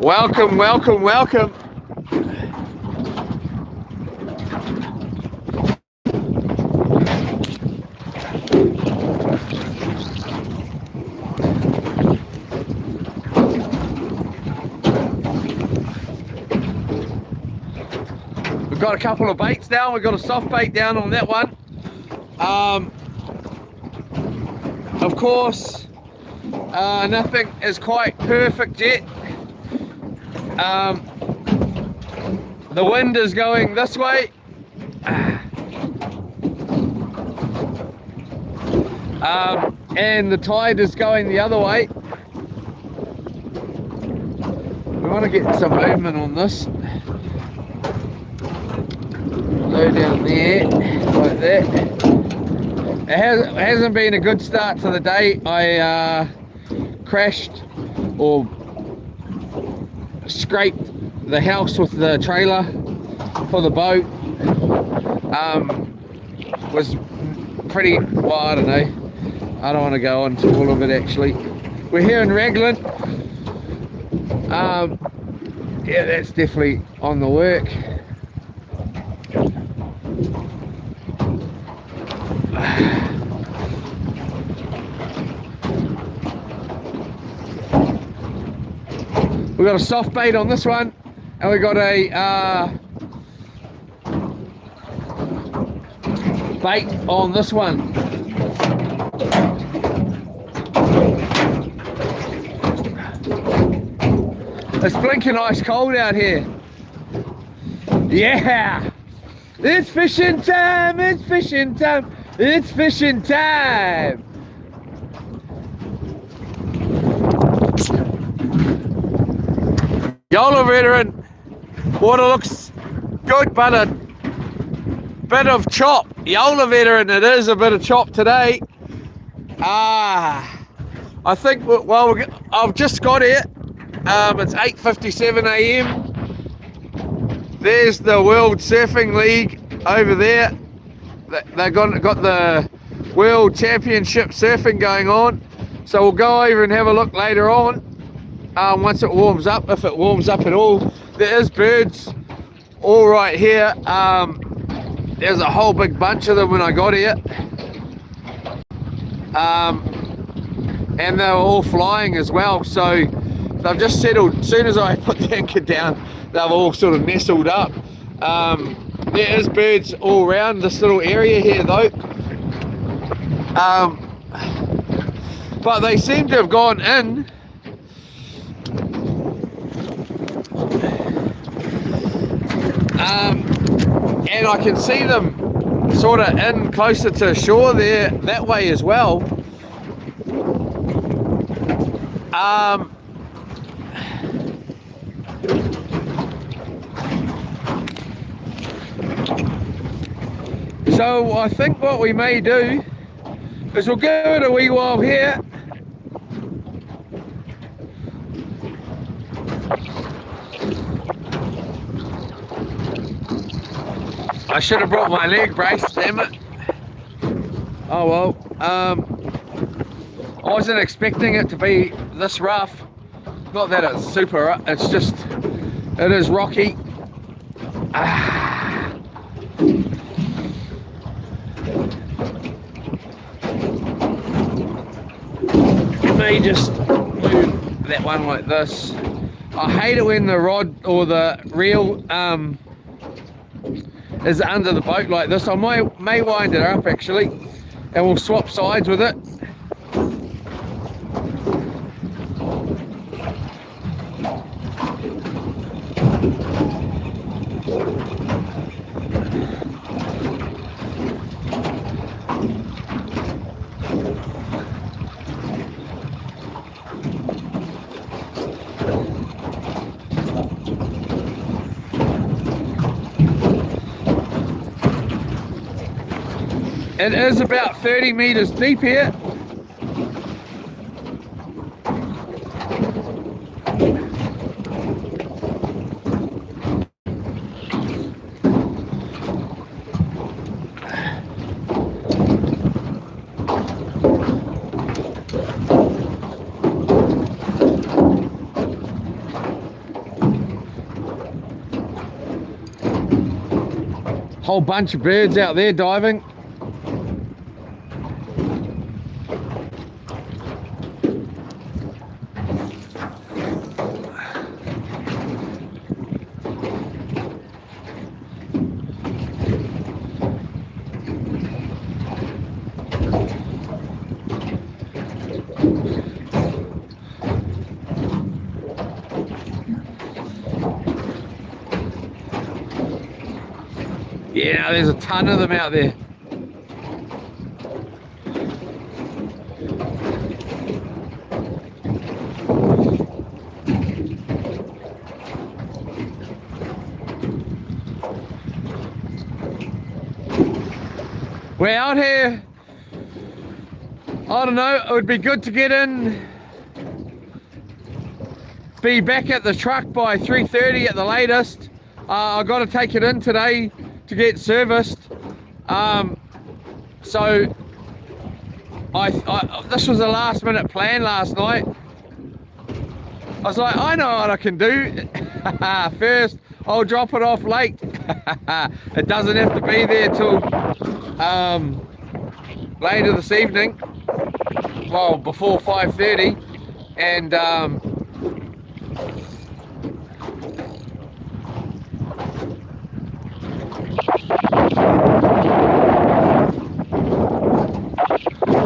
Welcome, welcome, welcome. We've got a couple of baits down. We've got a soft bait down on that one. Of course, nothing is quite perfect yet. The wind is going this way. And the tide is going the other way. We want to get some movement on this. Go down there, like that. It hasn't been a good start to the day. I crashed or scraped the house with the trailer for the boat. Was pretty, well, I don't know. I don't want to go into all of it actually. We're here in Raglan. Yeah, that's definitely on the work. We got a soft bait on this one, and we got a bait on this one. It's blinking ice cold out here. Yeah, it's fishing time. It's fishing time. It's fishing time. Yola veteran, water looks good, but a bit of chop. Yola veteran, it is a bit of chop today. I think, well, I've just got here. It's 8:57 a.m. There's the World Surfing League over there. They've got the World Championship surfing going on. So we'll go over and have a look later on. Once it warms up, if it warms up at all. There is birds all right here. There's a whole big bunch of them when I got here. And they were all flying as well, so they've just settled. As soon as I put the anchor down, they've all sort of nestled up. There is birds all around this little area here though. But they seem to have gone in. And I can see them sort of in closer to shore there, that way as well. So I think what we may do is we'll give it a wee while here. I should have brought my leg brace, damn it. Oh well. I wasn't expecting it to be this rough. Not that it's super rough, it's just, it is rocky. You may just move that one like this. I hate it when the rod or the reel is under the boat like this. I may wind it up actually, and we'll swap sides with it. It is about 30 meters deep here. Whole bunch of birds out there diving. Yeah, there's a ton of them out there. We're out here. I don't know, it would be good to get in, be back at the truck by 3:30 at the latest. I got to take it in today to get serviced. So this was a last minute plan last night. I was like, I know what I can do. First, I'll drop it off late. It doesn't have to be there till later this evening. Well, before 5:30, and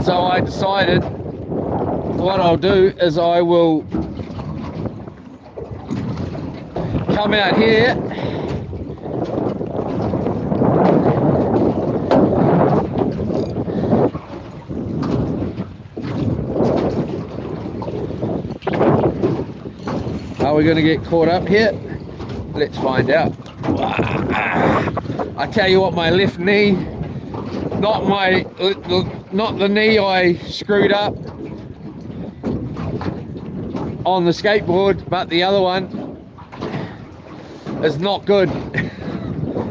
so I decided what I'll do is I will come out here Are we going to get caught up here? Let's find out. I tell you what, my left knee, not the knee I screwed up on the skateboard, but the other one is not good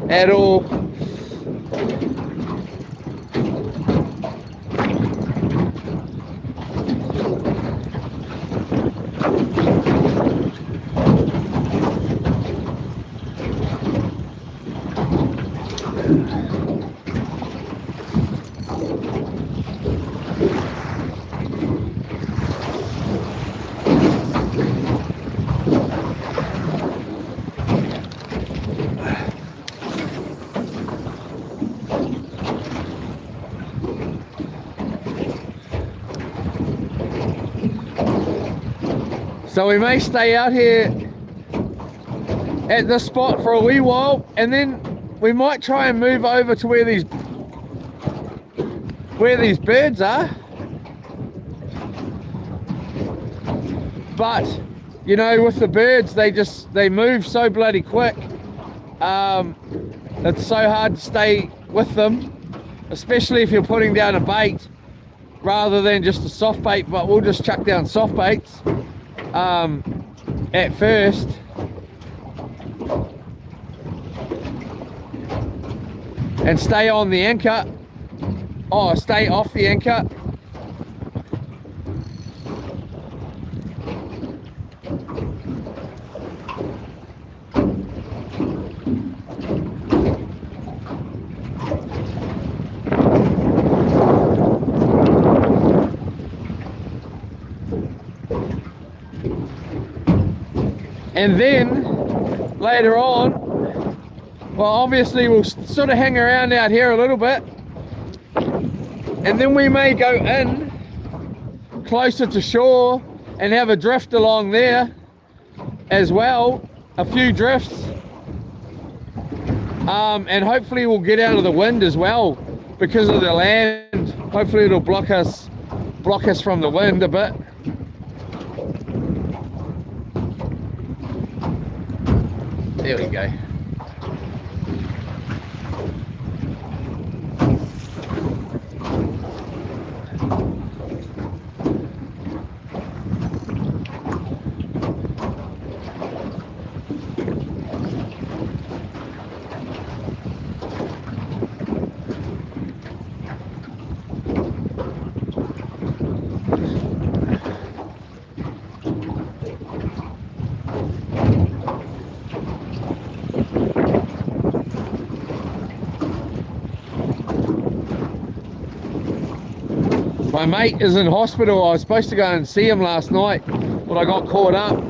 at all. So we may stay out here at this spot for a wee while, and then we might try and move over to where these birds are. But you know, with the birds, they move so bloody quick. It's so hard to stay with them, especially if you're putting down a bait rather than just a soft bait. But we'll just chuck down soft baits at first. And stay on the anchor. Oh, stay off the anchor. And then later on, well, obviously we'll sort of hang around out here a little bit, and then we may go in closer to shore and have a drift along there as well, a few drifts, and hopefully we'll get out of the wind as well because of the land. Hopefully it'll block us from the wind a bit. There we go. My mate is in hospital. I was supposed to go and see him last night, but I got caught up.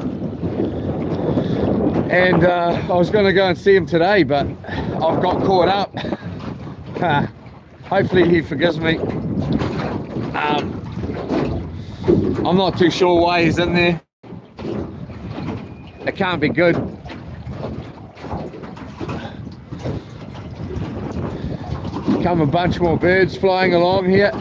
And I was going to go and see him today, but I've got caught up. Hopefully he forgives me. I'm not too sure why he's in there. It can't be good. Come a bunch more birds flying along here.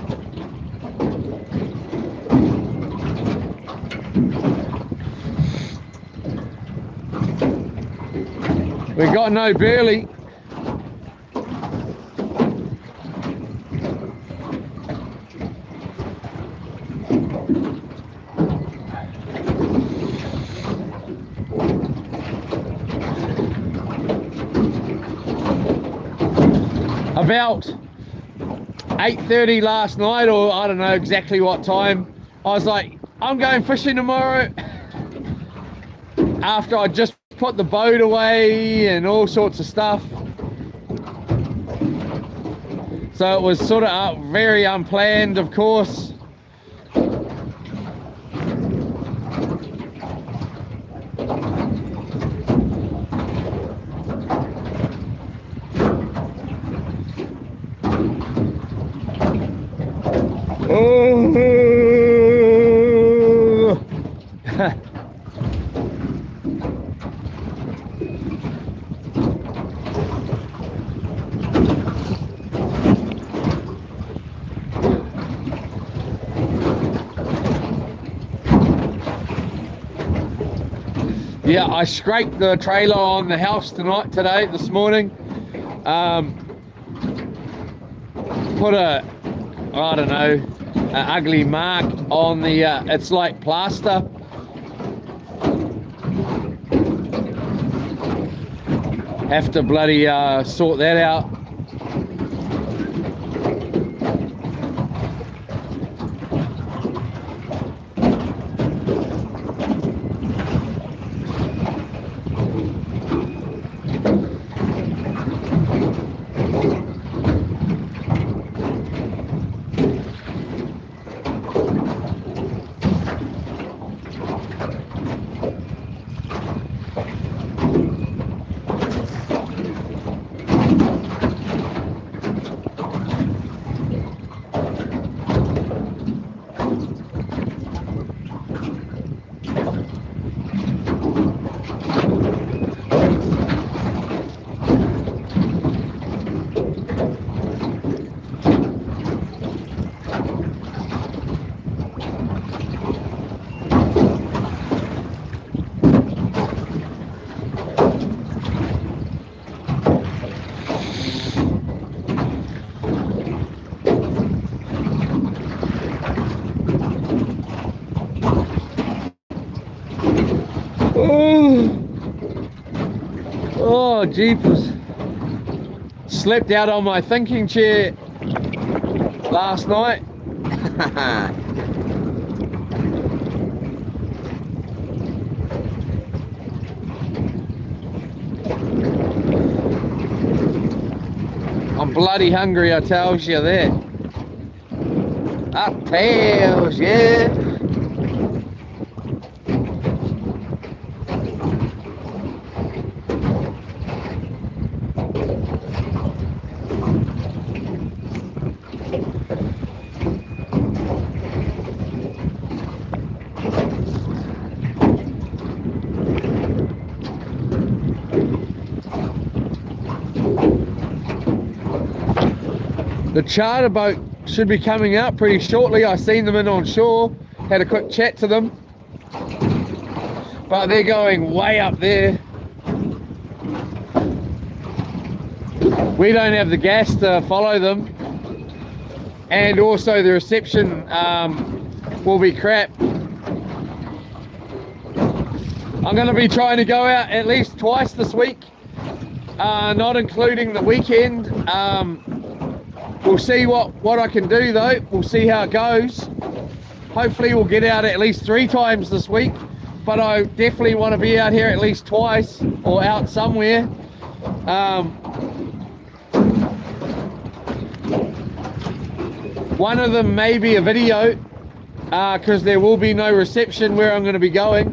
We got no burley. About 8:30 last night, or I don't know exactly what time, I was like, I'm going fishing tomorrow. After I just put the boat away and all sorts of stuff. So it was sort of very unplanned, of course. Oh. Yeah, I scraped the trailer on the house this morning. Put a, I don't know, an ugly mark on the, it's like plaster. Have to bloody sort that out. Oh, jeepers. Slept out on my thinking chair last night. I'm bloody hungry, I tells you that. I tells you. The charter boat should be coming out pretty shortly. I seen them in on shore, had a quick chat to them, but they're going way up there. We don't have the gas to follow them, and also the reception will be crap. I'm going to be trying to go out at least twice this week, not including the weekend. We'll see what I can do though. We'll see how it goes. Hopefully we'll get out at least 3 times this week, but I definitely want to be out here at least twice or out somewhere. One of them may be a video, because there will be no reception where I'm going to be going.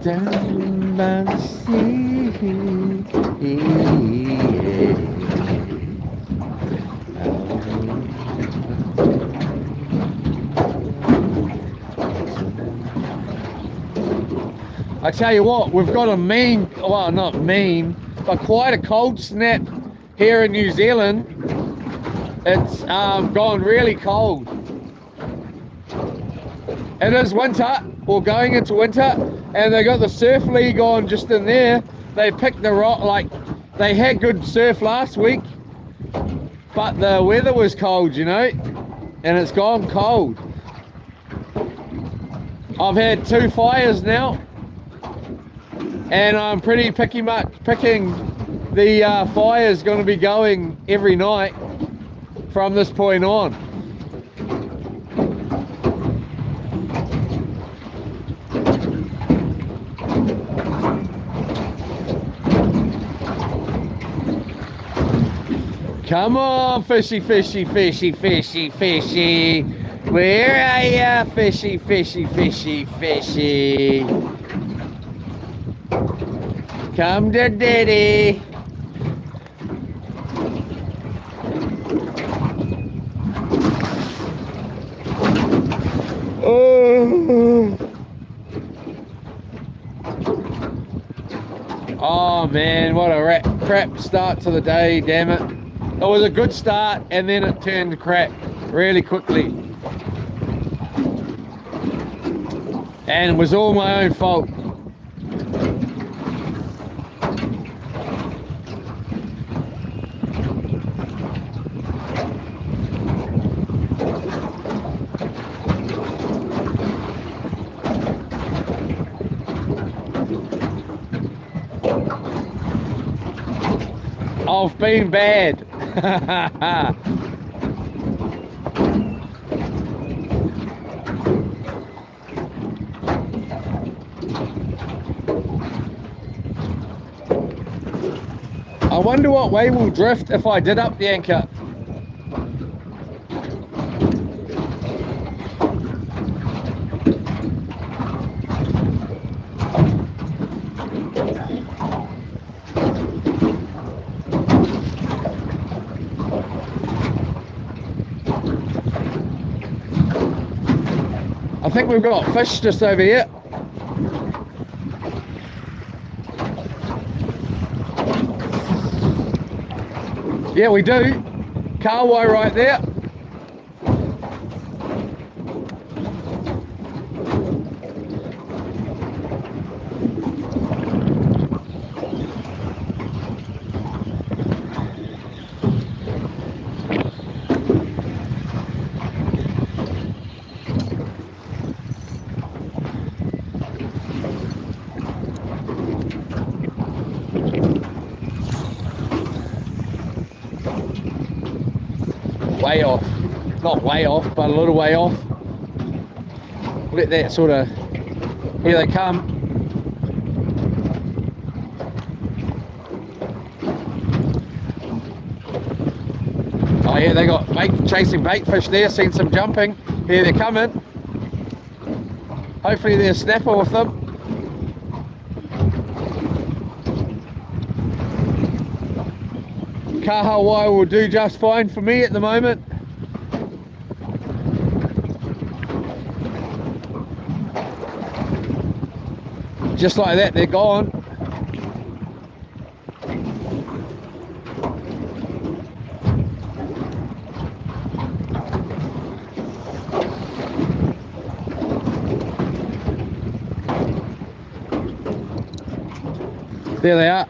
Down by the sea, I tell you what, we've got a mean, well, not mean, but quite a cold snap here in New Zealand. It's gone really cold. It is winter, or going into winter, and they got the surf league on just in there. They picked the rock, like they had good surf last week, but the weather was cold, you know, and it's gone cold. I've had 2 fires now, and I'm pretty picking the fire's going to be going every night from this point on. Come on, fishy, fishy, fishy, fishy, fishy. Where are ya, fishy, fishy, fishy, fishy? Come to daddy. Oh man, what a crap start to the day, damn it. It was a good start and then it turned crap really quickly. And it was all my own fault. I've been bad. I wonder what way we'll drift if I did up the anchor. I think we've got fish just over here. Yeah, we do. Kahawai right there. Way off, not way off, but a little way off. Let that sort of, here they come. Oh yeah, they got chasing bait fish there, seen some jumping. Here they're coming. Hopefully there's a snapper with them. Kahawai will do just fine for me at the moment. Just like that, they're gone. There they are.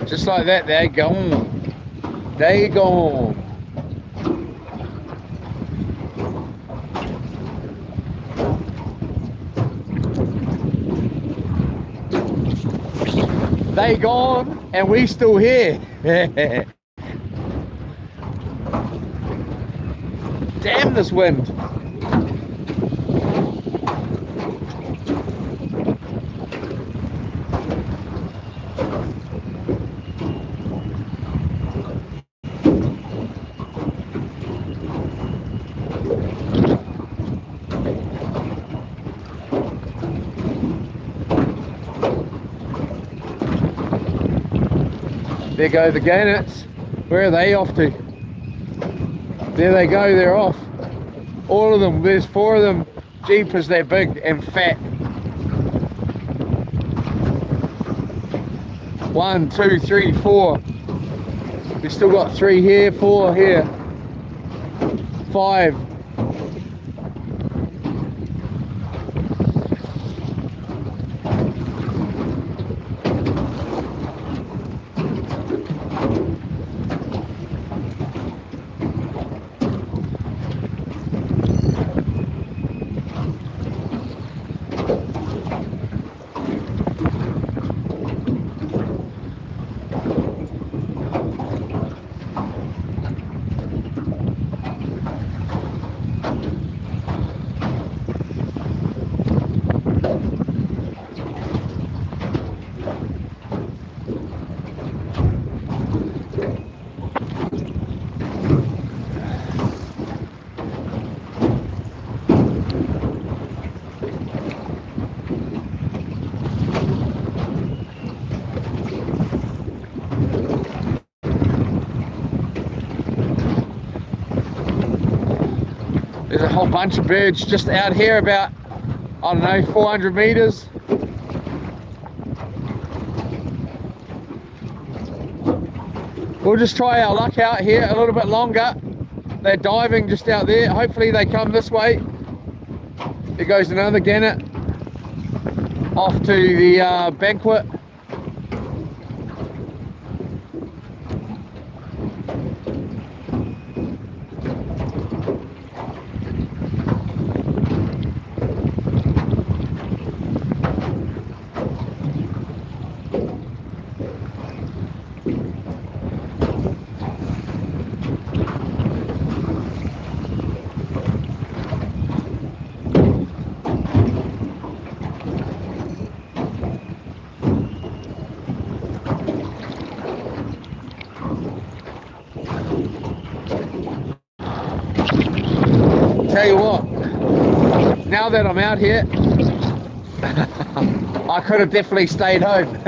Just like that, they're gone. They're gone. They gone, and we still here. Damn this wind. There go the gannets. Where are they off to? There they go, they're off. All of them, there's 4 of them. Jeepers, they're big and fat. 1, 2, 3, 4. We've still got 3 here, 4 here. 5. There's a whole bunch of birds just out here about, I don't know, 400 meters. We'll just try our luck out here a little bit longer. They're diving just out there. Hopefully they come this way. There goes another gannet off to the banquet. Tell you what, now that I'm out here, I could have definitely stayed home.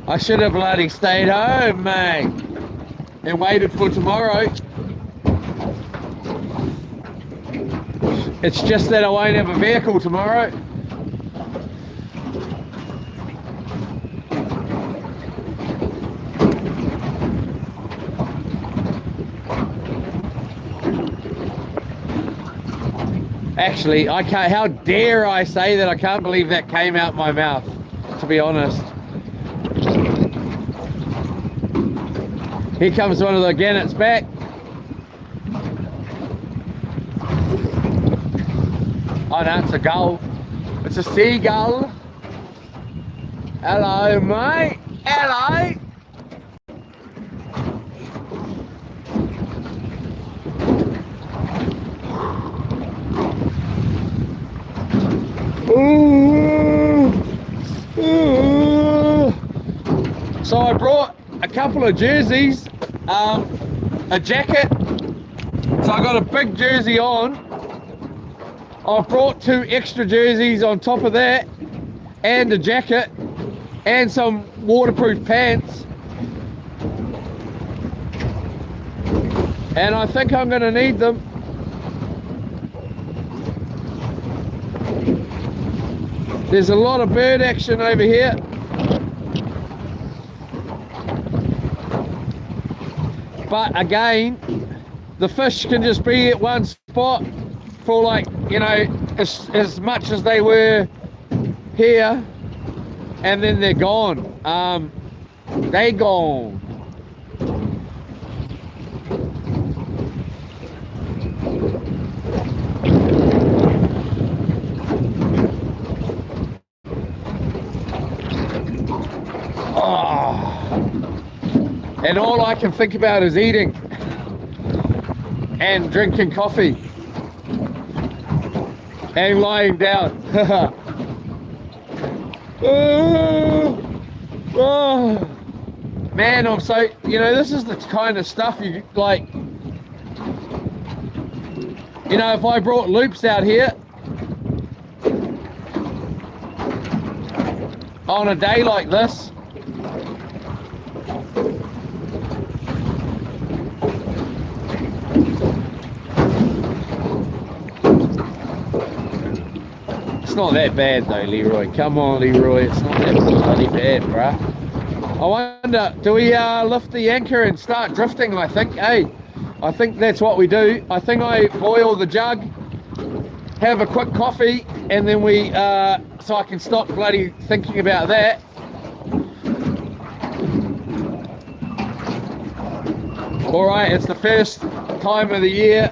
I should have bloody stayed home, mate, and waited for tomorrow. It's just that I won't have a vehicle tomorrow. Actually, I can't, how dare I say that? I can't believe that came out my mouth, to be honest. Here comes one of the gannets back. Oh no, it's a gull. It's a seagull. Hello, mate. Hello. Ooh. Ooh. So I brought a couple of jerseys, a jacket. So I got a big jersey on. I brought 2 extra jerseys on top of that, and a jacket, and some waterproof pants. And I think I'm going to need them. There's a lot of bird action over here. But again, the fish can just be at one spot for, like, you know, as much as they were here, and then they're gone. They gone. And all I can think about is eating and drinking coffee and lying down. Man, I'm so, you know, this is the kind of stuff you like, you know, if I brought loops out here on a day like this, it's not that bad though, Leroy. Come on, Leroy. It's not that bloody bad, bruh. I wonder, do we lift the anchor and start drifting, I think, eh? I think that's what we do. I think I boil the jug, have a quick coffee, and then we, so I can stop bloody thinking about that. Alright, it's the first time of the year.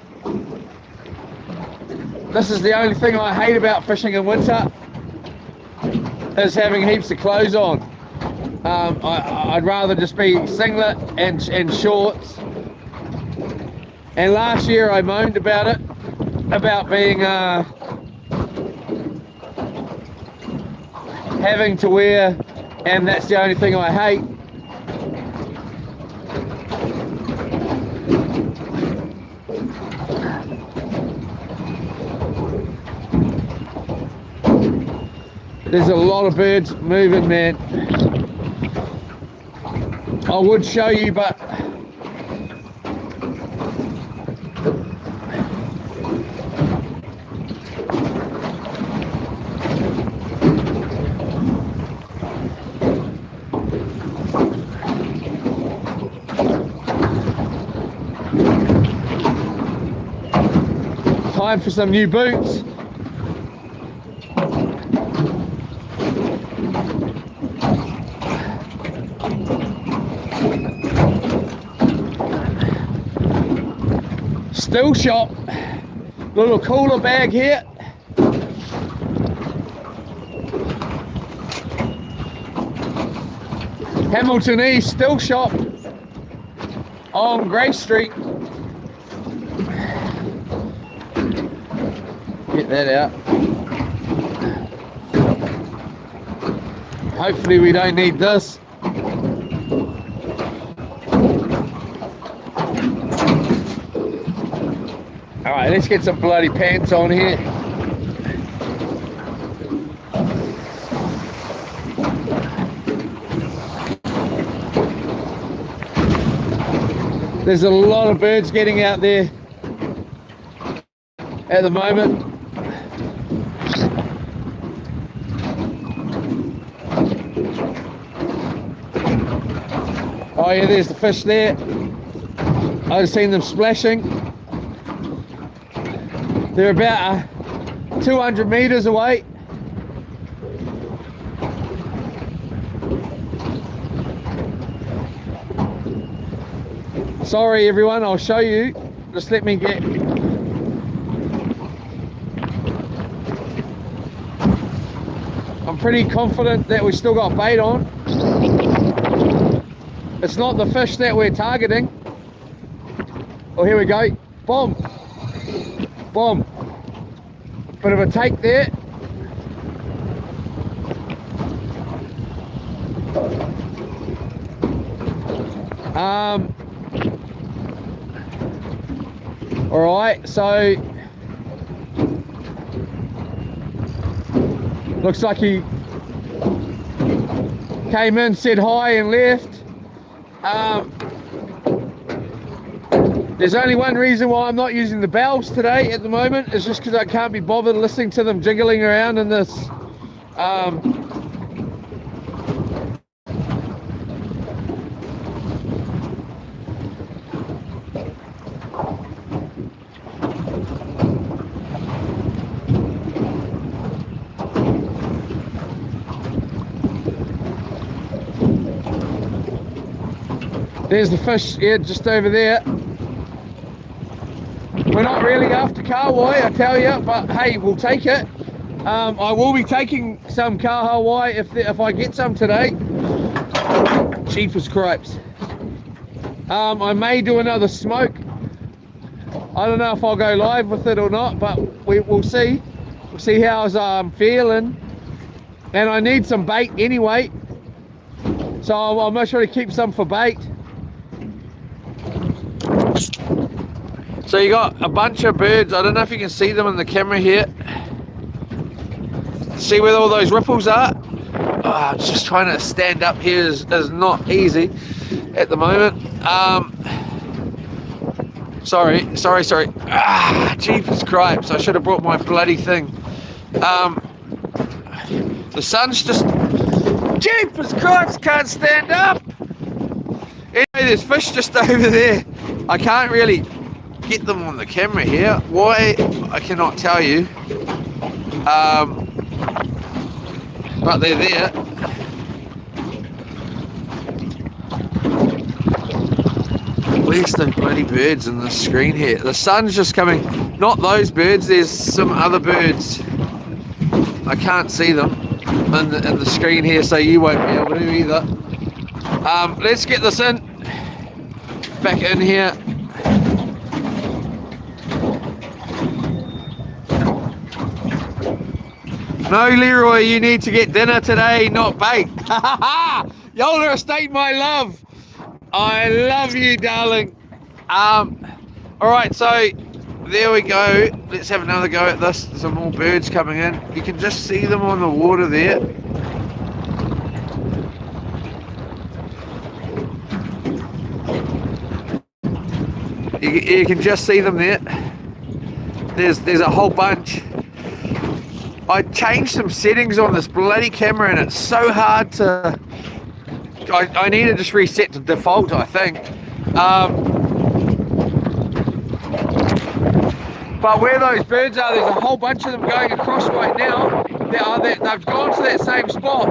This is the only thing I hate about fishing in winter, is having heaps of clothes on. I'd rather just be singlet and shorts. And last year I moaned about it, about being having to wear, and that's the only thing I hate. There's a lot of birds moving, man. I would show you, but time for some new boots. Still shop, little cooler bag here. Hamilton East Still Shop on Grace Street. Get that out. Hopefully we don't need this. Alright, let's get some bloody pants on here. There's a lot of birds getting out there at the moment. Oh yeah, there's the fish there. I've seen them splashing. They're about 200 meters away. Sorry everyone, I'll show you. Just let me get... I'm pretty confident that we still got bait on. It's not the fish that we're targeting. Oh, here we go. Boom. Boom. Bit of a take there. All right, so looks like he came in, said hi and left. There's only one reason why I'm not using the bells today at the moment. It's just because I can't be bothered listening to them jiggling around in this there's the fish, yeah, just over there. We're not really after kahawai, I tell you, but hey, we'll take it. I will be taking some kahawai if I get some today. Cheapest cripes. I may do another smoke. I don't know if I'll go live with it or not, but we'll see. We'll see how I'm feeling. And I need some bait anyway, so I'll make sure to keep some for bait. So you got a bunch of birds. I don't know if you can see them in the camera here. See where all those ripples are? Oh, just trying to stand up here is not easy at the moment. Sorry. Jeepers cripes, I should have brought my bloody thing. The sun's just... Jeepers cripes, can't stand up! Anyway, there's fish just over there. I can't really get them on the camera here. Why, I cannot tell you. But they're there. Where's the bloody birds in the screen here? The sun's just coming. Not those birds, there's some other birds. I can't see them in the screen here, so you won't be able to either. Let's get this in. Back in here. No, Leroy, you need to get dinner today, not bait. Yola Estate, my love. I love you, darling. All right, so there we go. Let's have another go at this. There's some more birds coming in. You can just see them on the water there. You can just see them there. There's a whole bunch. I changed some settings on this bloody camera and it's so hard to... I need to just reset to default, I think. But where those birds are, there's a whole bunch of them going across right now. They've gone to that same spot.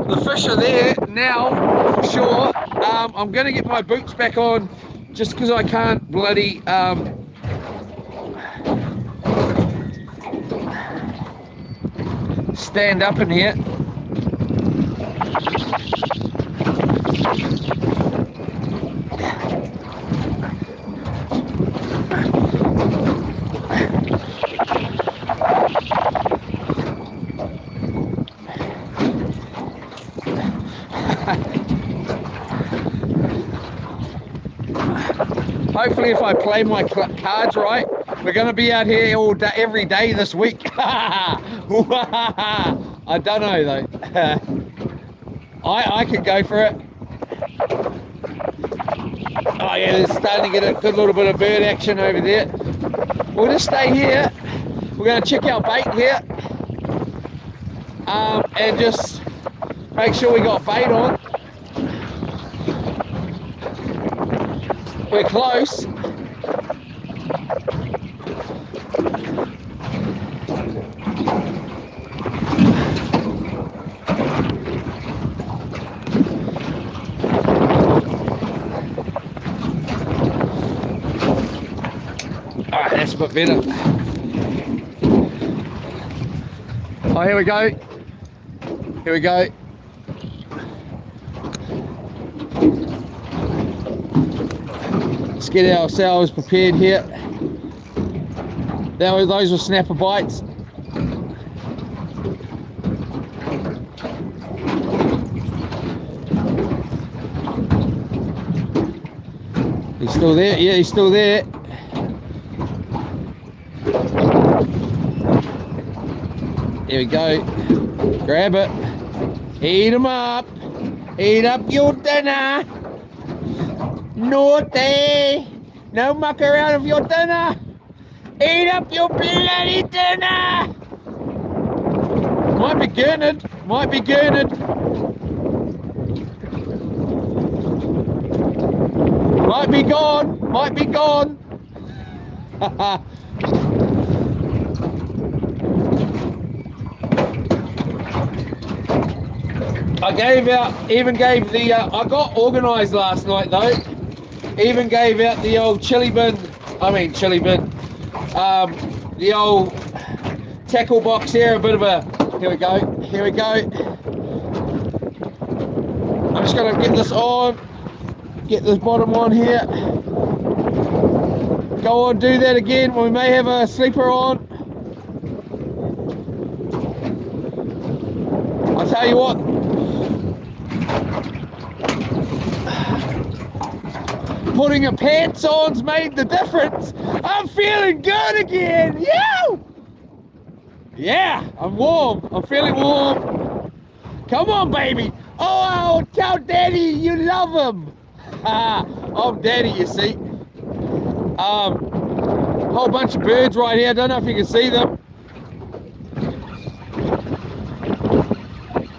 The fish are there now, for sure. I'm going to get my boots back on just because I can't bloody... stand up in here. Hopefully if I play my cards right, we're going to be out here all day, every day this week. I don't know though. I could go for it. Oh yeah, there's starting to get a good little bit of bird action over there. We'll just stay here. We're going to check our bait here. And just make sure we got bait on. We're close. That's a bit better. Oh, here we go. Here we go. Let's get ourselves prepared here. Those were snapper bites. He's still there. Yeah, he's still there. Here we go. Grab it. Eat them up. Eat up your dinner. Naughty. No muck around of your dinner. Eat up your bloody dinner. Might be Gurnard. Might be Gurnard. Might be gone. Might be gone. I gave out, even gave the, I got organised last night though. Even gave out the old chili bin, the old tackle box here, a bit of a, here we go. I'm just gonna get this on, get this bottom on here. Go on, do that again, we may have a sleeper on. I'll tell you what, putting your pants on's made the difference. I'm feeling good again. Yeah, I'm warm. I'm feeling warm. Come on, baby. Oh, tell Daddy you love him. I'm Daddy, you see. Whole bunch of birds right here. I don't know if you can see them.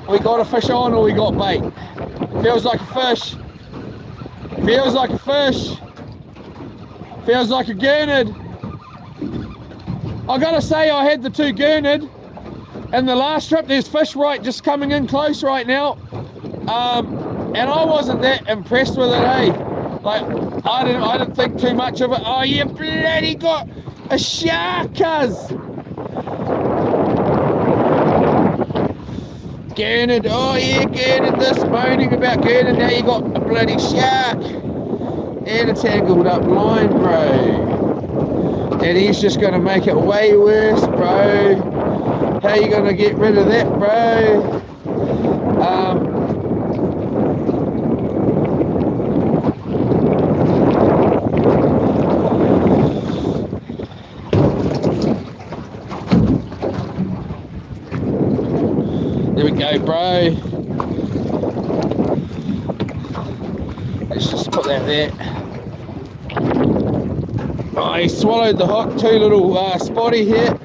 We got a fish on or we got bait. Feels like a fish. Feels like a fish. Feels like a Gurnard. I gotta say, I had the two Gurnard, and the last trip there's fish right just coming in close right now, and I wasn't that impressed with it, eh? Like I didn't think too much of it. Oh, you bloody got a shark, cuz. Gurnard, oh yeah, Gurnard, this moaning about Gurnard, now you got a bloody shark and a tangled up line, bro. And he's just gonna make it way worse, bro. How you gonna get rid of that, bro? There we go, bro. Let's just put that there. Oh, he swallowed the hook, two little spotty here.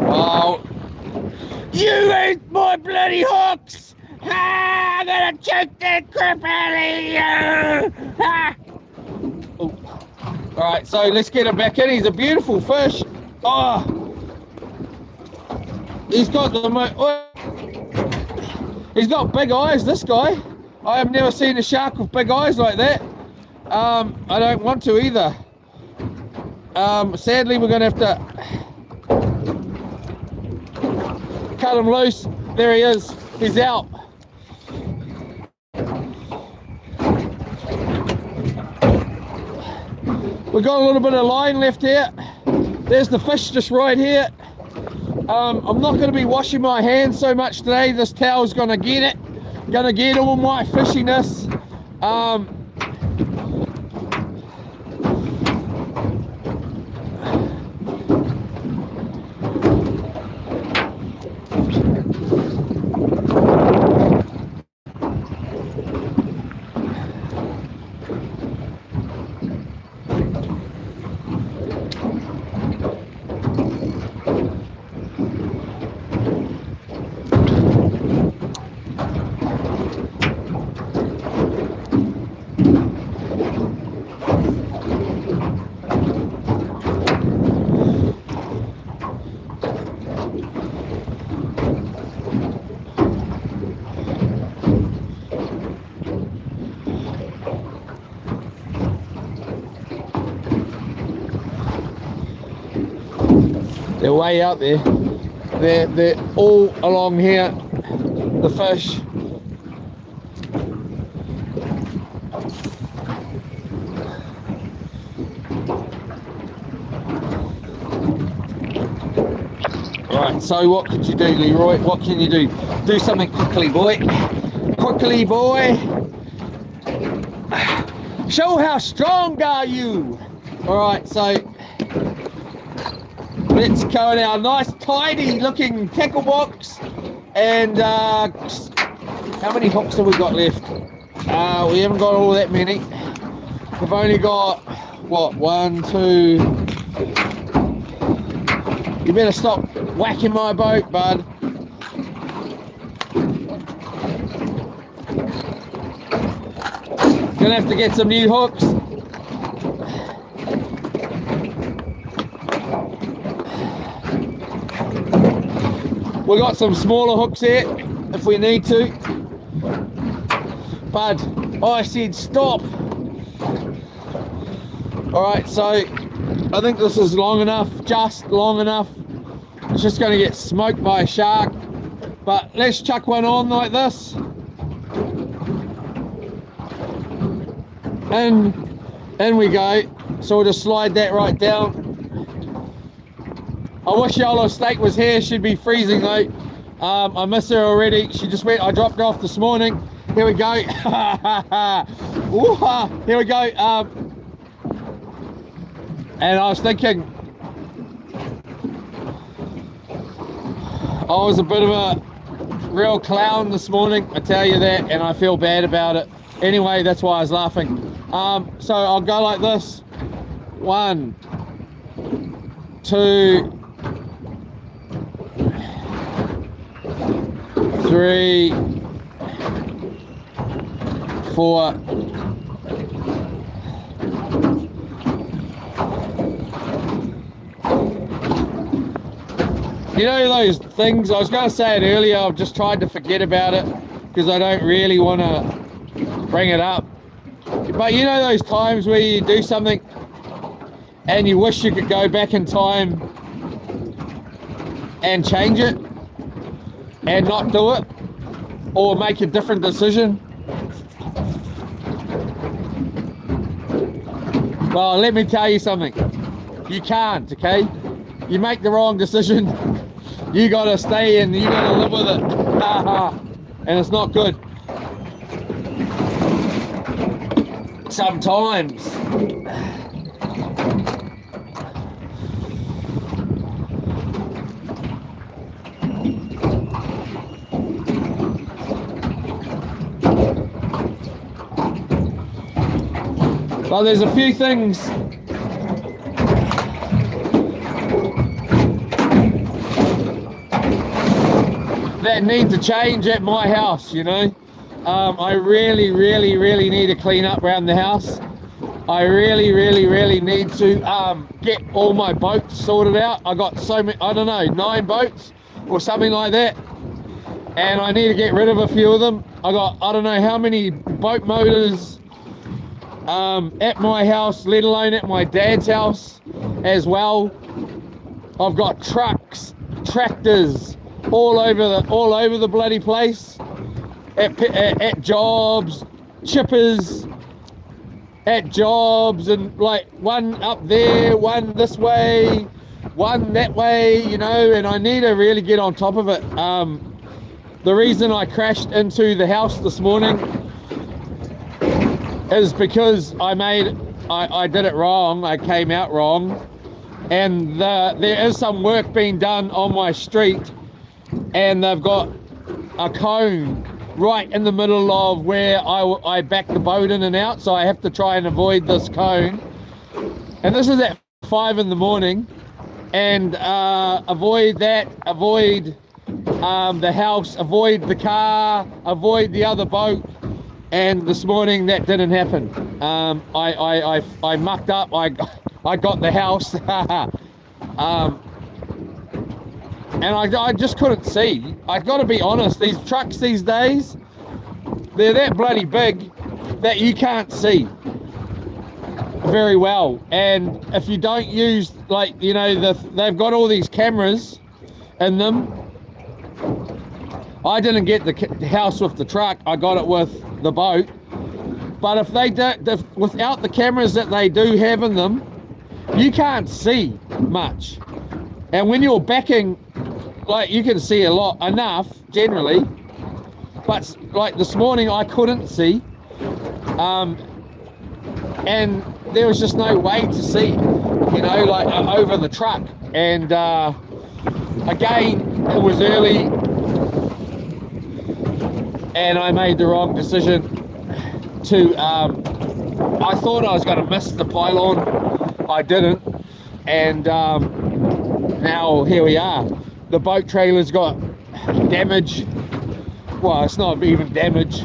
Oh, you ate my bloody hooks! Ah, I'm gonna choke that crap out of you! Ah. Alright, so let's get him back in. He's a beautiful fish. Oh, he's got he's got big eyes, this guy. I have never seen a shark with big eyes like that. I don't want to either. Sadly, we're gonna have to cut him loose. There he is. He's out. We've got a little bit of line left here. There's the fish just right here. I'm not going to be washing my hands so much today. This towel's going to get it. Going to get all my fishiness. They're way out there. They're all along here, the fish. Right, so what could you do, Leroy? What can you do? Do something quickly, boy. Quickly, boy. Show how strong are you. All right, so let's go in our nice, tidy looking tackle box. And how many hooks have we got left? We haven't got all that many. We've only got, what, 1, 2. You better stop whacking my boat, bud. Gonna have to get some new hooks. We got some smaller hooks here if we need to. Bud, I said stop. Alright, so I think this is long enough, just long enough. It's just going to get smoked by a shark. But let's chuck one on like this. And in we go. So we'll just slide that right down. I wish Yellow Steak was here. She'd be freezing though. I miss her already. She just went, I dropped her off this morning. Here we go. Here we go. And I was thinking, I was a bit of a real clown this morning, I tell you that, and I feel bad about it. Anyway, that's why I was laughing. So I'll go like this. 1, 2, 3, 4. You know those things, I was going to say it earlier, I've just tried to forget about it because I don't really want to bring it up. But you know those times where you do something and you wish you could go back in time and change it and not do it or make a different decision? Well, let me tell you something. You can't, okay? You make the wrong decision, you gotta stay and you gotta live with it. And it's not good. Sometimes. Well, there's a few things that need to change at my house, you know. I really need to clean up around the house. I really need to get all my boats sorted out. I got so many, I don't know, 9 boats or something like that, and I need to get rid of a few of them. I got, I don't know how many boat motors at my house, let alone at my dad's house as well. I've got trucks, tractors all over the bloody place, at jobs, chippers at jobs, and like one up there, one this way, one that way, you know, and I need to really get on top of it. The reason I crashed into the house this morning is because I did it wrong. I came out wrong, and there is some work being done on my street, and they've got a cone right in the middle of where I back the boat in and out, so I have to try and avoid this cone. And this is at 5 in the morning, and avoid that, avoid the house, avoid the car, avoid the other boat. And this morning that didn't happen. I mucked up. I got the house. And I just couldn't see. I got to be honest, these trucks these days, they're that bloody big that you can't see. very well. And if you don't use, like, you know, they've got all these cameras in them. I didn't get the house with the truck, I got it with the boat. But if they don't, without the cameras that they do have in them, you can't see much. And when you're backing, like, you can see enough generally, but like this morning I couldn't see, and there was just no way to see, you know, like over the truck. And again, it was early and I made the wrong decision to I thought I was going to miss the pylon. I didn't, and now here we are. The boat trailer's got damage. Well, it's not even damage,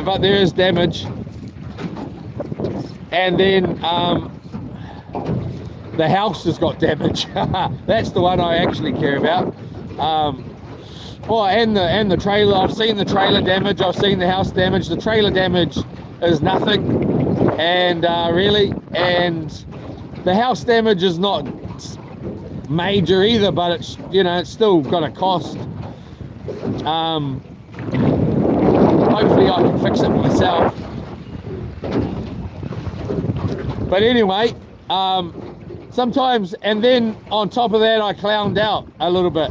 but there is damage. And then the house has got damage. That's the one I actually care about. Oh, and the trailer. I've seen the trailer damage. I've seen the house damage. The trailer damage is nothing, and really, and the house damage is not major either. But it's, you know, it's still got a cost. Hopefully, I can fix it myself. But anyway, sometimes, and then on top of that, I clowned out a little bit,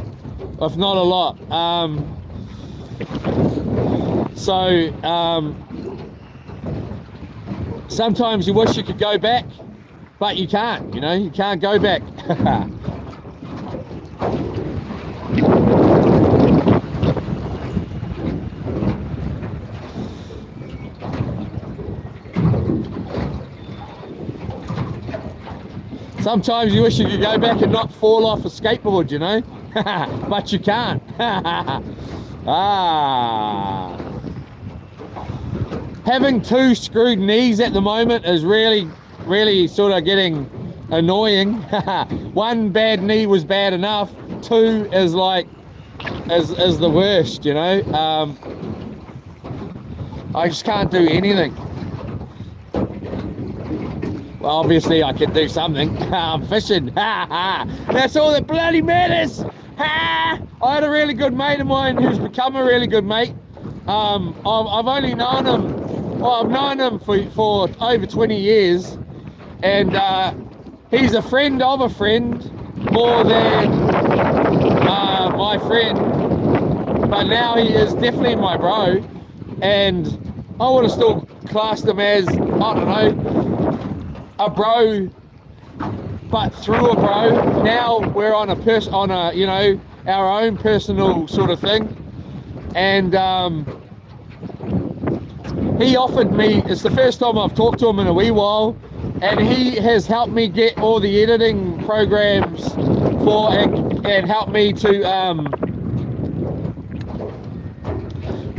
if not a lot. Sometimes you wish you could go back, but you can't, you know, you can't go back. Sometimes you wish you could go back and not fall off a skateboard, you know, but you can't. Having 2 screwed knees at the moment is really sort of getting annoying. 1 bad knee was bad enough. 2 is like, is the worst, you know. I just can't do anything. Well, obviously I can do something. I'm fishing. That's all that bloody matters. I had a really good mate of mine who's become a really good mate. I've only known him, well, I've known him for over 20 years, and he's a friend of a friend more than my friend, but now he is definitely my bro, and I would have still classed him as, I don't know, a bro, but through a bro. Now we're on a you know, our own personal sort of thing. And he offered me, it's the first time I've talked to him in a wee while, and he has helped me get all the editing programs for, and helped me to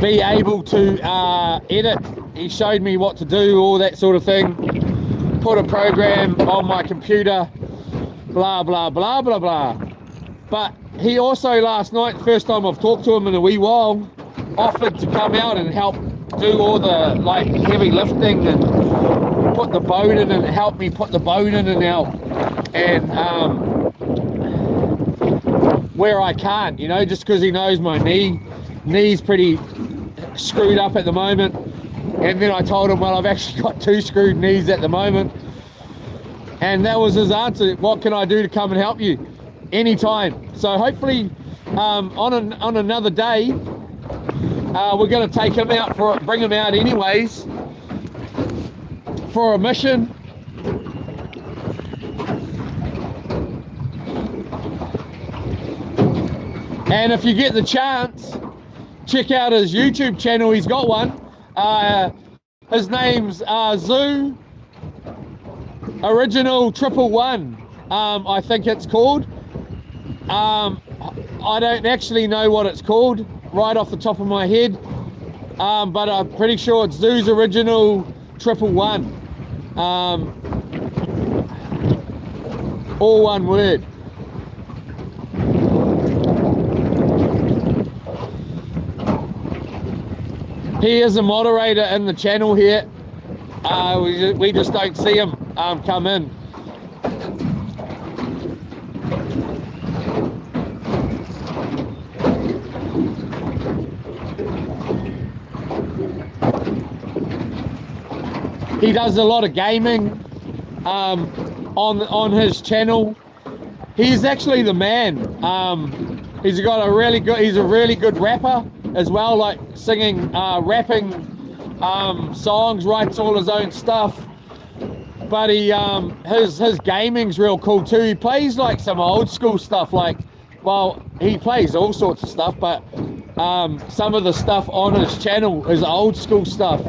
be able to edit. He showed me what to do, all that sort of thing. Put a program on my computer, blah blah blah blah blah. But he also last night, first time I've talked to him in a wee while, offered to come out and help do all the like heavy lifting and put the boat in, and help me put the boat in and out, and where I can't, you know, just because he knows my knee's pretty screwed up at the moment. And then I told him, well, I've actually got 2 screwed knees at the moment. And that was his answer. What can I do to come and help you? Anytime. So hopefully on another day, we're going to take him out bring him out anyways for a mission. And if you get the chance, check out his YouTube channel. He's got one. His name's Zoo Original 111, I think it's called. I don't actually know what it's called right off the top of my head, but I'm pretty sure it's Zoo's Original 111, all one word. He is a moderator in the channel here, We just don't see him come in. He does a lot of gaming on his channel. He's actually the man. He's a really good rapper as well, like singing, rapping songs, writes all his own stuff. But his gaming's real cool too. He plays like some old school stuff, like, well, he plays all sorts of stuff, but some of the stuff on his channel is old school stuff,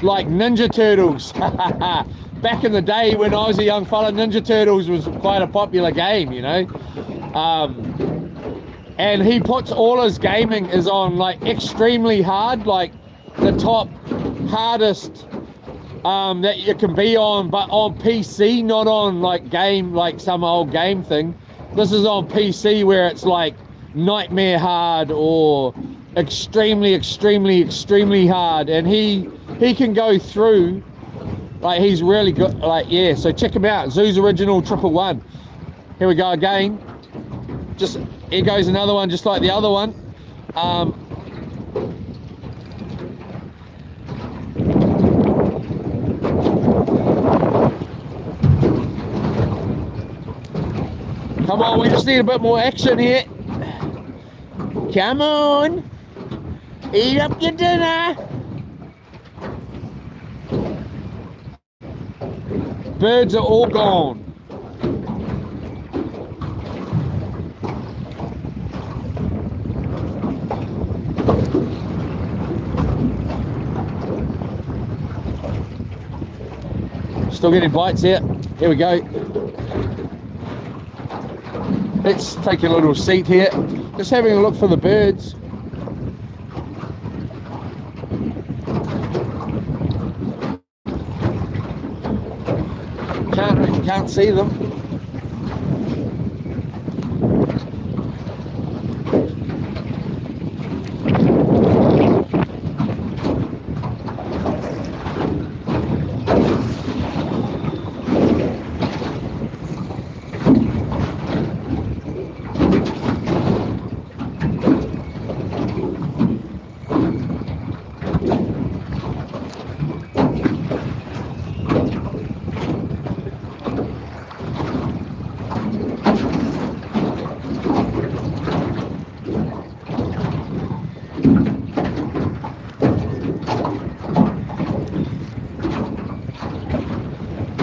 like Ninja Turtles. Back in the day when I was a young fella, Ninja Turtles was quite a popular game, you know. And he puts all his gaming is on like extremely hard, like the top hardest that you can be on, but on PC, not on like some old game thing. This is on PC where it's like nightmare hard or extremely hard, and he can go through, like, he's really good, like, yeah. So check him out, Zeus Original 111. Here we go again. Just here goes another one just like the other one. Come on, we just need a bit more action here. Come on, eat up your dinner. Birds are all gone. Still getting bites here. Here we go. Let's take a little seat here. Just having a look for the birds. Can't see them.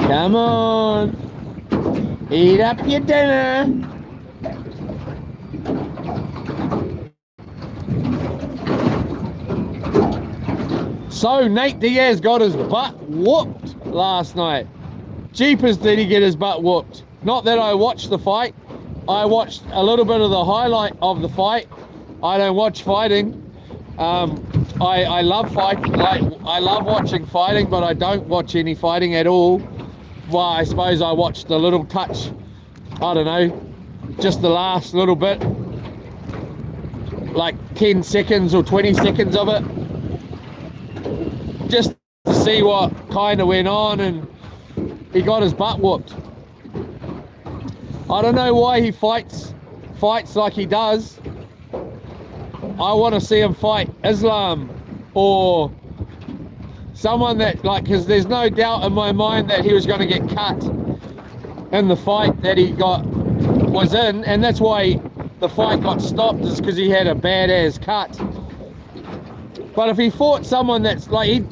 Come on, eat up your dinner. So Nate Diaz got his butt whooped last night. Jeepers, did he get his butt whooped. Not that I watched the fight. I watched a little bit of the highlight of the fight. I don't watch fighting. I love fighting. Like, I love watching fighting, but I don't watch any fighting at all. Well, I suppose I watched a little touch, I don't know, just the last little bit, like 10 seconds or 20 seconds of it, just to see what kind of went on, and he got his butt whooped. I don't know why he fights like he does. I want to see him fight Islam or someone that, like, because there's no doubt in my mind that he was going to get cut in the fight that he was in, and that's why the fight got stopped, is because he had a badass cut. But if he fought someone that's like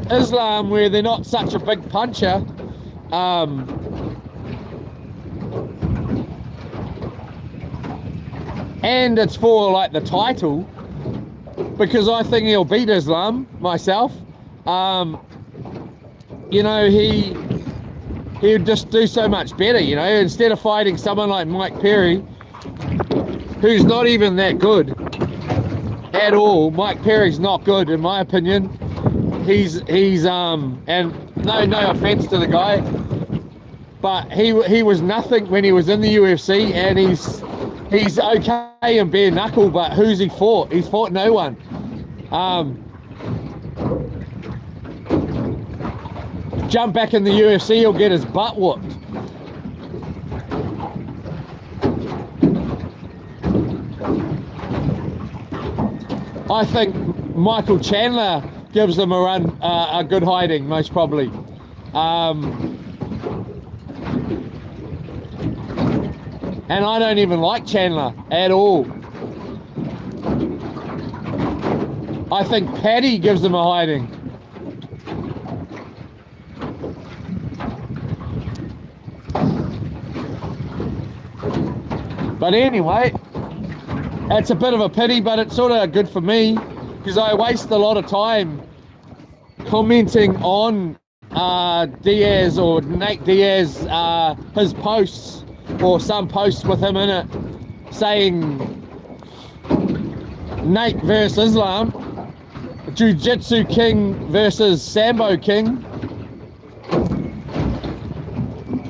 Islam, where they're not such a big puncher, and it's for like the title, because I think he'll beat Islam myself. You know, he would just do so much better, you know, instead of fighting someone like Mike Perry, who's not even that good at all. Mike Perry's not good, in my opinion. He's and no offense to the guy, but he was nothing when he was in the UFC, and he's okay in bare knuckle, but who's he fought? He's fought no one. jump back in the UFC, he'll get his butt whooped. I think Michael Chandler gives them a run, a good hiding, most probably. And I don't even like Chandler at all. I think Paddy gives them a hiding. But anyway, it's a bit of a pity, but it's sort of good for me because I waste a lot of time commenting on Diaz or Nate Diaz, his posts or some posts with him in it saying Nate versus Islam, Jiu-Jitsu King versus Sambo King,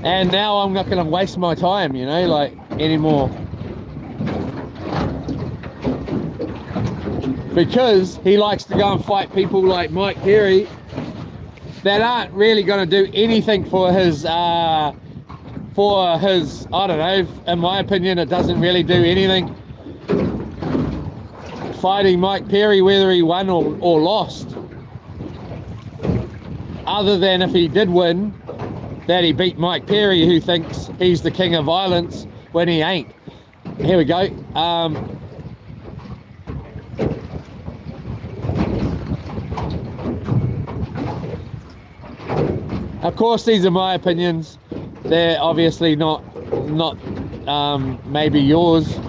and now I'm not going to waste my time, you know, like anymore, because he likes to go and fight people like Mike Perry that aren't really going to do anything for his I don't know, in my opinion it doesn't really do anything fighting Mike Perry, whether he won or lost, other than if he did win, that he beat Mike Perry, who thinks he's the king of violence when he ain't. Here we go. Of course, these are my opinions. They're obviously not maybe yours.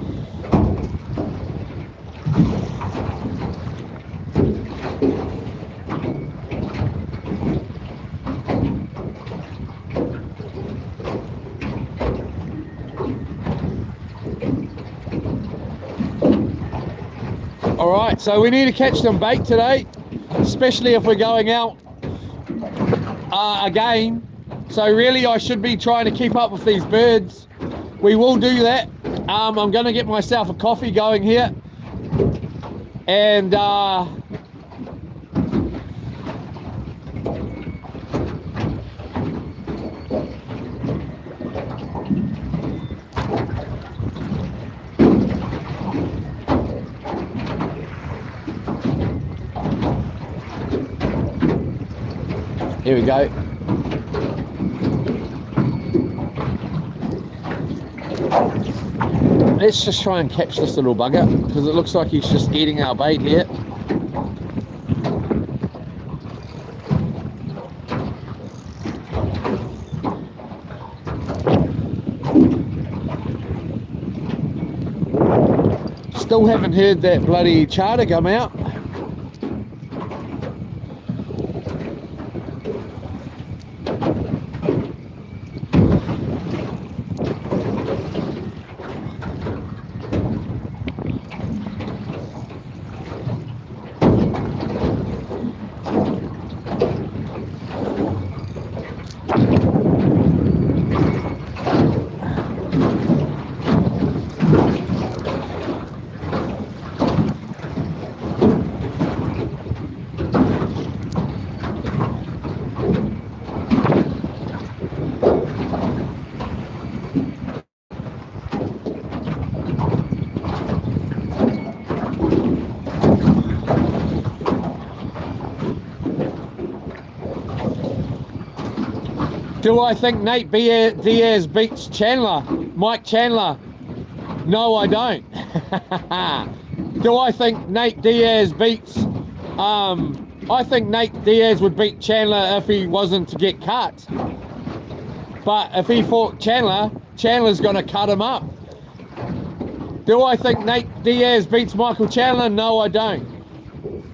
All right, so we need to catch some bait today, especially if we're going out again. So really I should be trying to keep up with these birds. We will do that. I'm going to get myself a coffee going here, and here we go. Let's just try and catch this little bugger, because it looks like he's just eating our bait here. Still haven't heard that bloody charter come out. Do I think Nate Diaz beats Chandler? Mike Chandler? No, I don't. Do I think Nate Diaz beats... I think Nate Diaz would beat Chandler if he wasn't to get cut. But if he fought Chandler, Chandler's going to cut him up. Do I think Nate Diaz beats Michael Chandler? No, I don't.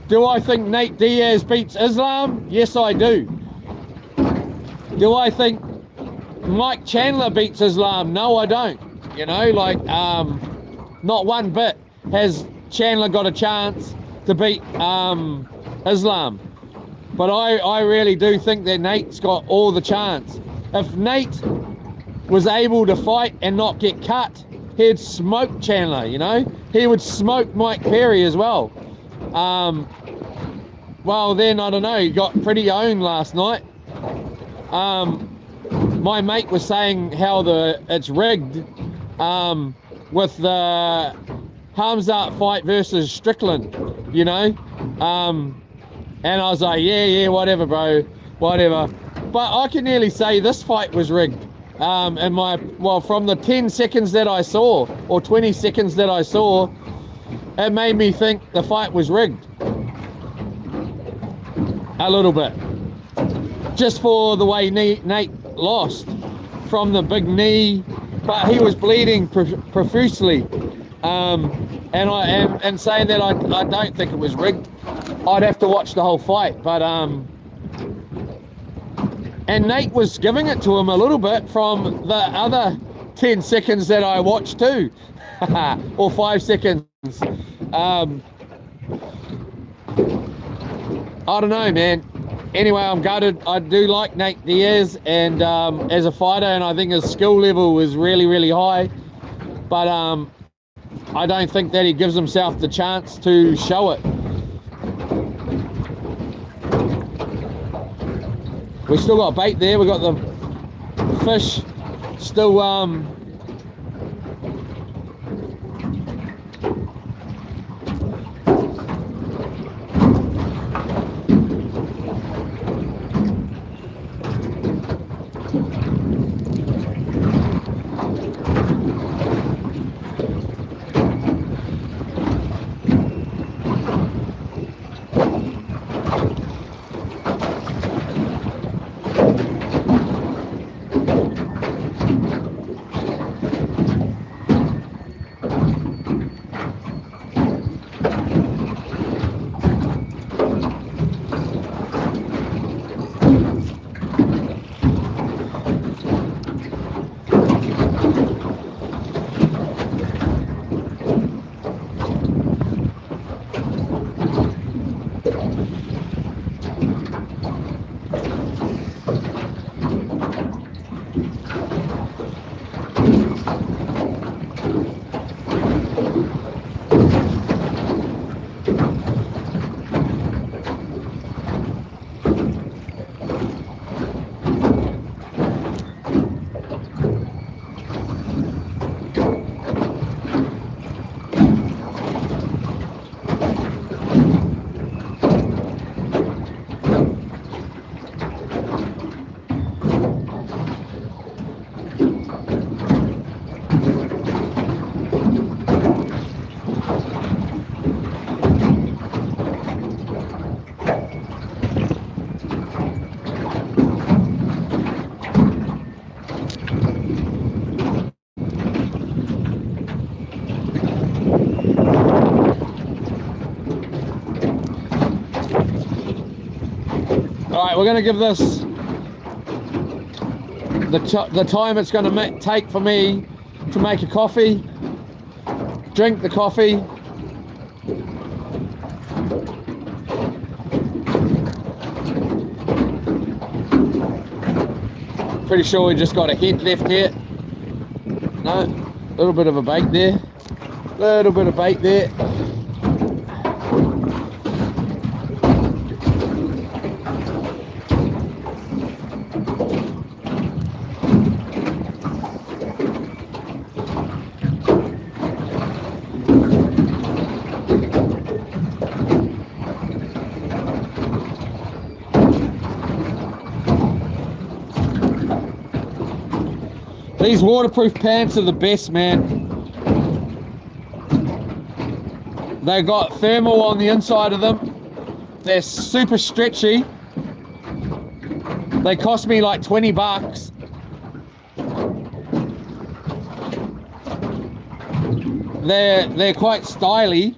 Do I think Nate Diaz beats Islam? Yes, I do. Do I think Mike Chandler beats Islam? No, I don't. You know, like, not one bit has Chandler got a chance to beat Islam. But I really do think that Nate's got all the chance. If Nate was able to fight and not get cut, he'd smoke Chandler, you know? He would smoke Mike Perry as well. Well, then, I don't know, he got pretty owned last night. my mate was saying how it's rigged with the Hamzat fight versus Strickland, you know. And I was like, yeah, whatever, bro, whatever. But I can nearly say this fight was rigged. From the 10 seconds that I saw, or 20 seconds that I saw, it made me think the fight was rigged. A little bit. Just for the way Nate lost from the big knee, but he was bleeding profusely. And saying that I don't think it was rigged. I'd have to watch the whole fight, but and Nate was giving it to him a little bit from the other 10 seconds that I watched too, or 5 seconds. I don't know, man. Anyway, I'm gutted. I do like Nate Diaz, and as a fighter, and I think his skill level was really, really high. But I don't think that he gives himself the chance to show it. We still got bait there. We got the fish still we're going to give this the time it's going to take for me to make a coffee, drink the coffee, pretty sure we just got a head left here. No, a little bit of a bait there, little bit of bait there. These waterproof pants are the best, man. They got thermal on the inside of them. They're super stretchy. They cost me like 20 bucks. They're quite stylish.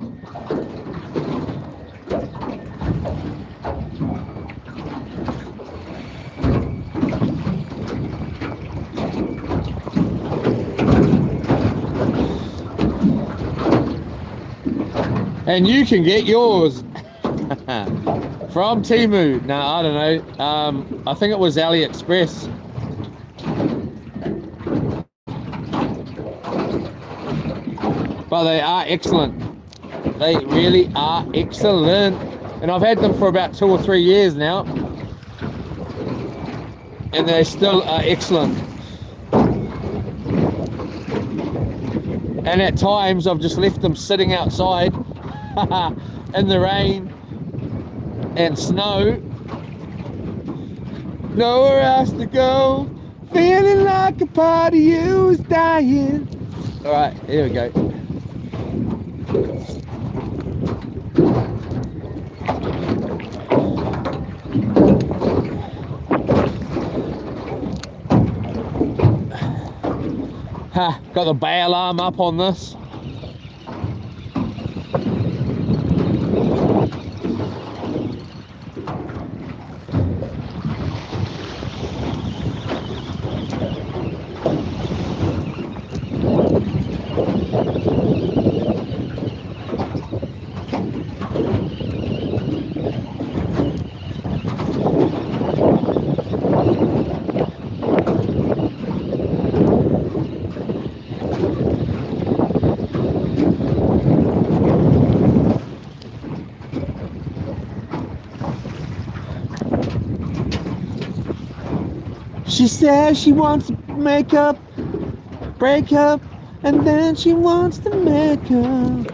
And you can get yours from Temu. No, I don't know. I think it was AliExpress. But they are excellent. They really are excellent. And I've had them for about 2 or 3 years now. and they still are excellent. And at times I've just left them sitting outside in the rain and snow, nowhere else to go, feeling like a part of you is dying. All right, here we go. Got the bay alarm up on this. She says she wants to make up, break up, and then she wants to make up.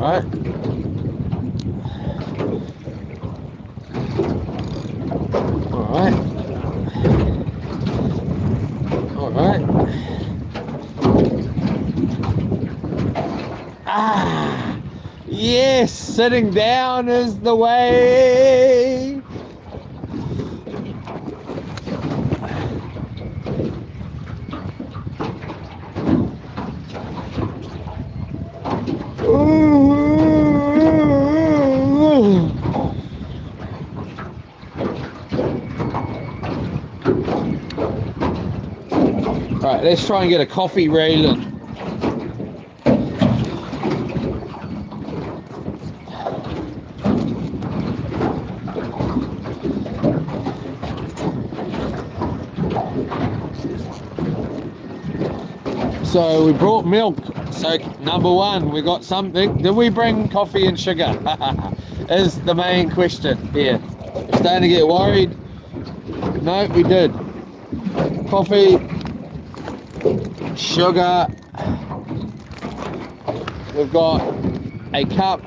Alright. Alright. Alright. Ah! Yes! Sitting down is the way! Alright, let's try and get a coffee railing. So we brought milk. So number one, we got something. Did we bring coffee and sugar? Is the main question here. I'm starting to get worried. No, we did. Coffee, sugar. We've got a cup.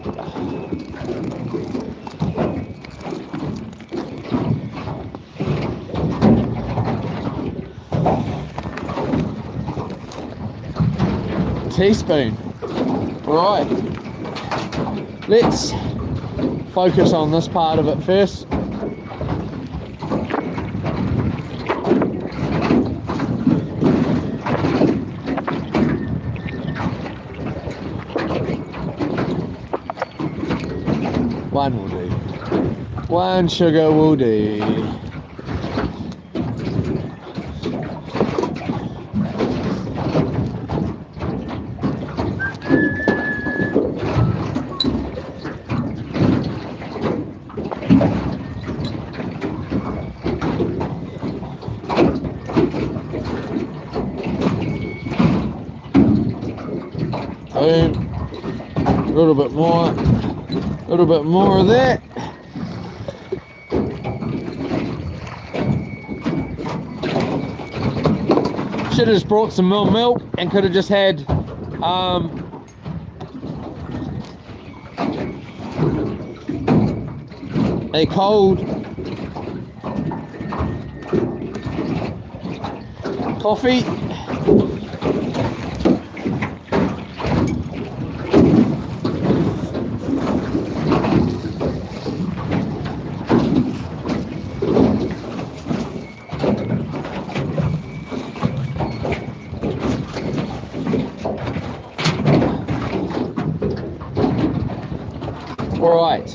Teaspoon. Right, let's focus on this part of it first. One will do. One sugar will do. Boom. A little bit more. A little bit more of that. Should have just brought some more milk and could have just had a cold coffee. All right.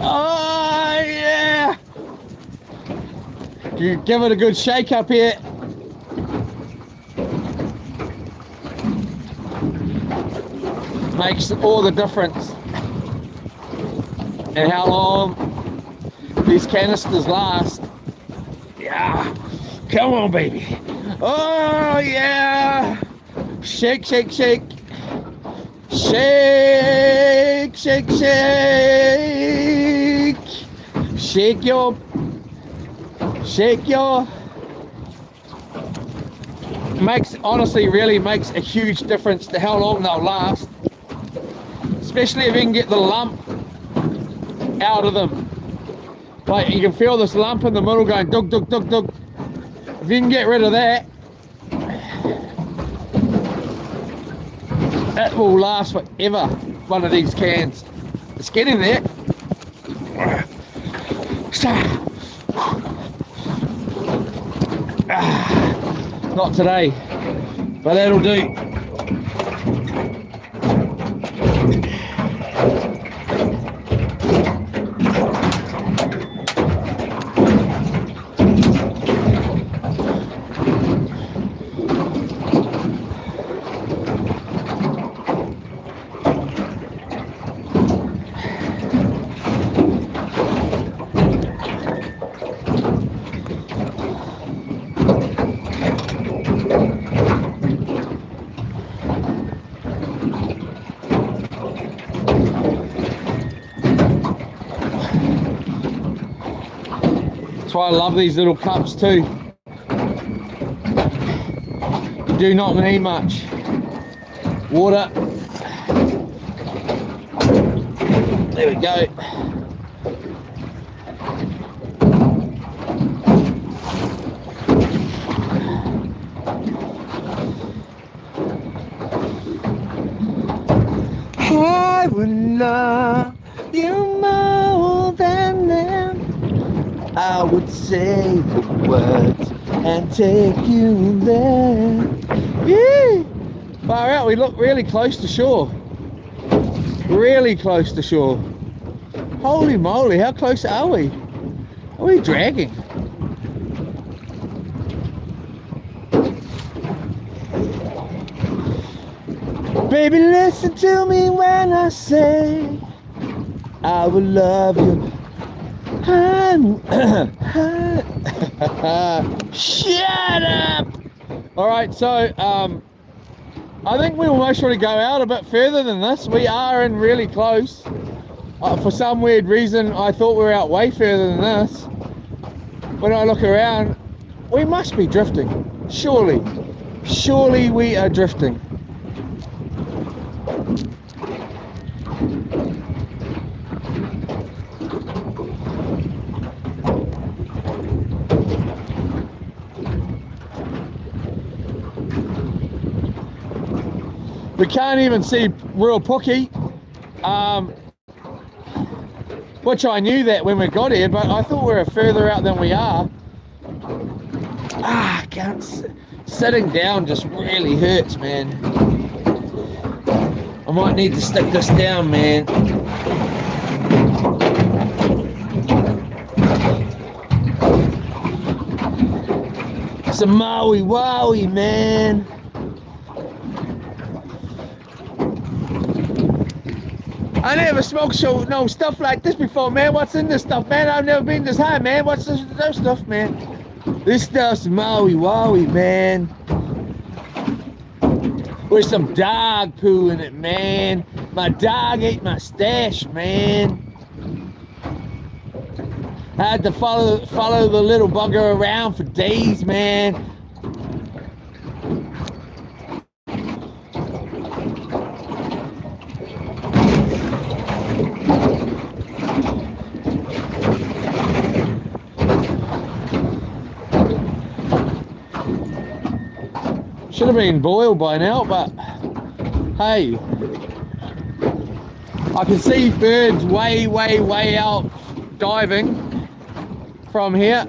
Oh yeah! You give it a good shake up here. Makes all the difference in how long these canisters last. Yeah, come on baby. Oh yeah! Shake, shake, shake. Shake, shake, shake. Shake your honestly really makes a huge difference to how long they'll last, especially if you can get the lump out of them. Like you can feel this lump in the middle going dug dug dug dug. If you can get rid of that, that will last forever. One of these cans. It's getting there. Not today, but that'll do. That's why I love these little cups too. You do not need much water. There we go. I would love you more than them. I would say the words and take you there. Yeah. Far out, we look really close to shore. Really close to shore. Holy moly, how close are we? Are we dragging? Baby, listen to me when I say I will love you. Shut up! Alright, so I think we almost want to go out a bit further than this. We are in really close. For some weird reason, I thought we were out way further than this. When I look around, we must be drifting. Surely we are drifting. We can't even see Ruapuke, which I knew that when we got here, but I thought we were further out than we are. Sitting down just really hurts, man. I might need to stick this down, man. It's a Maui Wowie, man. I never smoked stuff like this before, man. What's in this stuff, man? I've never been this high, man. What's this stuff, man? This stuff's Maui Wowie, man. With some dog poo in it, man. My dog ate my stash, man. I had to follow the little bugger around for days, man. Should have been boiled by now, but hey, I can see birds way out diving from here.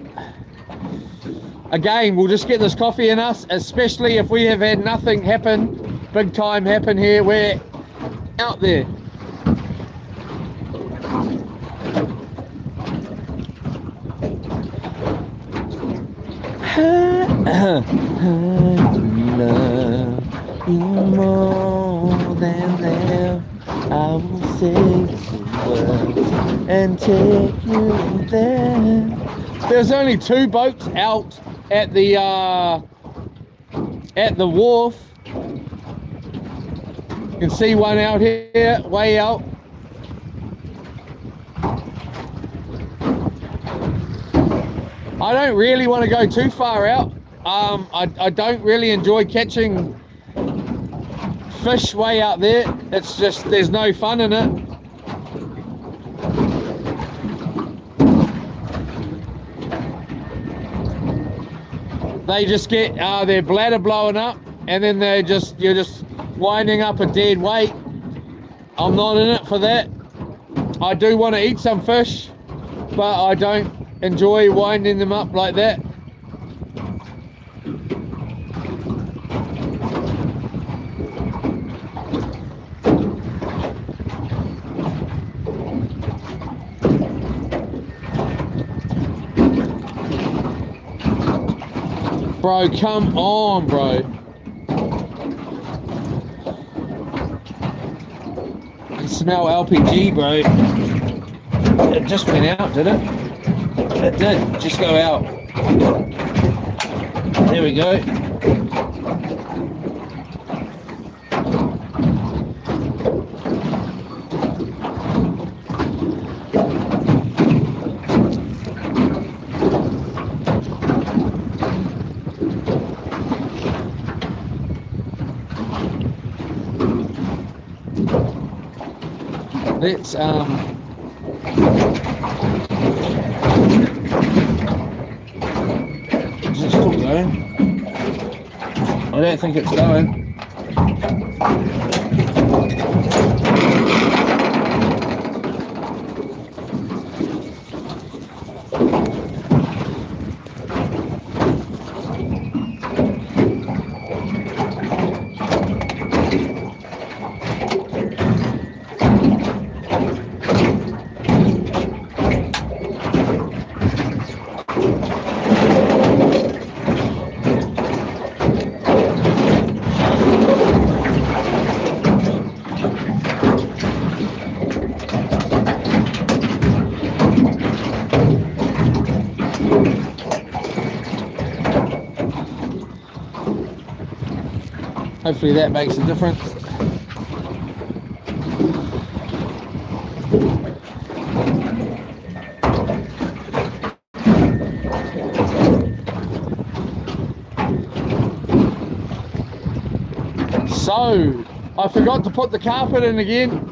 Again, we'll just get this coffee in us, especially if we have had nothing happen, big time happen here. We're out there. Love you more than ever. I will say the words and take you there. There's only 2 boats out at the wharf. You can see one out here, way out. I don't really want to go too far out. I don't really enjoy catching fish way out there. It's just, there's no fun in it. They just get their bladder blowing up, and then you're just winding up a dead weight. I'm not in it for that. I do want to eat some fish, but I don't enjoy winding them up like that. Bro, come on, bro. I can smell LPG, bro. It just went out, did it? It did, just go out. There we go. Let's is it still going? I don't think it's going. Hopefully that makes a difference. So, I forgot to put the carpet in again.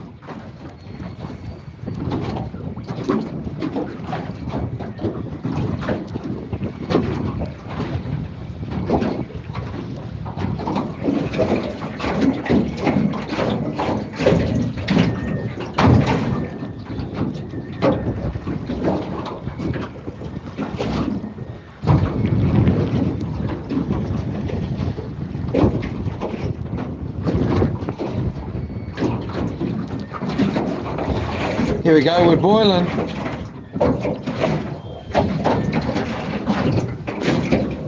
Here we go, we're boiling.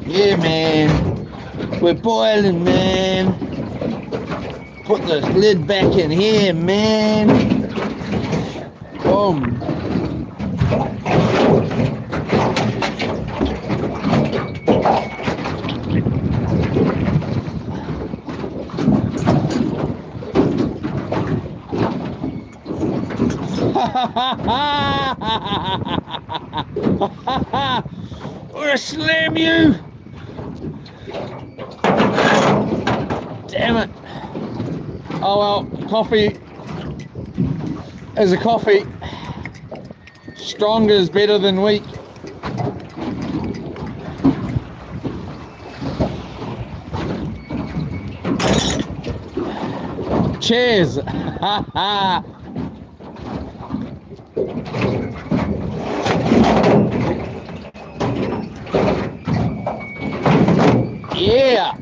Yeah, man. We're boiling, man. Put the lid back in here, man. Boom. I'm gonna slam you! Damn it! Oh well, coffee is a coffee. Stronger is better than weak. Cheers! Yeah.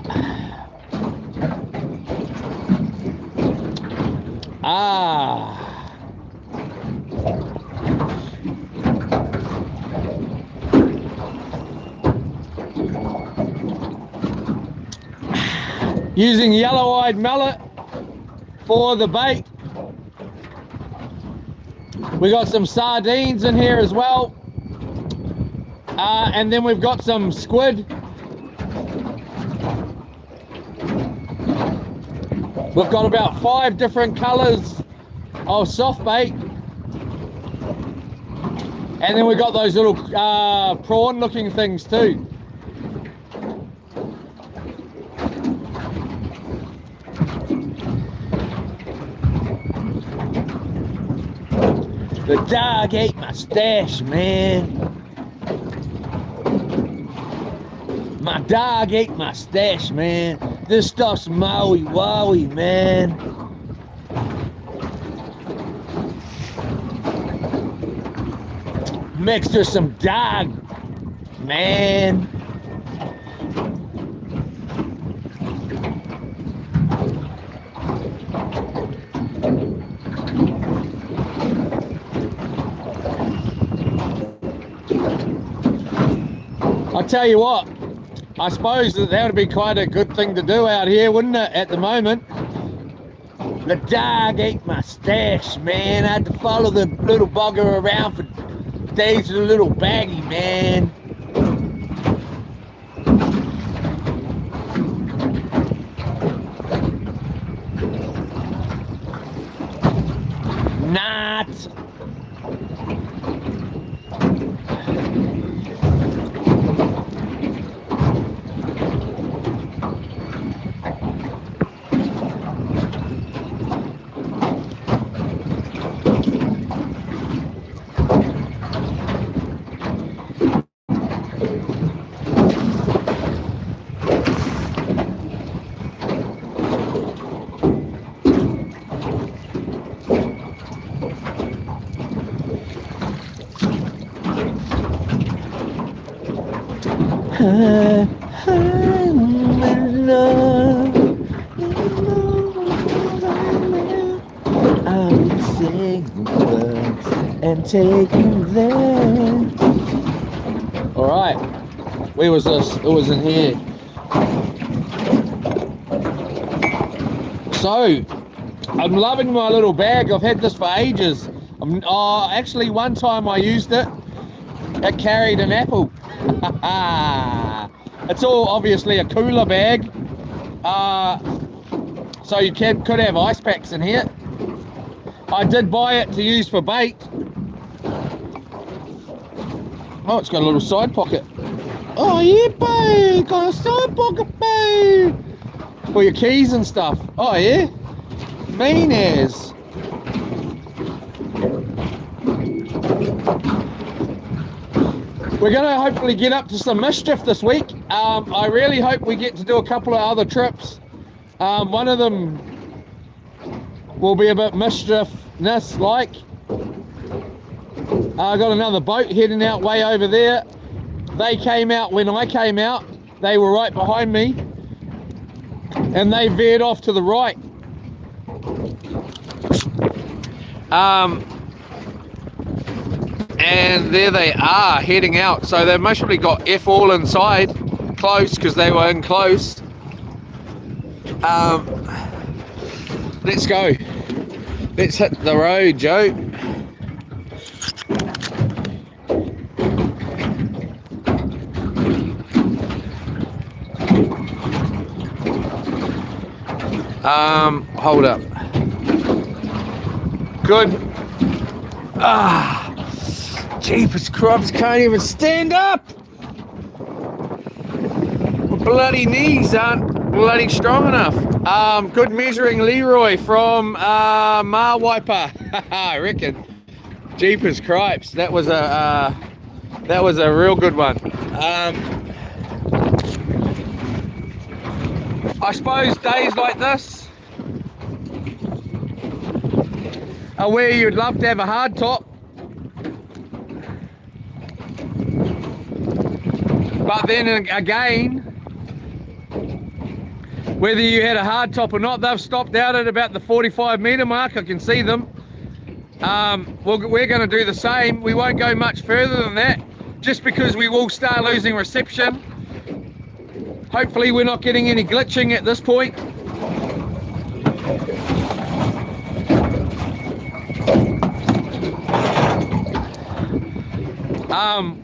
Using yellow-eyed mullet for the bait. We got some sardines in here as well. And then we've got some squid. We've got about 5 different colours of soft bait. And then we've got those little prawn looking things too. The dog ate my stash, man. My dog ate my stash, man. This stuff's Maui Wowie, man. Mixed with some dog, man. I'll tell you what, I suppose that would be quite a good thing to do out here, wouldn't it, at the moment? The dog ate my stash, man. I had to follow the little bugger around for days with a little baggie, man. Not. I would sing the words and take you there. All right, where was this? It was in here. So, I'm loving my little bag. I've had this for ages. Actually, one time I used it. It carried an apple. It's all obviously a cooler bag. So you could have ice packs in here. I did buy it to use for bait. Oh, it's got a little side pocket. Oh yeah, babe, got a side pocket, babe. For your keys and stuff. Oh yeah, mean as. We're going to hopefully get up to some mischief this week. I really hope we get to do a couple of other trips. One of them will be a bit mischievous like. I got another boat heading out way over there. They came out when I came out. They were right behind me. And they veered off to the right. And there they are heading out. So they've mostly got F all inside close because they were in close. Let's go. Let's hit the road, Joe. Hold up. Good. Jeepers crops, can't even stand up. My bloody knees aren't bloody strong enough. Good measuring Leroy from Marwiper. I reckon. Jeepers cripes, that was a real good one. I suppose days like this are where you'd love to have a hard top. But then again, whether you had a hard top or not, they've stopped out at about the 45 metre mark. I can see them. We're going to do the same. We won't go much further than that, just because we will start losing reception. Hopefully we're not getting any glitching at this point.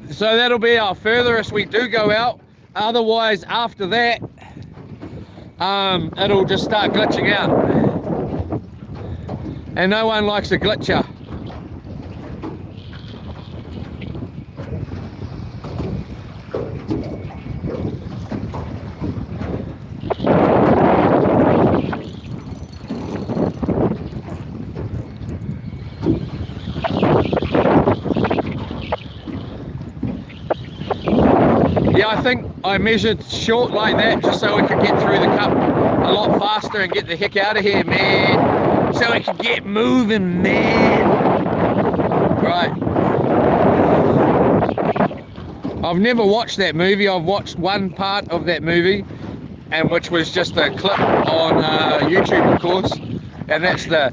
So that'll be our furthest we do go out. Otherwise, after that, it'll just start glitching out. And no one likes a glitcher. Yeah, I think I measured short like that just so we could get through the cup a lot faster and get the heck out of here, man. So we can get moving, man. Right. I've never watched that movie. I've watched one part of that movie, and which was just a clip on YouTube, of course. And that's the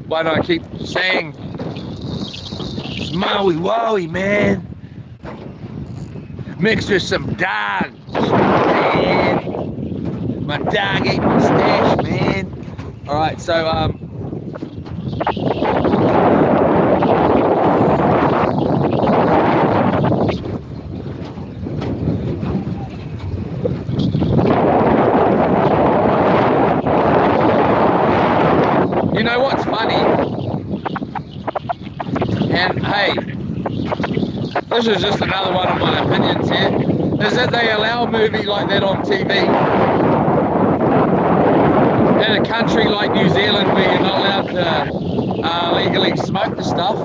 one I keep saying. It's Maui Wowie, man. Mixed with some dog, man. My dog ate my stash, man. All right, so you know what's funny? And hey, this is just another one of my opinions here, is that they allow a movie like that on TV in a country like New Zealand where you're not allowed to legally smoke the stuff.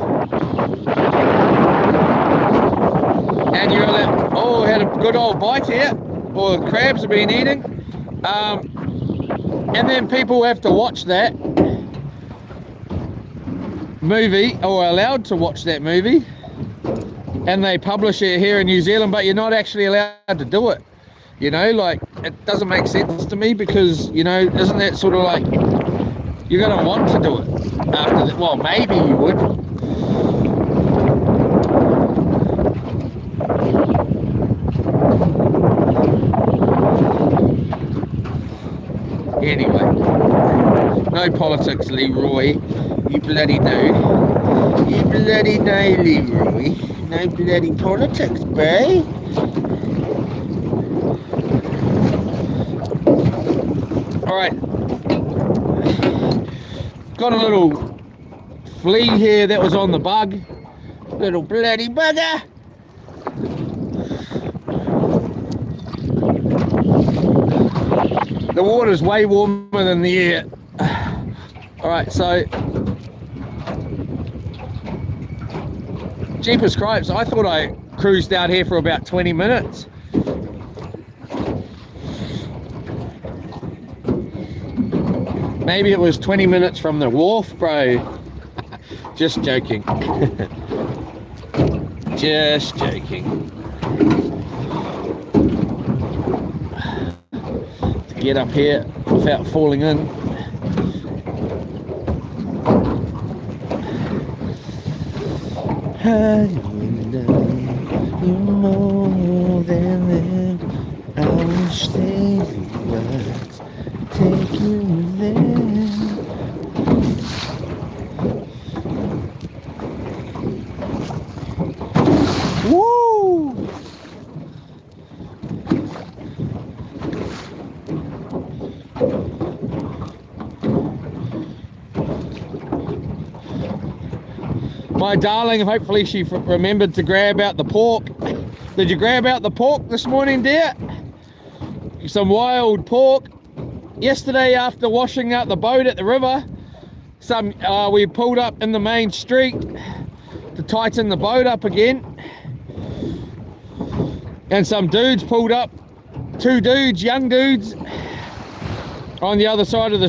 And you're allowed, oh, had a good old bite here, or the crabs have been eating. And then people have to watch that movie, or are allowed to watch that movie, and they publish it here in New Zealand, but you're not actually allowed to do it. You know, like, it doesn't make sense to me, because, you know, isn't that sort of like, you're going to want to do it after that? Well, maybe you would. Anyway, no politics, Leroy. You bloody know. You bloody know, Leroy. No bloody politics, bro. Alright. Got a little flea here that was on the bug. Little bloody bugger. The water's way warmer than the air. Alright, so Jeepers Cripes, I thought I cruised out here for about 20 minutes. Maybe it was 20 minutes from the wharf, bro. Just joking. Just joking. To get up here without falling in. I love you more than that. I wish they would take you there. Woo! My darling, hopefully she remembered to grab out the pork. Did you grab out the pork this morning, dear? Some wild pork. Yesterday, after washing out the boat at the river, we pulled up in the main street to tighten the boat up again. And some dudes pulled up, 2 dudes, young dudes, on the other side of the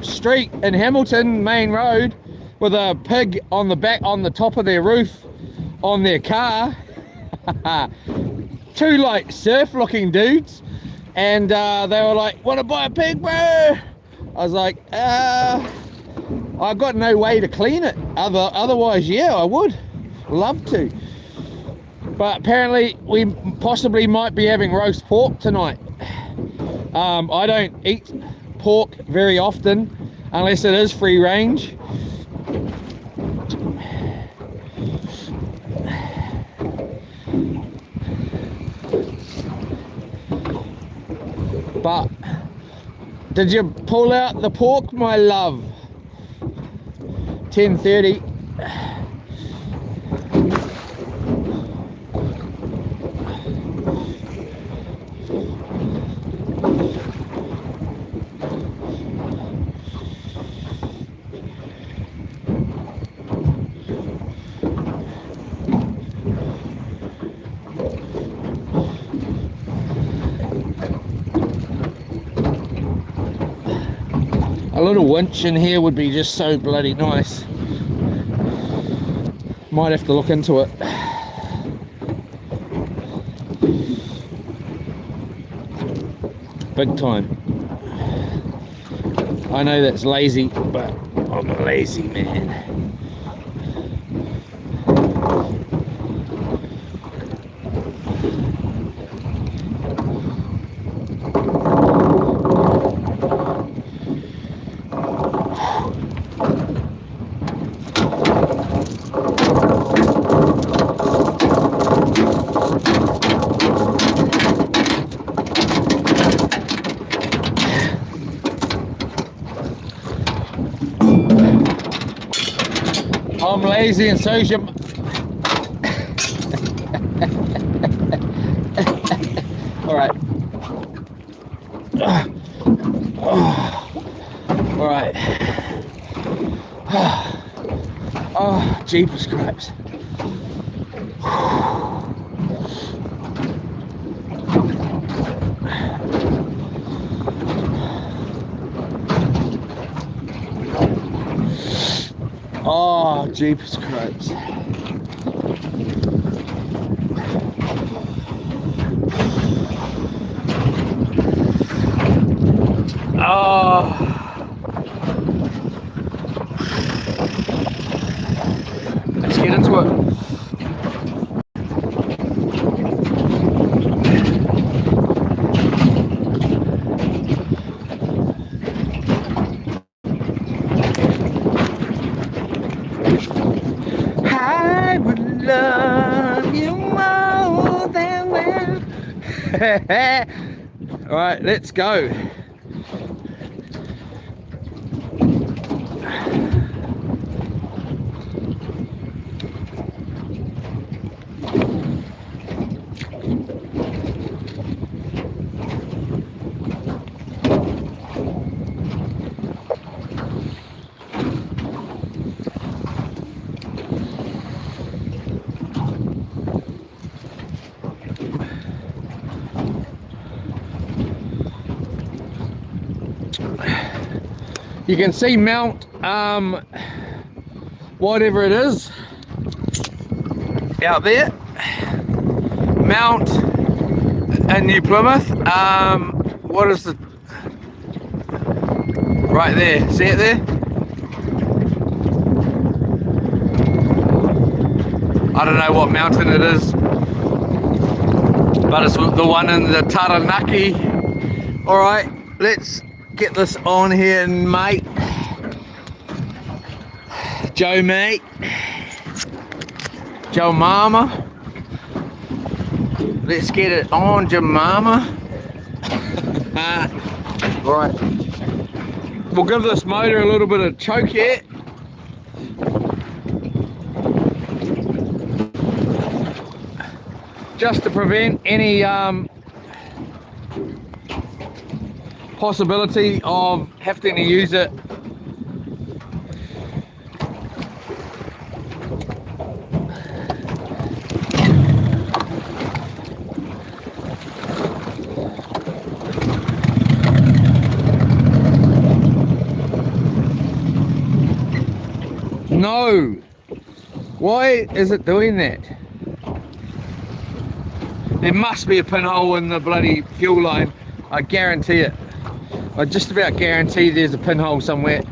street in Hamilton, main road, with a pig on the back, on the top of their roof, on their car. 2 like surf looking dudes, and they were like, "Want to buy a pig, bro?" I was like, I've got no way to clean it, otherwise yeah, I would love to. But apparently we possibly might be having roast pork tonight. I don't eat pork very often unless it is free range. But did you pull out the pork, my love? 10:30. A little winch in here would be just so bloody nice. Might have to look into it. Big time. I know that's lazy, but I'm a lazy man. I'm lazy and so's your... Alright. Alright. Oh, Jeepers Cripes. Oh, Jeepers Cripes. Oh. Let's get into it. I would love you more than that. All right, let's go. You can see Mount whatever it is out there, Mount in New Plymouth. What is the, right there, see it there? I don't know what mountain it is, but it's the one in the Taranaki. Alright, let's get this on here, mate. Joe, mate. Joe Mama. Let's get it on, Joe Mama. Right. We'll give this motor a little bit of choke here. Just to prevent any possibility of having to use it No! Why is it doing that? There must be a pinhole in the bloody fuel line. I guarantee it. I just about guarantee there's a pinhole somewhere.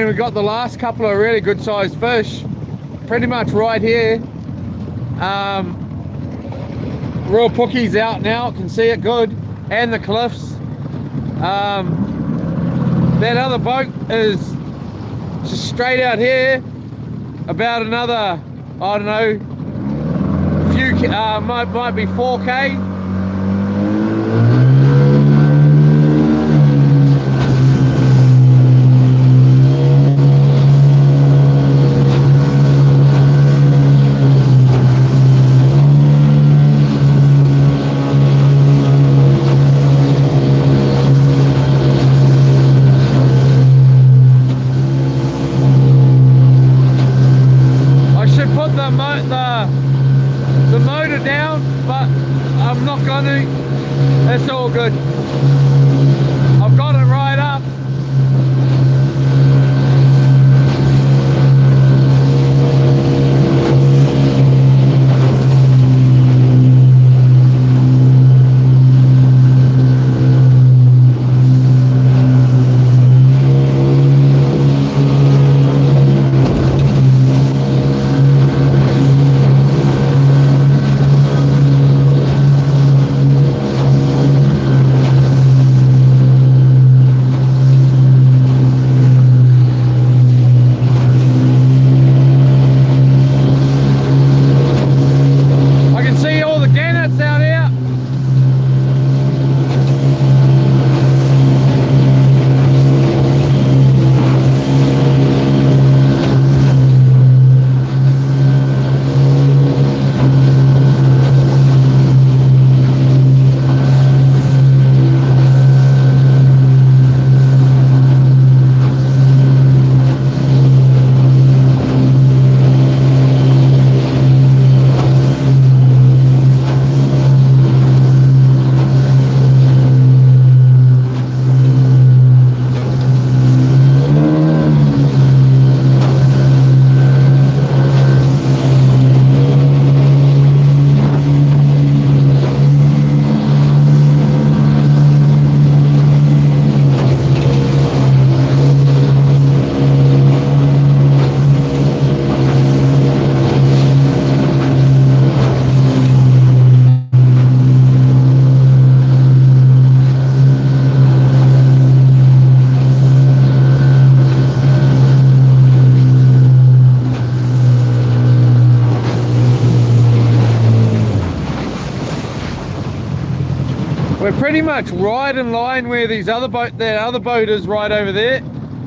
then we got the last couple of really good sized fish pretty much right here. Real Pookie's out now, can see it good, and the cliffs. That other boat is just straight out here, about another, I don't know, few might be 4K. The motor down, but I'm not gonna. It's all good. I've got it right up. We're pretty much right in line where that other boat is right over there,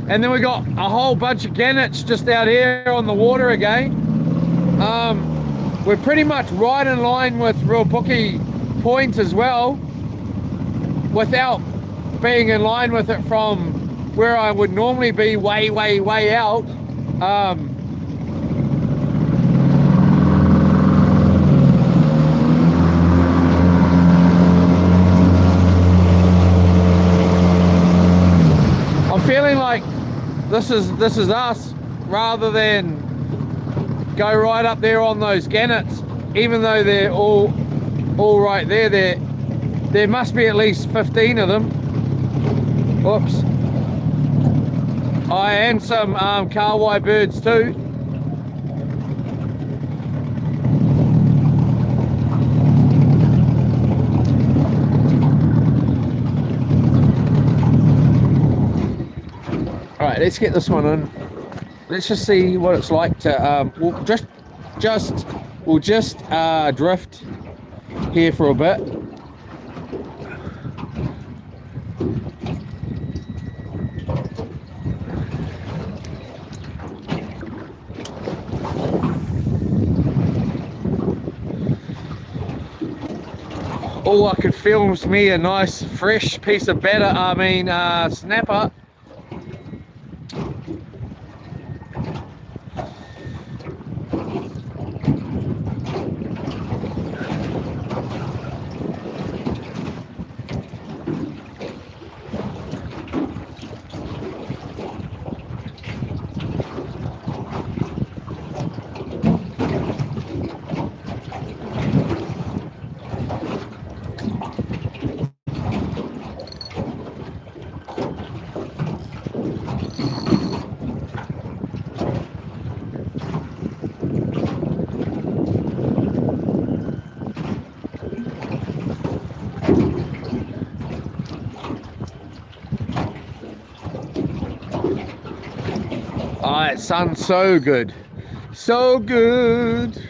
and then we got a whole bunch of gannets just out here on the water again. We're pretty much right in line with Real Pookie Point as well, without being in line with it from where I would normally be, way out. Feeling like this is us, rather than go right up there on those gannets, even though they're all right there. There must be at least 15 of them. Oops. And some Kahawai birds too. Alright, let's get this one in. Let's just see what it's like to we'll just drift here for a bit. All I could feel was me a nice fresh piece of snapper. Oh, that sun's so good. So good.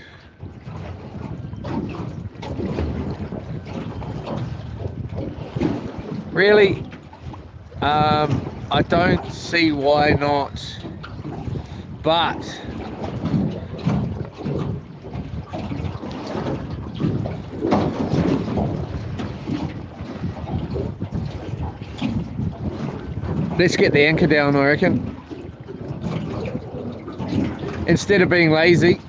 Really, I don't see why not, but let's get the anchor down, I reckon, instead of being lazy.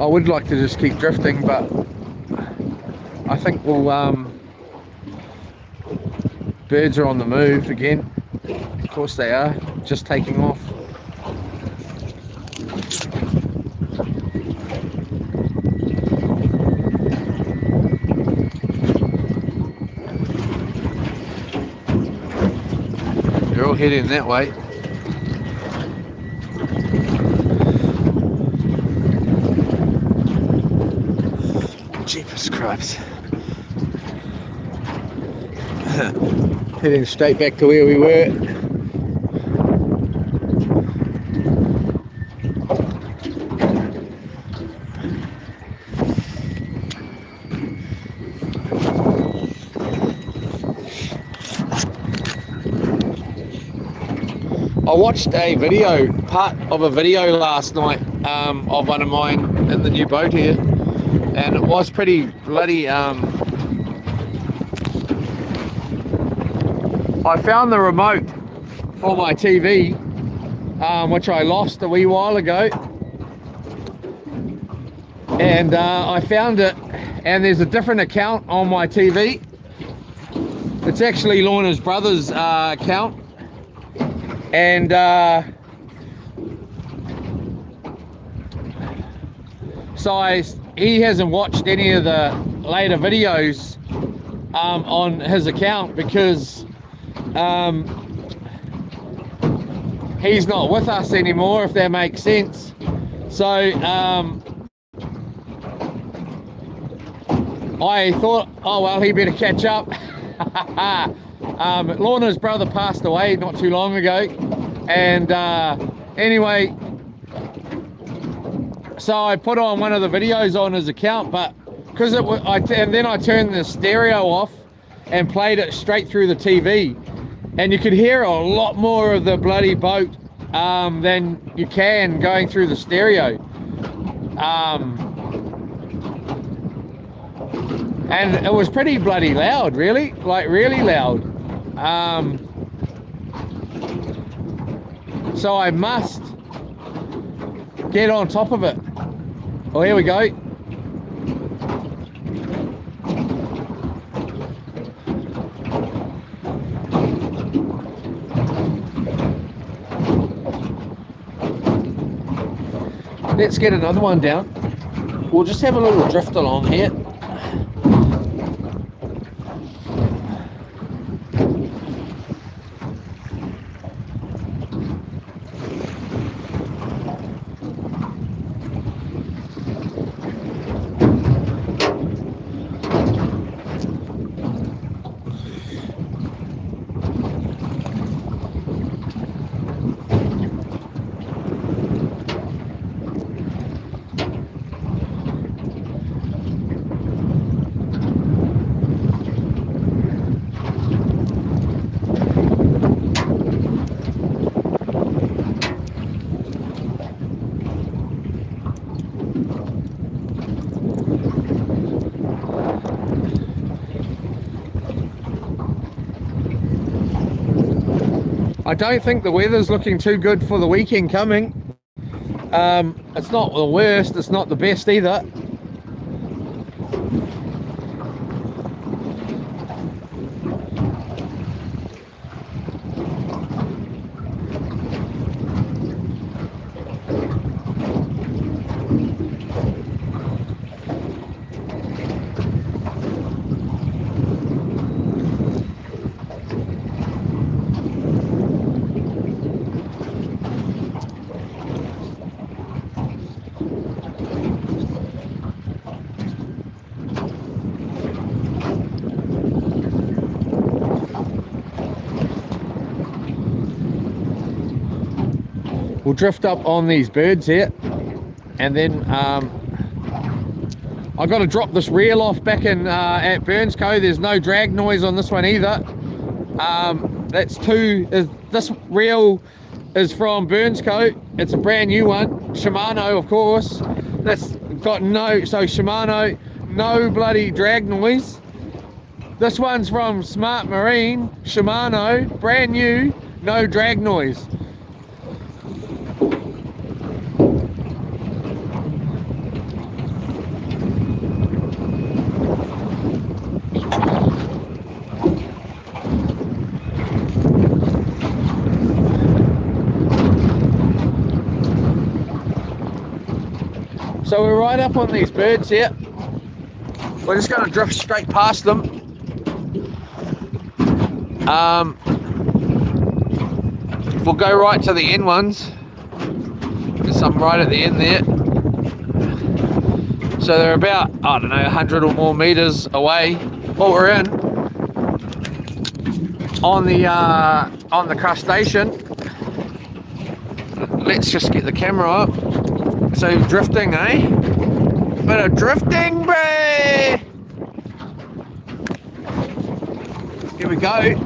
I would like to just keep drifting, but I think we'll, birds are on the move again. Of course they are, just taking off. They're all heading that way. Jeepers Christ. Heading straight back to where we were. I watched a video, part of a video last night of one of mine in the new boat here, and it was pretty bloody, I found the remote for my TV, which I lost a wee while ago, and I found it, and there's a different account on my TV. It's actually Lorna's brother's account, and so he hasn't watched any of the later videos on his account because he's not with us anymore, if that makes sense. So I thought, oh well, he better catch up. Lorna's brother passed away not too long ago, and anyway, so I put on one of the videos on his account, but because and then I turned the stereo off and played it straight through the TV, and you could hear a lot more of the bloody boat than you can going through the stereo, and it was pretty bloody loud, really, like really loud. So I must get on top of it. Oh, here we go. Let's get another one down. We'll just have a little drift along here. I don't think the weather's looking too good for the weekend coming. It's not the worst, it's not the best either. we'll drift up on these birds here, and then I got to drop this reel off back in at Burns Cove. There's no drag noise on this one either. This reel is from Burns Cove. It's a brand new one, Shimano, of course. That's got Shimano, no bloody drag noise. This one's from Smart Marine, Shimano, brand new, no drag noise. So we're right up on these birds here. We're just going to drift straight past them. We'll go right to the end ones. There's some right at the end there. So they're about, I don't know, 100 or more meters away. Well, we're in on the crustacean. Let's just get the camera up. So drifting, eh? Bit of drifting, bae! Here we go.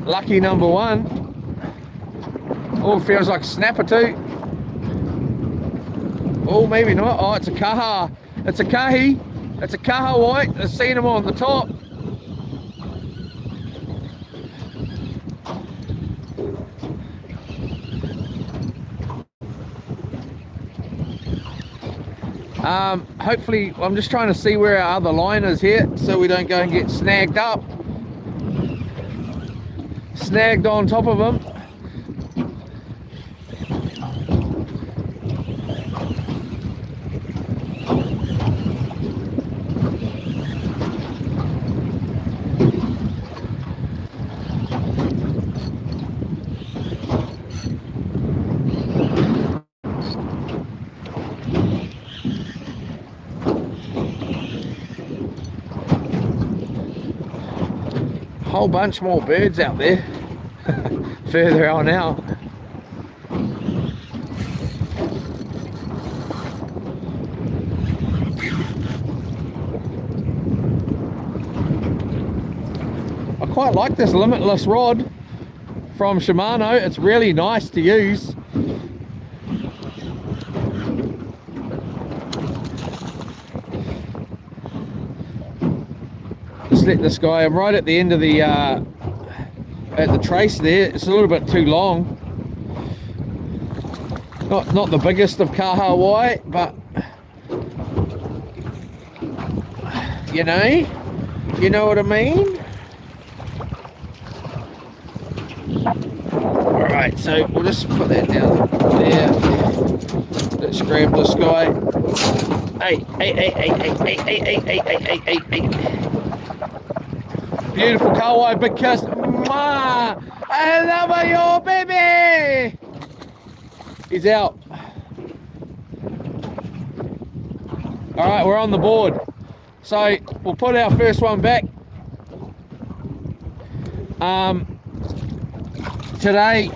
Lucky number one. Oh, feels like a snapper too. Oh, maybe not. Oh, it's a kaha. It's a kahi. It's a kaha white. I've seen them on the top. Hopefully, I'm just trying to see where our other line is here so we don't go and get snagged up. Snagged on top of them. Whole bunch more birds out there further on out. I quite like this Limitless rod from Shimano. It's really nice to use. Let this guy. I'm right at the end of the at the trace there. It's a little bit too long. Not the biggest of kahawai, but you know what I mean. All right, so we'll just put that down there. Let's grab this guy. Hey. Beautiful kahawai, big kiss. Mwah! I love you, baby! He's out. Alright, we're on the board. So, we'll put our first one back. Today,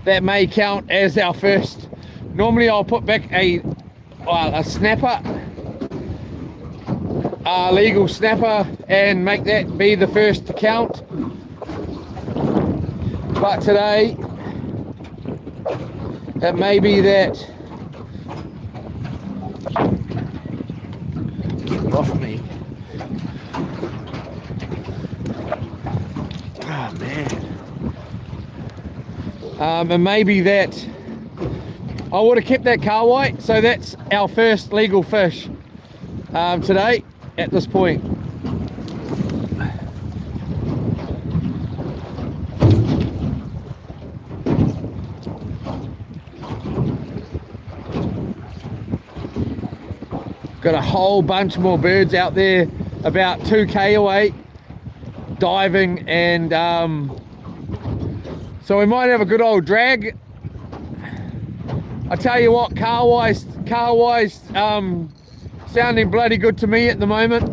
that may count as our first. Normally I'll put back a snapper. Legal snapper, and make that be the first to count. But today it may be that. Get off me. Oh man. It may be that I would have kept that kahawai, so that's our first legal fish today. At this point, got a whole bunch more birds out there about 2k away diving, and so we might have a good old drag. I tell you what, kahawai's sounding bloody good to me at the moment.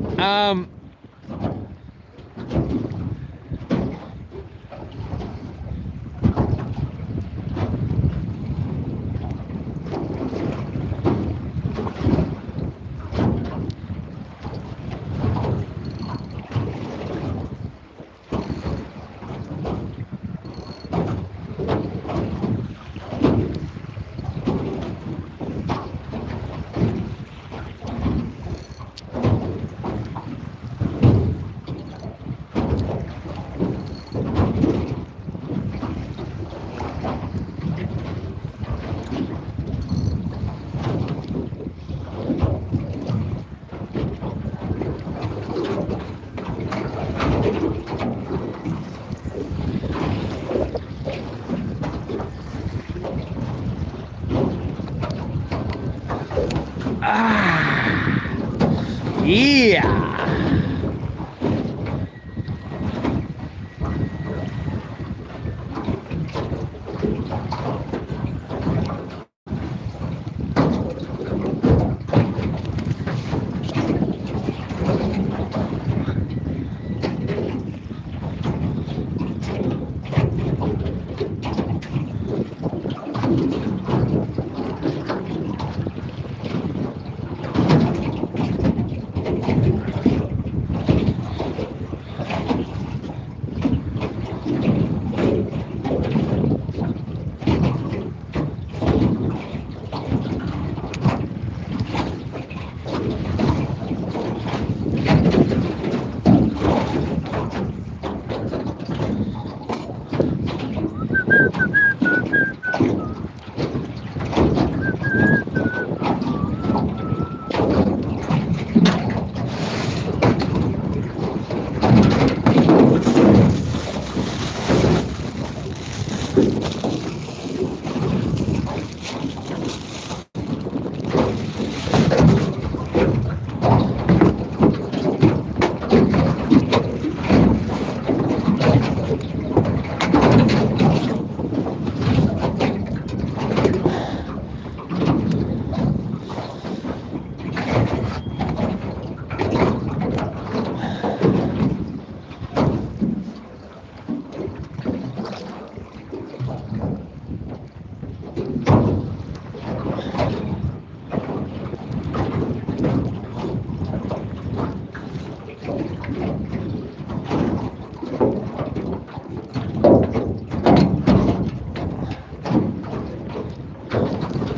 Yeah.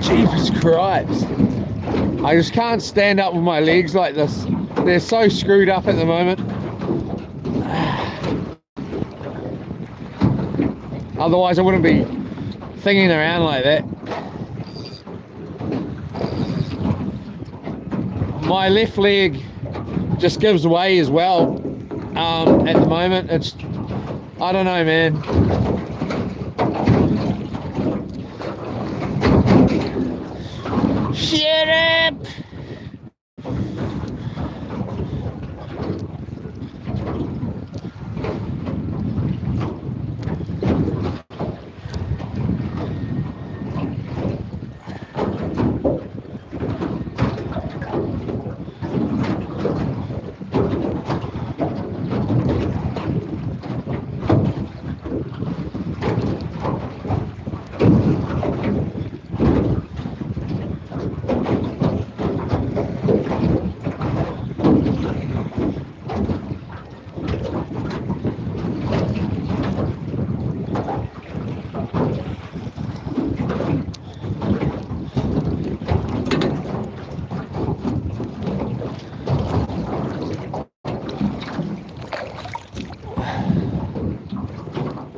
Jeepers Cripes. I just can't stand up with my legs like this. They're so screwed up at the moment. Otherwise I wouldn't be thinging around like that. My left leg just gives way as well. At the moment, it's, I don't know, man. Shut up!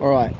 All right.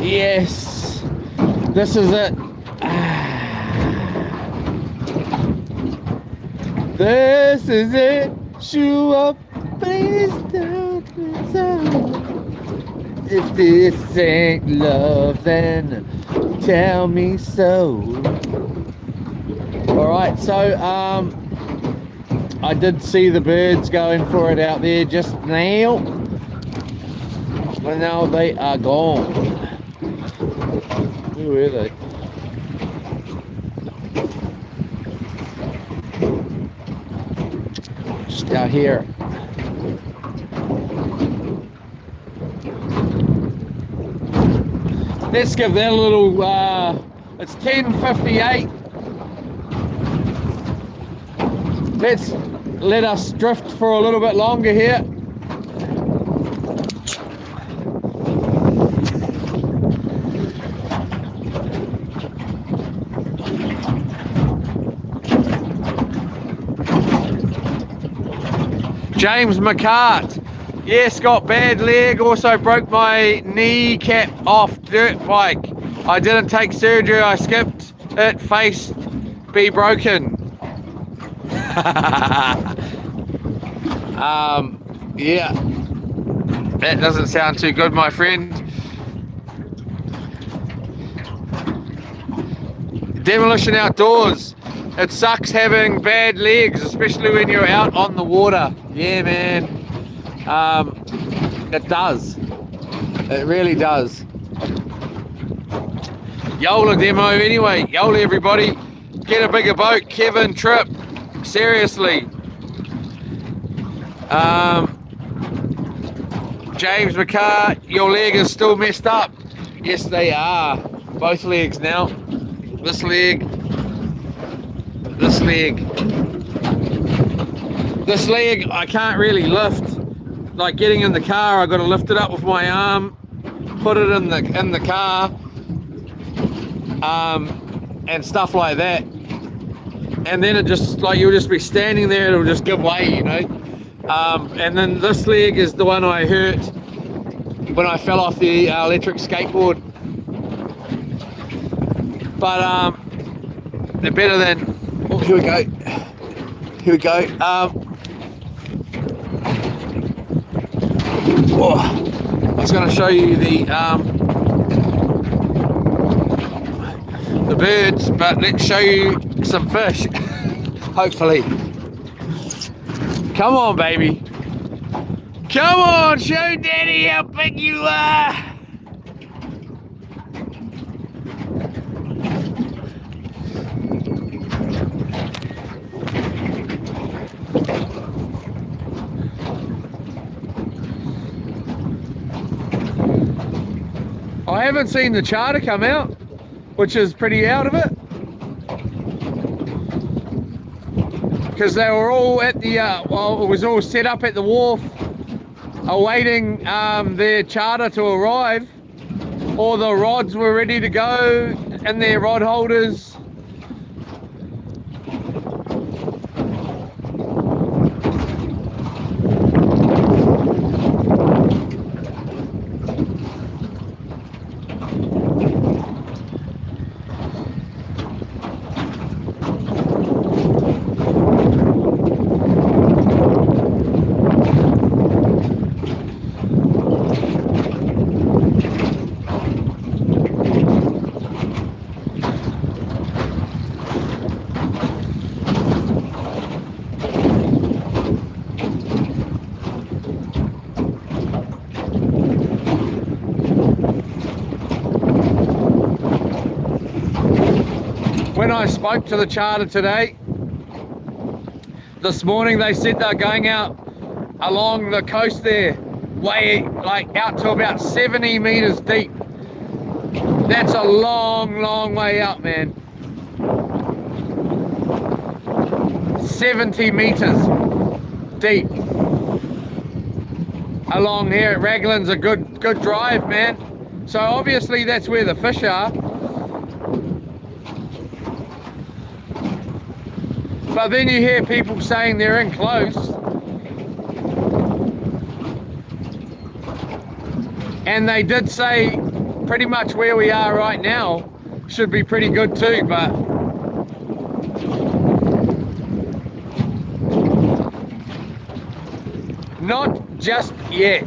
Yes, this is it. This is it. you up, please don't be so. If this ain't love, then tell me so. Alright, so I did see the birds going for it out there just now. But now they are gone. Where were they? Just out here. Let's give that a little, it's 10:58. Let's let us drift for a little bit longer here. James McCart. Yes, got bad leg, also broke my kneecap off dirt bike. I didn't take surgery, I skipped it, face be broken. Yeah, that doesn't sound too good, my friend. Demolition Outdoors. It sucks having bad legs, especially when you're out on the water. Yeah, man. It does. It really does. Yola demo anyway. Yola, everybody. Get a bigger boat. Kevin, Trip. Seriously. James McCart, your leg is still messed up. Yes, they are. Both legs now. This leg. This leg. This leg I can't really lift. Like getting in the car, I got to lift it up with my arm, put it in the car, and stuff like that. And then it just, like, you'll just be standing there, it'll just give way, you know. And then this leg is the one I hurt when I fell off the electric skateboard. But they're better than. Oh, here we go. Here we go. I was going to show you the birds, but let's show you some fish. Hopefully. Come on, baby. Come on, show Daddy how big you are. I haven't seen the charter come out, which is pretty out of it. Because they were all at the, well, it was all set up at the wharf, awaiting their charter to arrive. All the rods were ready to go, and their rod holders. When I spoke to the charter today, this morning, they said they're going out along the coast there, way like out to about 70 meters deep. That's a long, long way out, man. 70 meters deep. Along here at Raglan's a good drive, man. So obviously that's where the fish are. But then you hear people saying they're in close. And they did say pretty much where we are right now should be pretty good too, but Not just yet.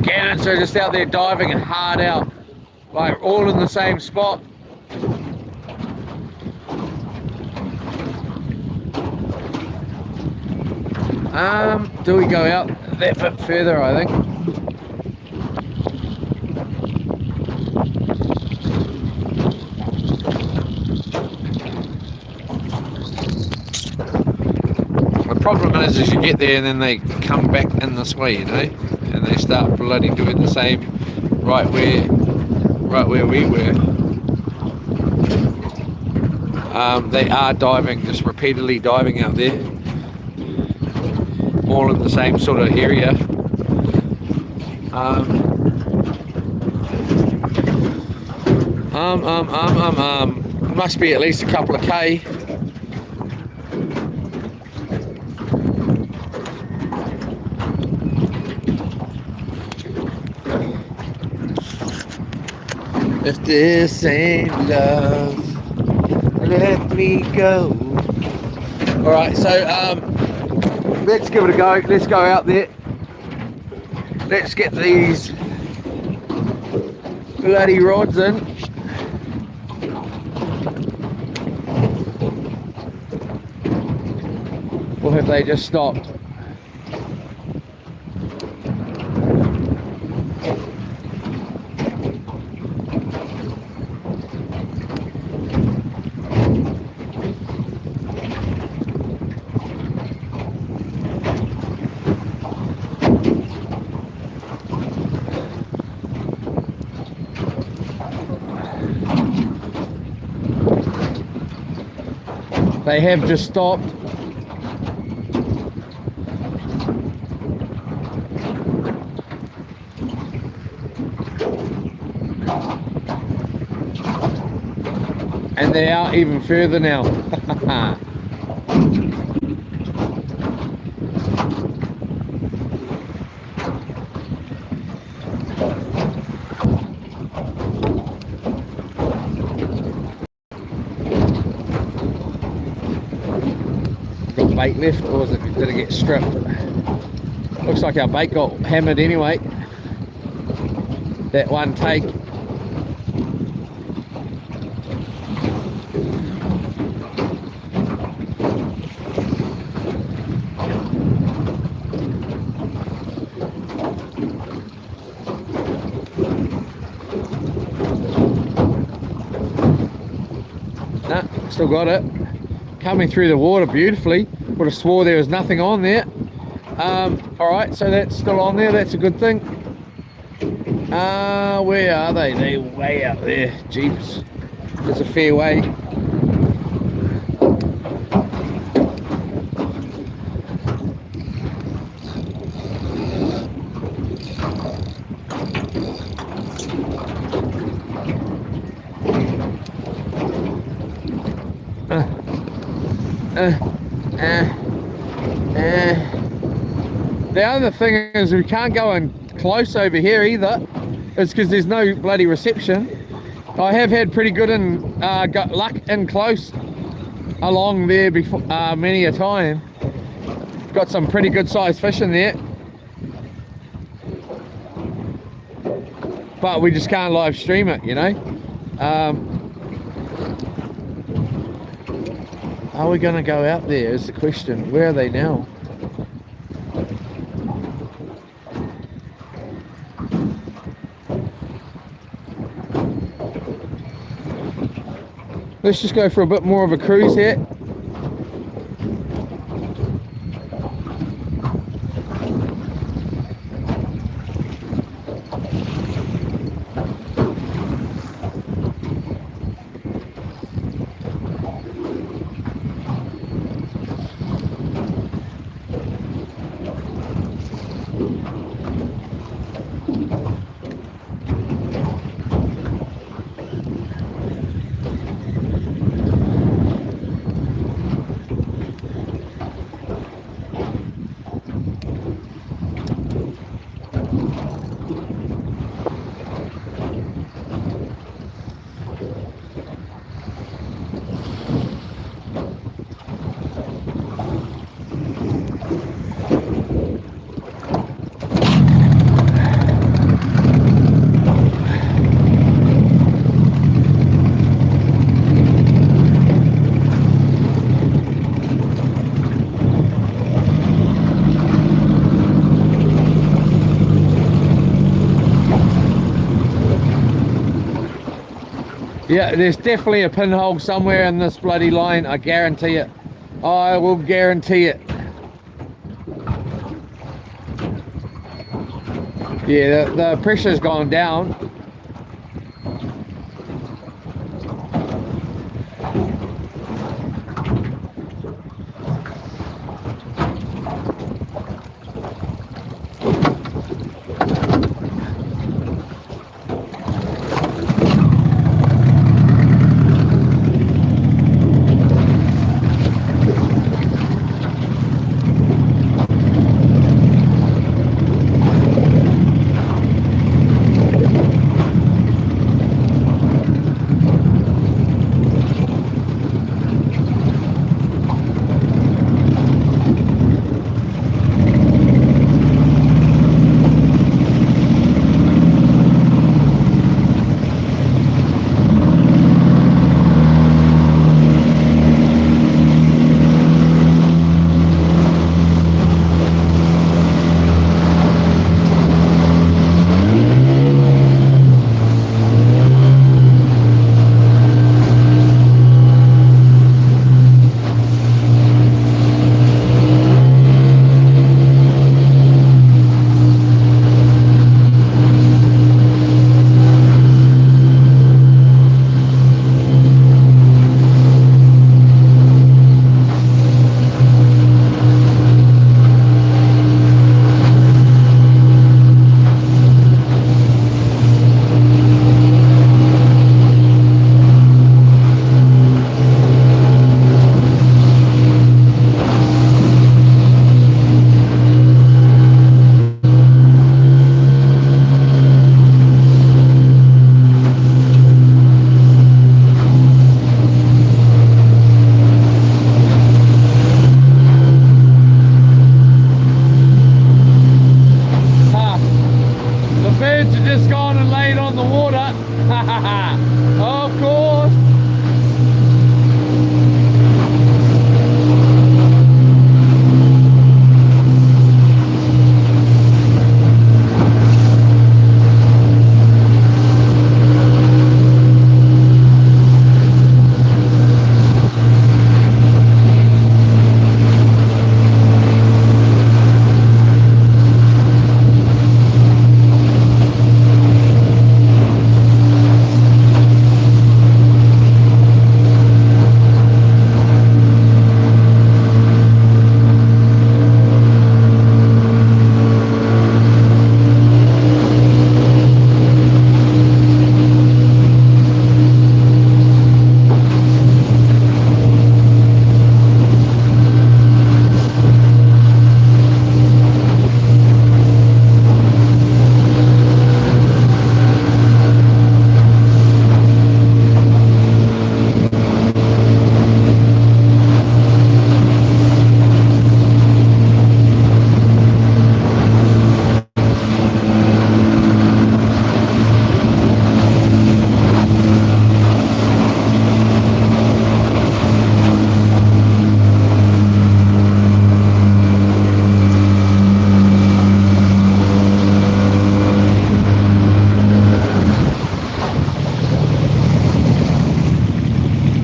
Cannons are just out there diving hard out, like all in the same spot. Do we go out that bit further, I think? The problem is you get there and then they come back in this way, you know, and they start bloody doing the same right where we were. They are diving, just repeatedly diving out there, all in the same sort of area. Must be at least a couple of K. If this ain't love, let me go. Alright, so let's give it a go. Let's go out there. Let's get these bloody rods in. Or have they just stopped? They have just stopped. And they're out even further now. Got bait left, or did it get stripped? Looks like our bait got hammered anyway. That one take. Nah, still got it. Coming through the water beautifully. Would have swore there was nothing on there. Alright, so that's still on there. That's a good thing. Where are they? They're way out there. Jeeps. There's a fair way. The other thing is we can't go in close over here either. It's because there's no bloody reception. I have had pretty good luck in close along there before, many a time. Got some pretty good sized fish in there. But we just can't live stream it, you know. Are we going to go out there is the question. Where are they now? Let's just go for a bit more of a cruise here. Yeah, there's definitely a pinhole somewhere in this bloody line, I guarantee it. I will guarantee it. Yeah, the pressure's gone down. Just gone and laid on the water. Of course.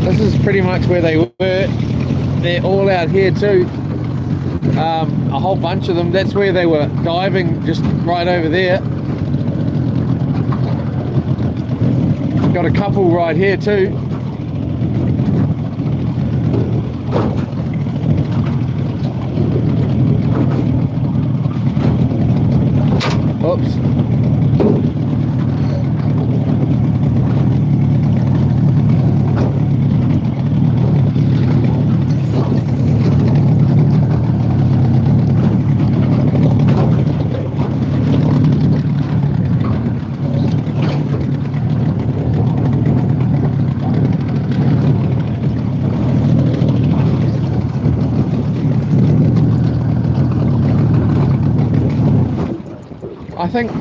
This is pretty much where they were. They're all out here too. A whole bunch of them. That's where they were diving, just right over there. Got a couple right here too. Oops. I think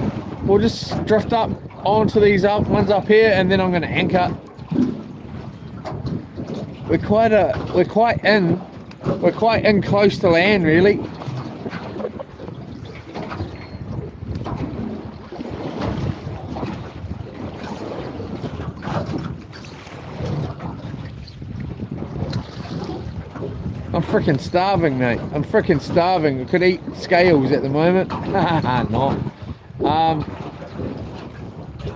we'll just drift up onto these ones up here, and then I'm going to anchor. We're quite in close to land, really. freaking starving, mate. I'm freaking starving. I could eat scales at the moment. Not.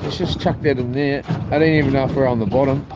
Let's just chuck that in there. I don't even know if we're on the bottom.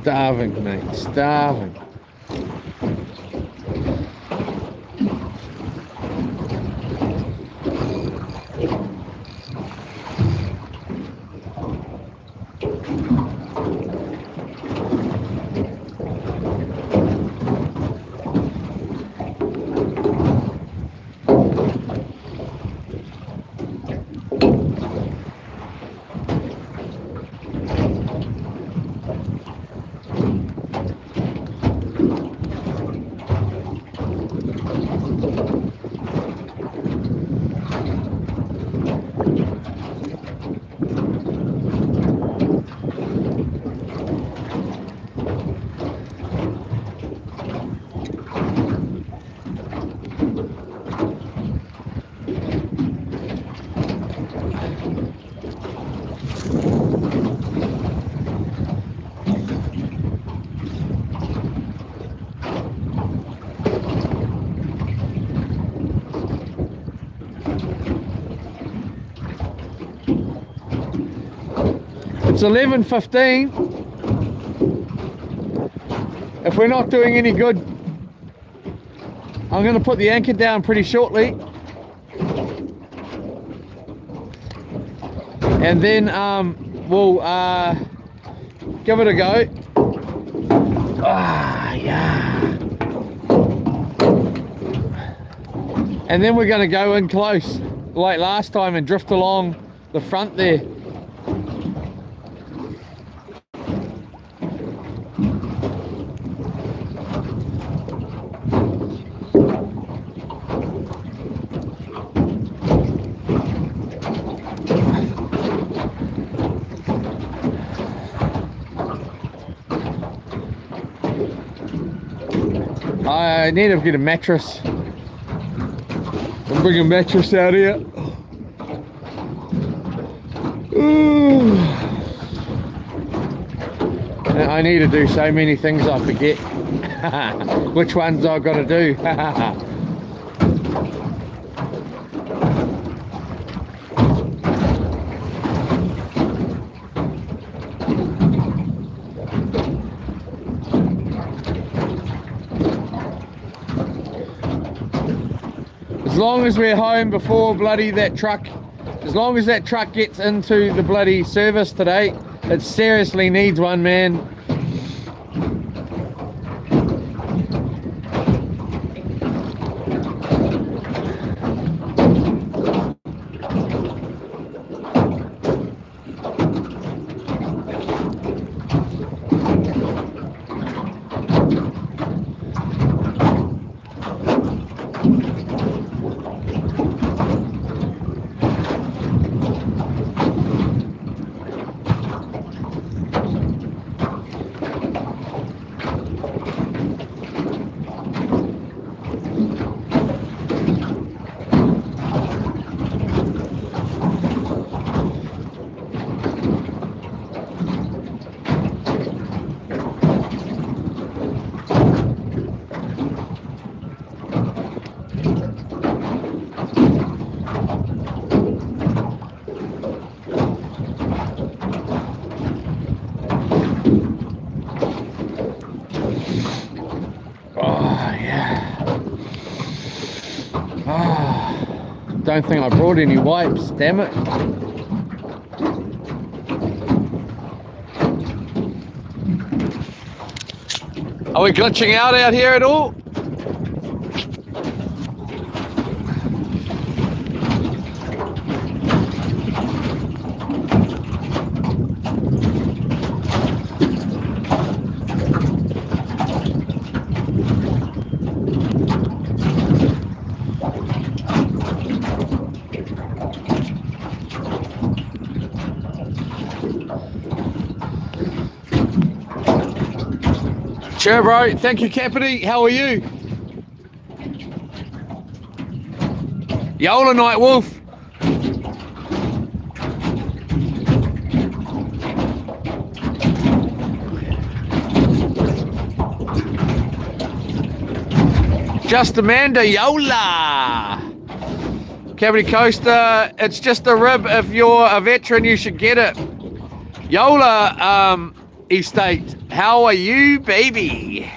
Starving, mate, starving. It's 11:15. If we're not doing any good, I'm going to put the anchor down pretty shortly. And then we'll give it a go. Yeah. And then we're going to go in close like last time and drift along the front there. I need to get a mattress. I'm bringing a mattress out here. Ooh. I need to do so many things I forget which ones I've got to do. As long as we're home before bloody that truck, as long as that truck gets into the bloody service today, it seriously needs one, man. don't think I brought any wipes, damn it. Are we glitching out here at all? Sure, bro. Thank you, Capity. How are you? Yola Night Wolf. Just Amanda, Yola. Capity Coaster, it's just a rib. If you're a veteran, you should get it. Yola, Estate, how are you, baby?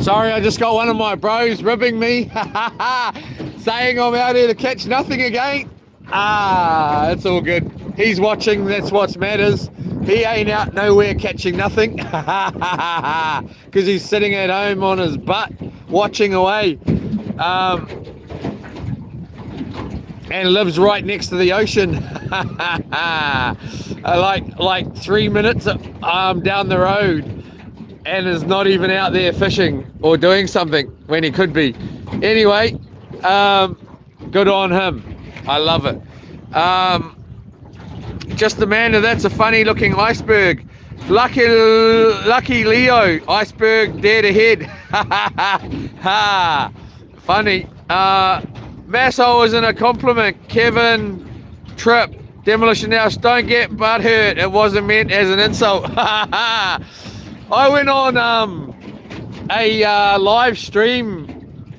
Sorry, I just got one of my bros ribbing me, saying I'm out here to catch nothing again. It's all good. He's watching, that's what matters. He ain't out nowhere catching nothing, because he's sitting at home on his butt, watching away. And lives right next to the ocean. like 3 minutes down the road, and is not even out there fishing or doing something when he could be. Anyway, good on him. I love it. Just Amanda, that's a funny looking iceberg. Lucky Leo, iceberg dead ahead. Funny. Masshole isn't a compliment. Kevin Tripp, Demolition House, don't get butt hurt. It wasn't meant as an insult. I went on a live stream.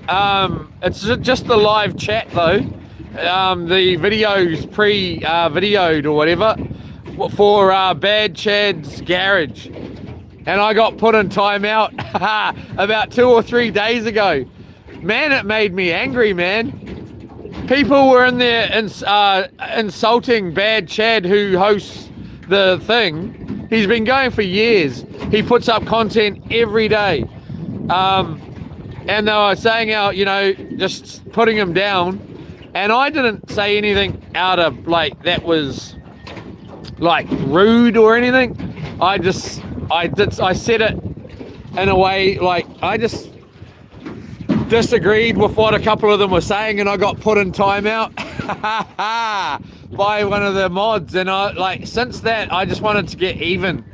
It's just the live chat though. The video's pre-videoed or whatever for Bad Chad's Garage. And I got put in timeout about 2 or 3 days ago. Man, it made me angry, man. People were in there insulting Bad Chad, who hosts the thing. He's been going for years. He puts up content every day. And they were saying out, just putting him down. And I didn't say anything out of, that was, rude or anything. I said it in a way, I just disagreed with what a couple of them were saying, and I got put in timeout by one of the mods. And since that, I just wanted to get even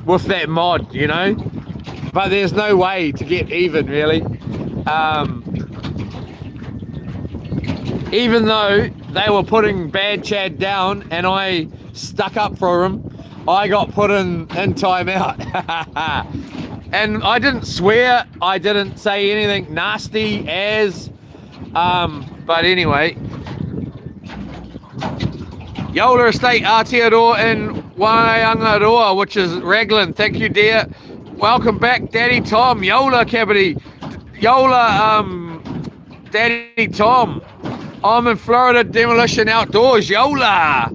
with that mod, but there's no way to get even, really. Even though they were putting Bad Chad down and I stuck up for him, I got put in timeout. And I didn't swear, I didn't say anything nasty but anyway. Yola Estate Aotearoa in Waiangaroa, which is Raglan. Thank you, dear. Welcome back, Daddy Tom. Yola Cavity. Yola, Daddy Tom. I'm in Florida, Demolition Outdoors. Yola.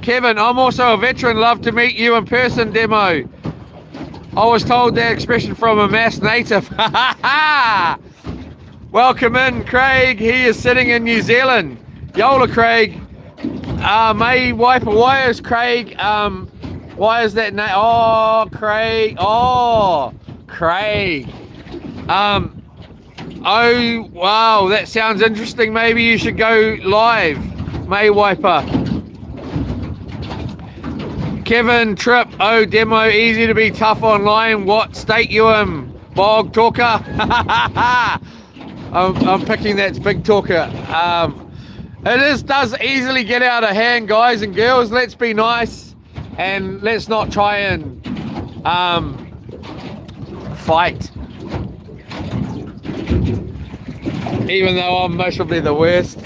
Kevin, I'm also a veteran. Love to meet you in person, Demo. I was told that expression from a mass native. Welcome in, Craig. He is sitting in New Zealand. Yola, Craig. May wipe away is Craig. Why is that name? Oh, Craig. Oh, Craig. Oh, wow, that sounds interesting. Maybe you should go live, May Wiper. Kevin Tripp, oh, demo, easy to be tough online. What state you in? Bog Talker? I'm picking that's Big Talker. Does easily get out of hand, guys and girls. Let's be nice and let's not try and fight. Even though I'm most probably the worst.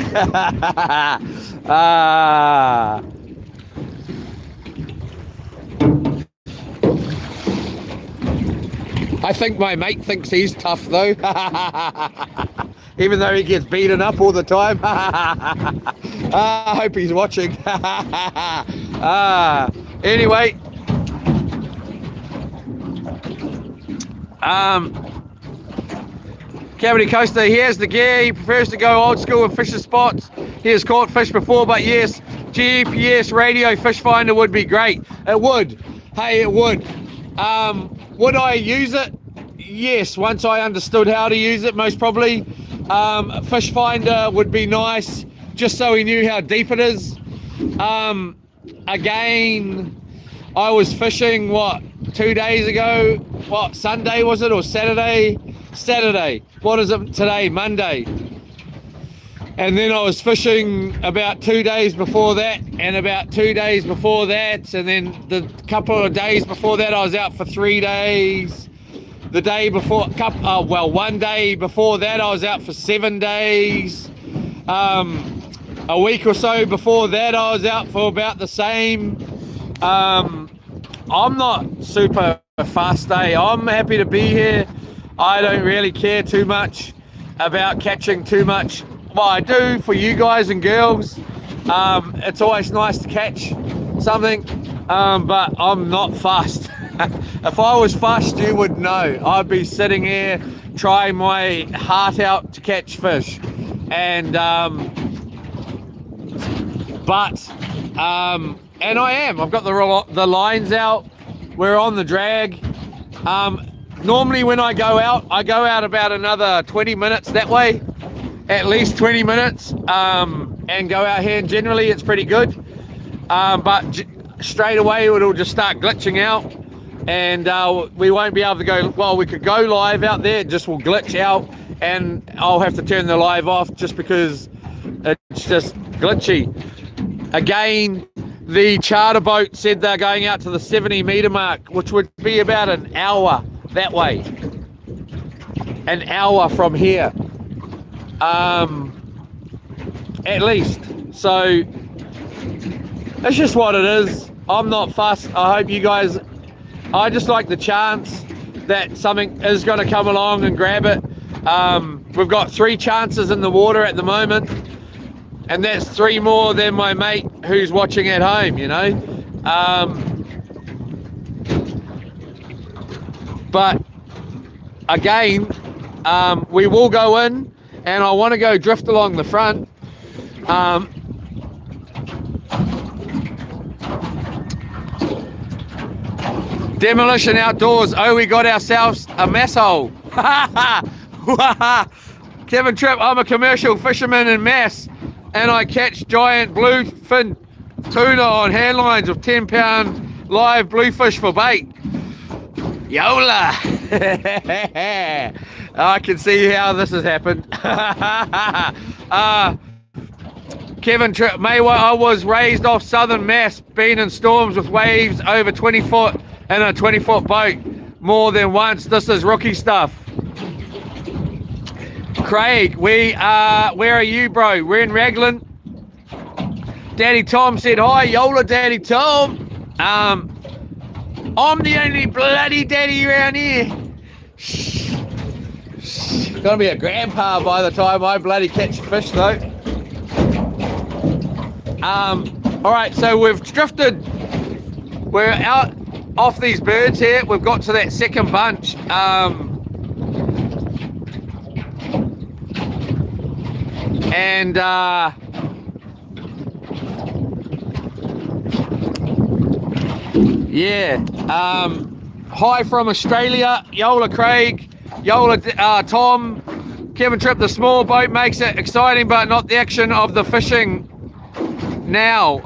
I think my mate thinks he's tough though. Even though he gets beaten up all the time. I hope he's watching. Anyway. Cavity Coaster, here's the gear. He prefers to go old school with fishing spots. He has caught fish before, but yes, GPS radio fish finder would be great. It would. Hey, it would. Would I use it? Yes, once I understood how to use it, most probably. Fish finder would be nice, just so he knew how deep it is. Again, I was fishing, 2 days ago? Sunday was it, or Saturday? Saturday. What is it today? Monday. And then I was fishing about 2 days before that, and about 2 days before that, and then the couple of days before that I was out for 3 days. The day before, 1 day before that I was out for 7 days. A week or so before that I was out for about the same. I'm not super fast, I'm happy to be here. I don't really care too much about catching too much. Well, I do for you guys and girls. It's always nice to catch something, but I'm not fast. If I was fast, you would know. I'd be sitting here trying my heart out to catch fish. And and I am. I've got the lines out. We're on the drag. Normally when I go out about another 20 minutes that way. At least 20 minutes, and go out here, and generally it's pretty good. But straight away it'll just start glitching out, and we won't be able to go. Well, we could go live out there, it just will glitch out, and I'll have to turn the live off just because it's just glitchy. Again, the charter boat said they're going out to the 70 meter mark, which would be about an hour that way. An hour from here. At least. So it's just what it is. I'm not fussed. I hope you guys, I just like the chance that something is going to come along and grab it. We've got 3 chances in the water at the moment, and that's 3 more than my mate who's watching at home, you know. But again, we will go in, and I want to go drift along the front. Demolition Outdoors. Oh, we got ourselves a mess hole. Kevin Tripp, I'm a commercial fisherman in Mass, and I catch giant bluefin tuna on hand lines with 10-pound live bluefish for bait. Yola. I can see how this has happened. Kevin Tripp, I was raised off southern Mass, been in storms with waves over 20 foot in a 20-foot boat more than once. This is rookie stuff. Craig, where are you, bro? We're in Raglan. Daddy Tom said hi. Yola, Daddy Tom. I'm the only bloody daddy around here. Gonna be a grandpa by the time I bloody catch fish though. Alright, so we've drifted. We're out off these birds here. We've got to that second bunch. Yeah, Hi from Australia. Yola Craig. Yola Tom. Kevin Tripp, the small boat makes it exciting, but not the action of the fishing now.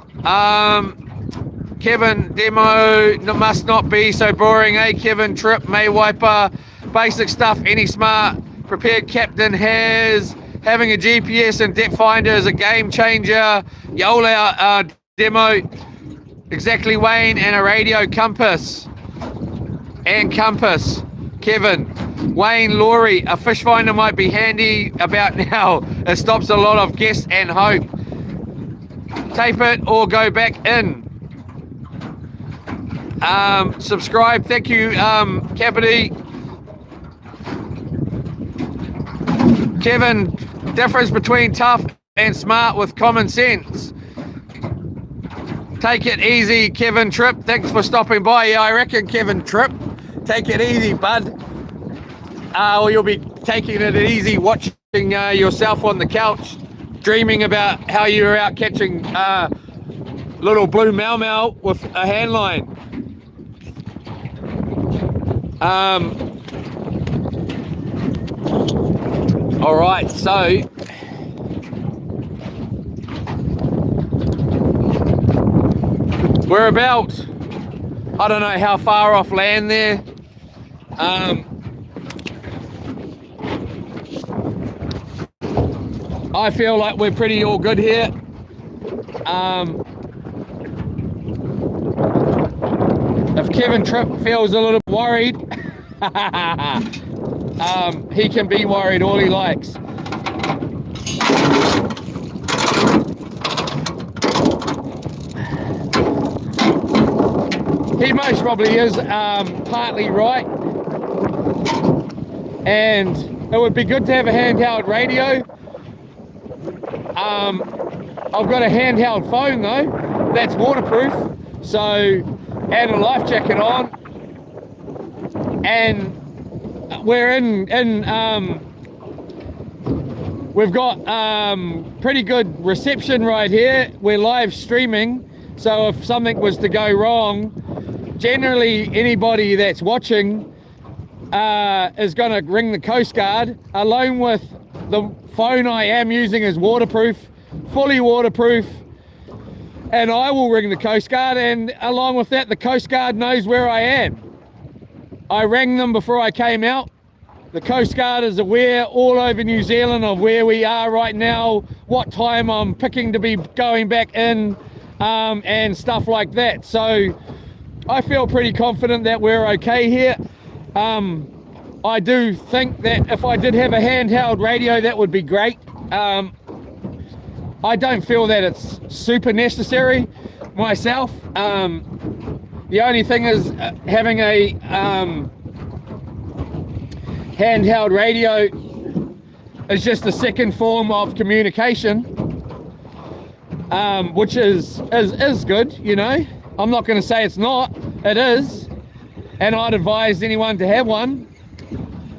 Kevin, demo must not be so boring, eh? Kevin Tripp, May Wiper, basic stuff any smart prepared captain has. Having a GPS and depth finder is a game changer. Yola demo, exactly Wayne, and a radio compass. Kevin, Wayne Laurie, a fish finder might be handy about now. It stops a lot of guess and hope. Tape it or go back in. Subscribe. Thank you, Capity. Kevin, difference between tough and smart with common sense. Take it easy, Kevin Tripp. Thanks for stopping by. Yeah, I reckon, Kevin Tripp, take it easy, bud. Or you'll be taking it easy watching yourself on the couch, dreaming about how you were out catching little blue mau with a hand line. All right, so we're about, I don't know how far off land there. I feel like we're pretty all good here. If Kevin Tripp feels a little worried, he can be worried all he likes. He most probably is partly right, and it would be good to have a handheld radio. I've got a handheld phone though, that's waterproof, so, and a life jacket on, and we're we've got pretty good reception right here. We're live streaming, so if something was to go wrong, generally anybody that's watching is going to ring the Coast Guard. Along with the phone I am using is waterproof, fully waterproof, and I will ring the Coast Guard, and along with that the Coast Guard knows where I am. I rang them before I came out. The Coast Guard is aware all over New Zealand of where we are right now, what time I'm picking to be going back in, and stuff like that. So I feel pretty confident that we're okay here. I do think that if I did have a handheld radio, that would be great. I don't feel that it's super necessary myself. The only thing is having a handheld radio is just a second form of communication, which is good, you know. I'm not going to say it's not, it is, and I'd advise anyone to have one,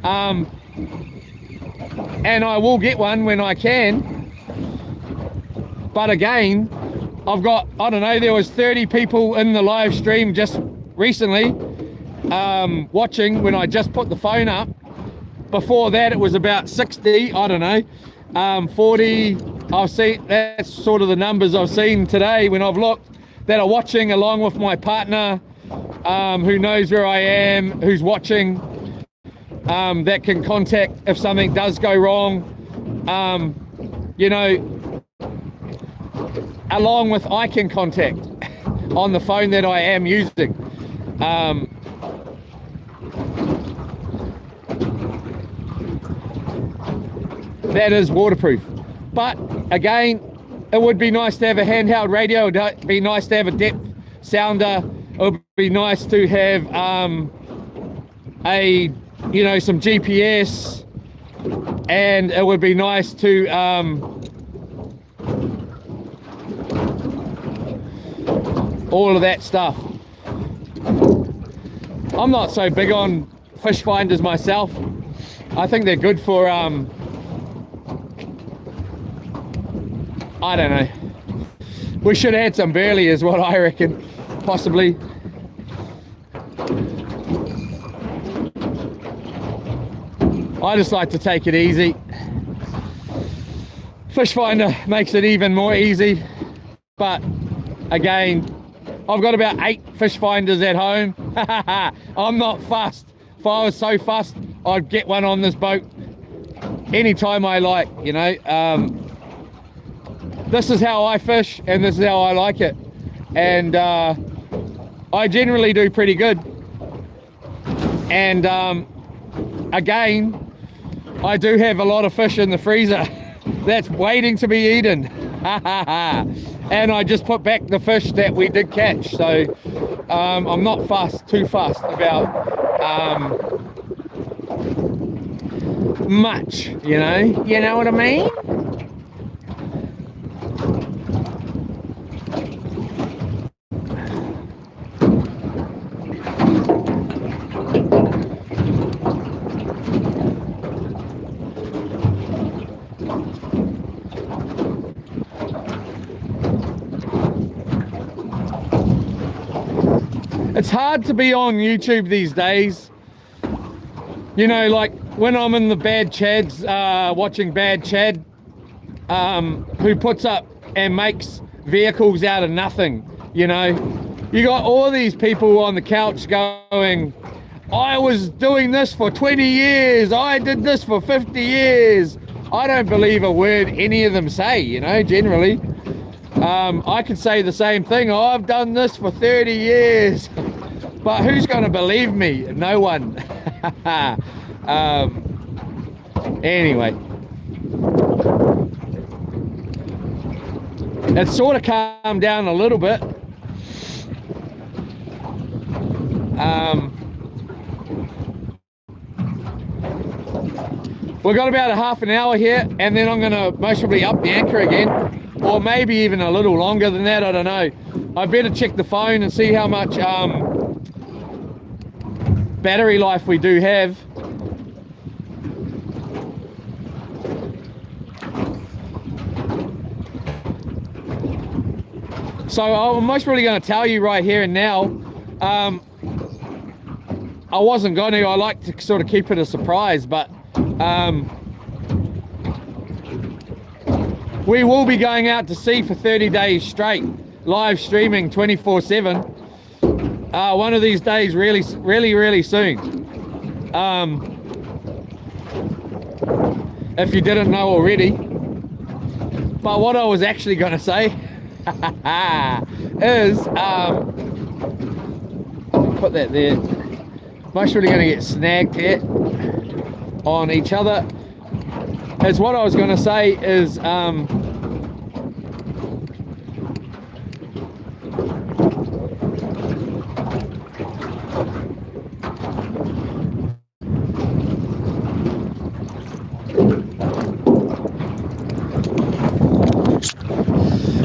and I will get one when I can. But again, I've got, I don't know, there was 30 people in the live stream just recently watching when I just put the phone up. Before that it was about 60, I don't know, 40. I've seen, that's sort of the numbers I've seen today when I've looked, that are watching along with my partner, who knows where I am, who's watching, that can contact if something does go wrong, you know, along with I can contact on the phone that I am using. That is waterproof. But again, it would be nice to have a handheld radio. It would be nice to have a depth sounder. It would be nice to have a, you know, some GPS, and it would be nice to all of that stuff. I'm not so big on fish finders myself. I think they're good for I don't know. We should add some burley is what I reckon, possibly. I just like to take it easy. Fish finder makes it even more easy, but again, I've got about 8 fish finders at home. I'm not fussed. If I was so fussed, I'd get one on this boat anytime I like, you know. This is how I fish, and this is how I like it, and I generally do pretty good. And again, I do have a lot of fish in the freezer that's waiting to be eaten. And I just put back the fish that we did catch, so I'm not too fussed about much, you know what I mean? It's hard to be on YouTube these days. You know, like when I'm in the Bad Chads, watching Bad Chad, who puts up and makes vehicles out of nothing, you know. You got all these people on the couch going, I was doing this for 20 years, I did this for 50 years. I don't believe a word any of them say, you know, generally. I could say the same thing. Oh, I've done this for 30 years. But who's going to believe me? No one. Anyway. It's sort of calmed down a little bit. We've got about a half an hour here, and then I'm going to most probably up the anchor again. Or maybe even a little longer than that, I don't know. I better check the phone and see how much battery life we do have. So I'm most probably going to tell you right here and now. I wasn't going to. I like to sort of keep it a surprise, but we will be going out to sea for 30 days straight, live streaming 24/7. One of these days, really soon. If you didn't know already. But what I was actually going to say is, put that there. Most really going to get snagged here on each other. Is what I was going to say is,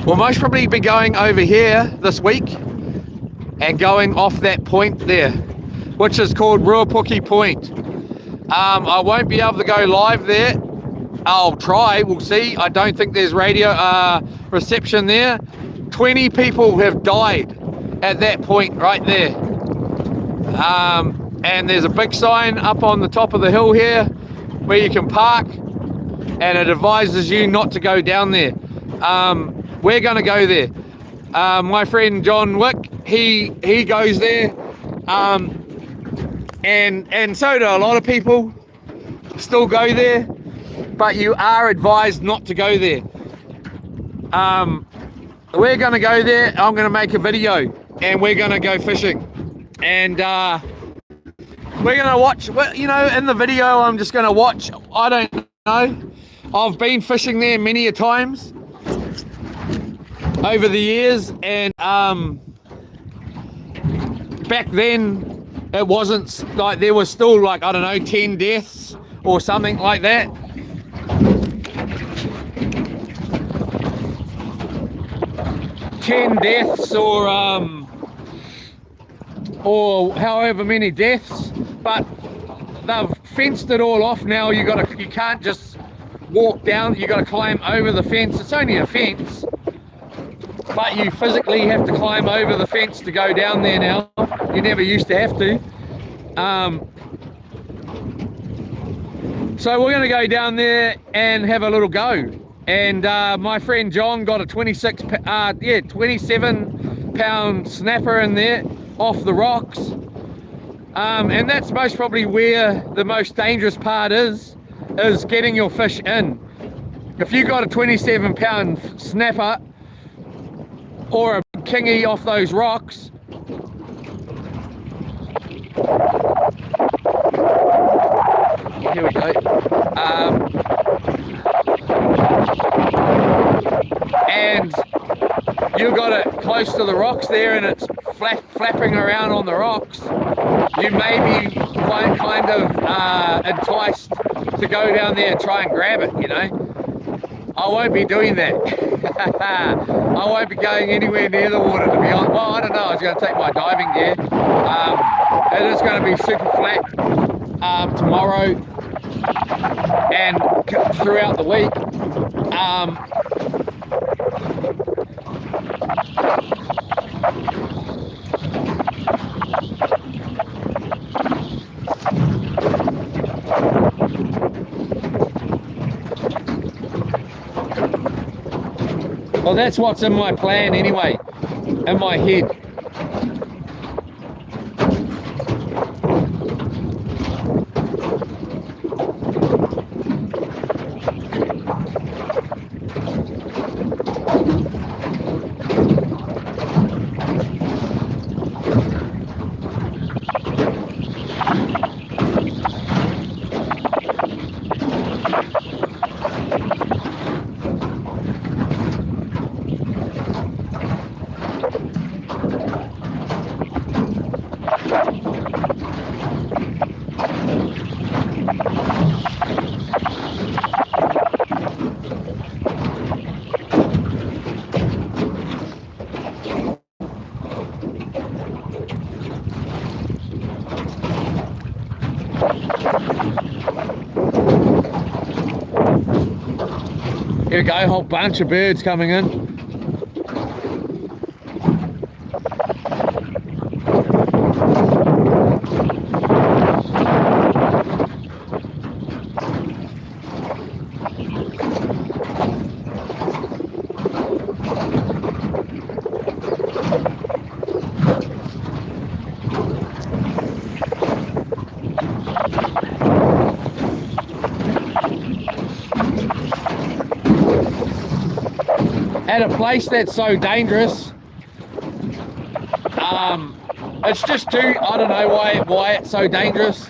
we'll most probably be going over here this week and going off that point there, which is called Ruapuki Point. I won't be able to go live there. I'll try, we'll see. I don't think there's radio reception there. 20 people have died at that point right there. And there's a big sign up on the top of the hill here where you can park, and it advises you not to go down there. We're gonna go there. My friend John Wick, he goes there, and so do a lot of people still go there, but you are advised not to go there. We're gonna go there. I'm gonna make a video, and we're gonna go fishing, and we're gonna watch, you know, in the video I'm just gonna watch. I don't know, I've been fishing there many a times over the years, and back then it wasn't like, there was still like, I don't know, 10 deaths or something like that. Or however many deaths, but they've fenced it all off now. You can't just walk down, you got to climb over the fence. It's only a fence, but you physically have to climb over the fence to go down there now. You never used to have to. So we're going to go down there and have a little go. And my friend John got a 27 pound snapper in there off the rocks. And that's most probably where the most dangerous part is getting your fish in. If you got a 27 pound snapper or a kingy off those rocks, here we go. And you got it close to the rocks there and it's flapping around on the rocks, you may be kind of enticed to go down there and try and grab it, you know. I won't be doing that. I won't be going anywhere near the water, to be honest. Well, I don't know. I was going to take my diving gear. It is going to be super flat tomorrow and throughout the week. Well, that's what's in my plan anyway, in my head. Here we go, a whole bunch of birds coming in. At a place that's so dangerous, it's just too, I don't know why it's so dangerous.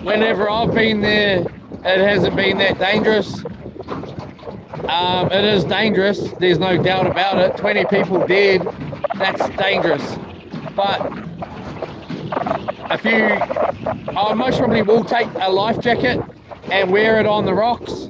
Whenever I've been there, it hasn't been that dangerous. It is dangerous, there's no doubt about it. 20 people dead, that's dangerous. But I most probably will take a life jacket and wear it on the rocks.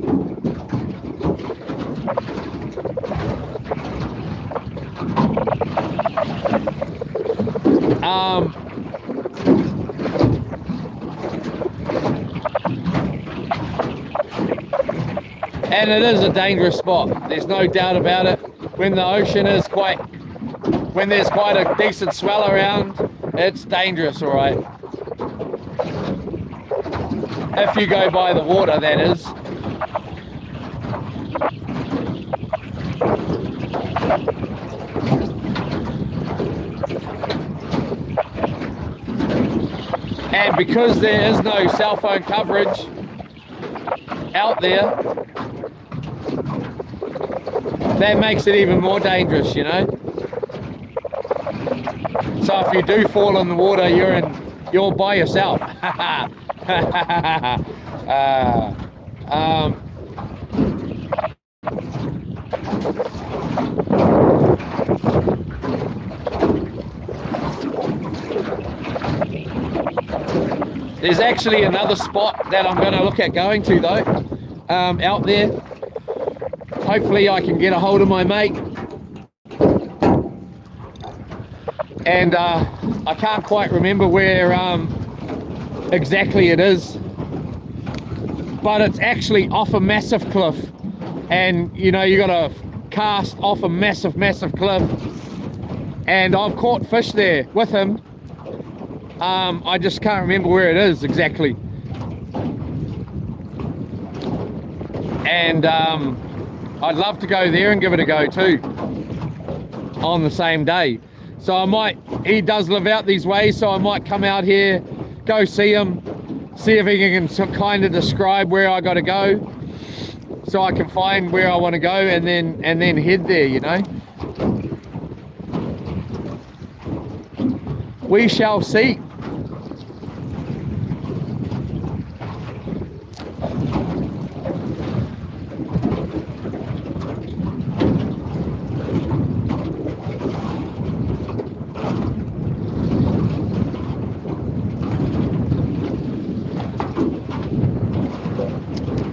And it is a dangerous spot, there's no doubt about it. When the ocean is when there's quite a decent swell around, it's dangerous, all right. If you go by the water, that is. And because there is no cell phone coverage out there, that makes it even more dangerous, you know. So if you do fall in the water, you're by yourself. There's actually another spot that I'm going to look at going to though, out there. Hopefully I can get a hold of my mate. And I can't quite remember where exactly it is, but it's actually off a massive cliff. And you know, you got to cast off a massive cliff. And I've caught fish there with him. I just can't remember where it is exactly. And I'd love to go there and give it a go too on the same day. So I might, he does live out these ways, so I might come out here, go see him, see if he can kind of describe where I got to go, so I can find where I want to go and then head there, you know. We shall see.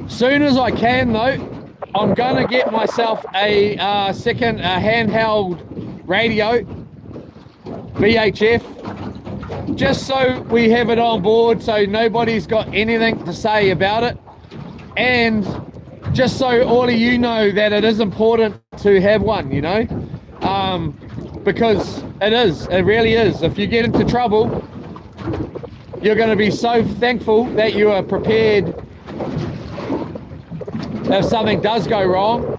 Soon as I can though, I'm gonna get myself a second handheld radio, VHF, just so we have it on board, so nobody's got anything to say about it, and just so all of you know that it is important to have one, you know, because it really is. If you get into trouble, you're going to be so thankful that you are prepared if something does go wrong.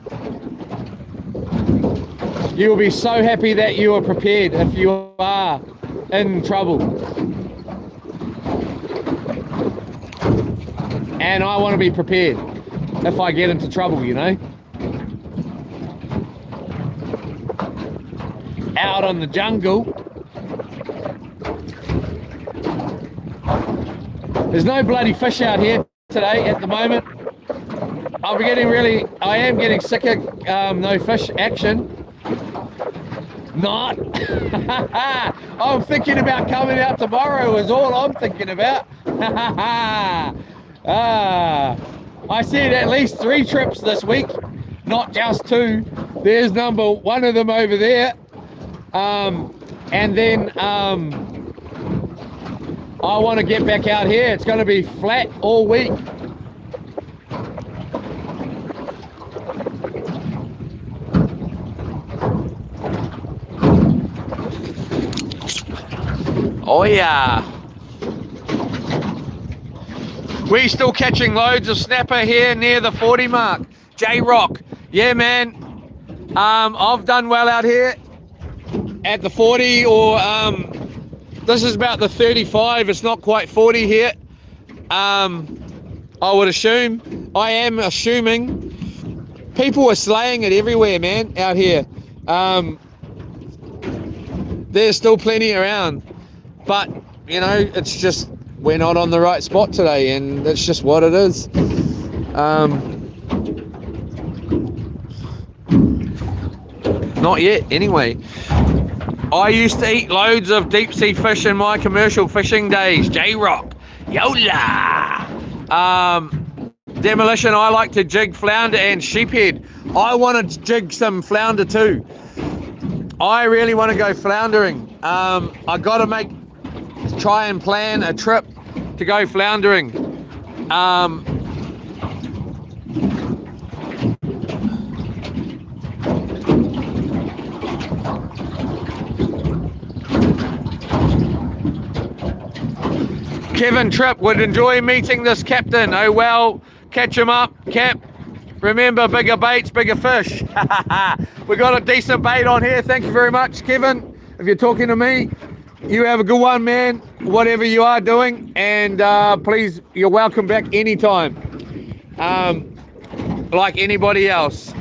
You will be so happy that you are prepared if you are in trouble. And I want to be prepared if I get into trouble, you know. Out on the jungle, there's no bloody fish out here today at the moment. I am getting sick of no fish action. Not. I'm thinking about coming out tomorrow is all I'm thinking about. I said at least 3 trips this week, not just 2. There's one of them over there. And then I want to get back out here. It's going to be flat all week. Oh yeah. We're still catching loads of snapper here near the 40 mark. J-Rock. Yeah, man. I've done well out here at the 40, or this is about the 35. It's not quite 40 here. I would assume. I am assuming. People are slaying it everywhere, man, out here. There's still plenty around. But, you know, it's just, we're not on the right spot today, and that's just what it is. Not yet, anyway. I used to eat loads of deep sea fish in my commercial fishing days. J-Rock. Yola! Demolition, I like to jig flounder and sheephead. I want to jig some flounder too. I really want to go floundering. I got to try and plan a trip to go floundering. Kevin Tripp would enjoy meeting this captain. Oh well, catch him up, Cap. Remember, bigger baits, bigger fish. We got a decent bait on here. Thank you very much, Kevin. If you're talking to me, you have a good one, man, whatever you are doing, and please, you're welcome back anytime, like anybody else.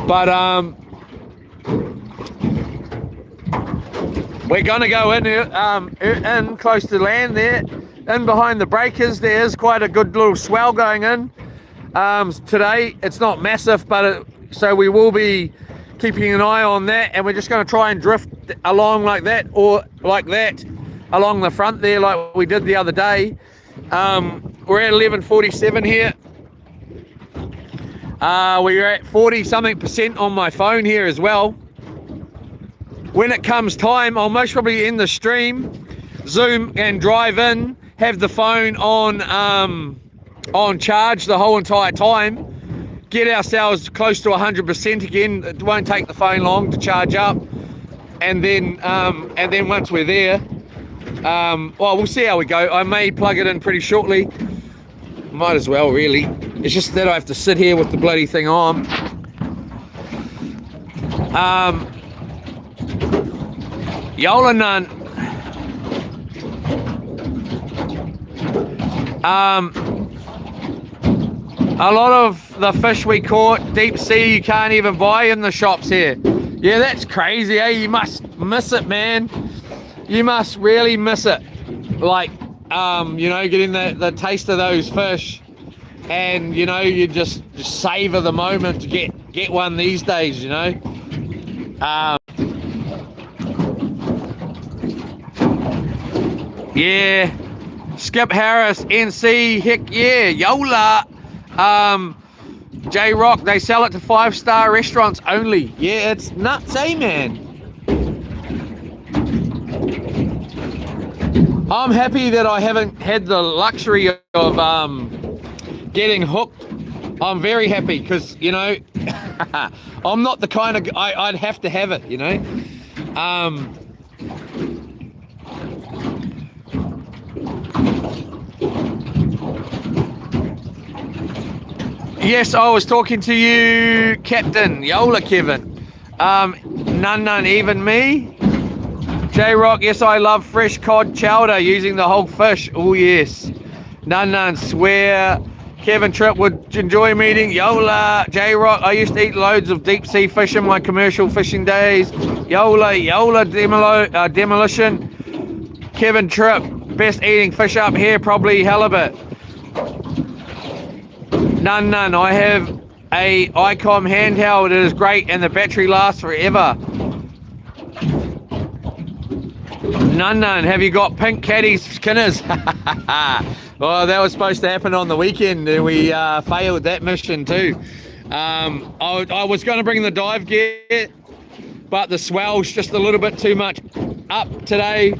But we're gonna go in close to land there, in behind the breakers. There's quite a good little swell going in today. It's not massive, but so we will be keeping an eye on that, and we're just going to try and drift along like that, or like that along the front there, like we did the other day. We're at 11:47 here. We're at 40-something% on my phone here as well. When it comes time, I'll most probably end the stream, zoom and drive in, have the phone on charge the whole entire time, get ourselves close to 100% again. It won't take the phone long to charge up, and then once we're there, well, we'll see how we go. I may plug it in pretty shortly. Might as well, really. It's just that I have to sit here with the bloody thing on. Yola Nun. A lot of the fish we caught deep sea you can't even buy in the shops here. Yeah, that's crazy, eh? You must miss it, man. You must really miss it. Like, you know, getting the taste of those fish, and you know, you just savor the moment to get one these days, you know. Yeah, Skip Harris, NC, heck yeah, Yola. J-Rock, they sell it to 5-star restaurants only. Yeah, it's nuts, eh, man? I'm happy that I haven't had the luxury of getting hooked. I'm very happy because, you know, I'm not the kind of... I'd have to have it, you know? Yes, I was talking to you, Captain Yola Kevin. None, even me. J-Rock, yes, I love fresh cod chowder using the whole fish. Oh, yes. None, swear. Kevin Tripp would enjoy meeting. Yola, J-Rock, I used to eat loads of deep sea fish in my commercial fishing days. Yola demolition. Kevin Tripp, best eating fish up here, probably halibut. None. I have a ICOM handheld. It is great and the battery lasts forever. None. Have you got pink caddies, Skinners? Well, that was supposed to happen on the weekend and we failed that mission too. I was going to bring the dive gear, but the swell's just a little bit too much up today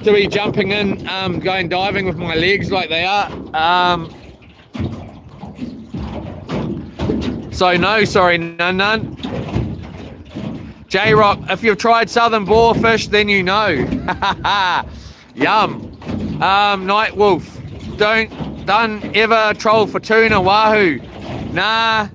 to be jumping in, going diving with my legs like they are. So no, sorry, none. J-Rock, if you've tried southern boarfish, then you know. Yum. Night Wolf, don't ever troll for tuna, wahoo. Nah,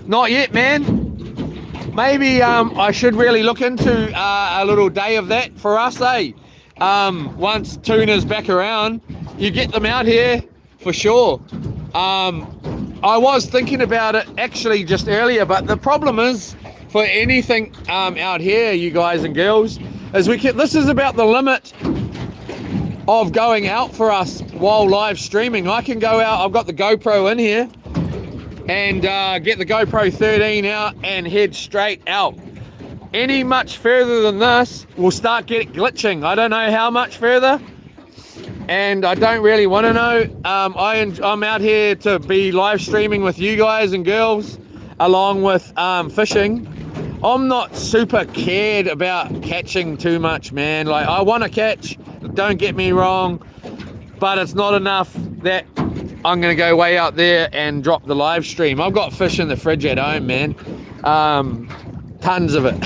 not yet, man. Maybe I should really look into a little day of that for us, eh? Once tuna's back around, you get them out here for sure. I was thinking about it actually just earlier, but the problem is for anything out here, you guys and girls, is this is about the limit of going out for us while live streaming. I can go out, I've got the GoPro in here, and get the GoPro 13 out and head straight out. Any much further than this will start glitching. I don't know how much further, and I don't really want to know. I'm out here to be live streaming with you guys and girls, along with fishing. I'm not super cared about catching too much, man. Like, I want to catch, don't get me wrong, but it's not enough that I'm going to go way out there and drop the live stream. I've got fish in the fridge at home, man. Tons of it.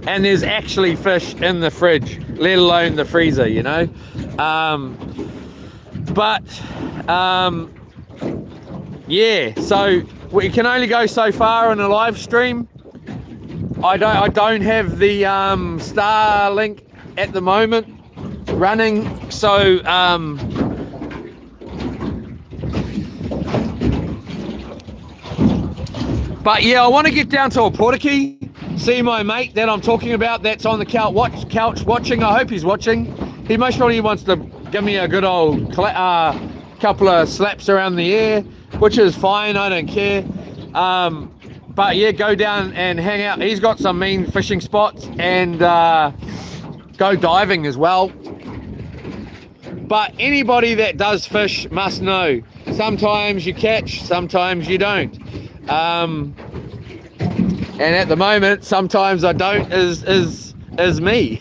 And there's actually fish in the fridge, let alone the freezer, you know. Yeah, so we can only go so far on a live stream. I don't have the Starlink at the moment running, so but yeah, I want to get down to Oporiki, see my mate that I'm talking about that's on the couch watching. I hope he's watching. He most probably wants to give me a good old couple of slaps around the air, which is fine, I don't care. But yeah, go down and hang out. He's got some mean fishing spots, and go diving as well. But anybody that does fish must know, sometimes you catch, sometimes you don't. And at the moment, sometimes I don't is me.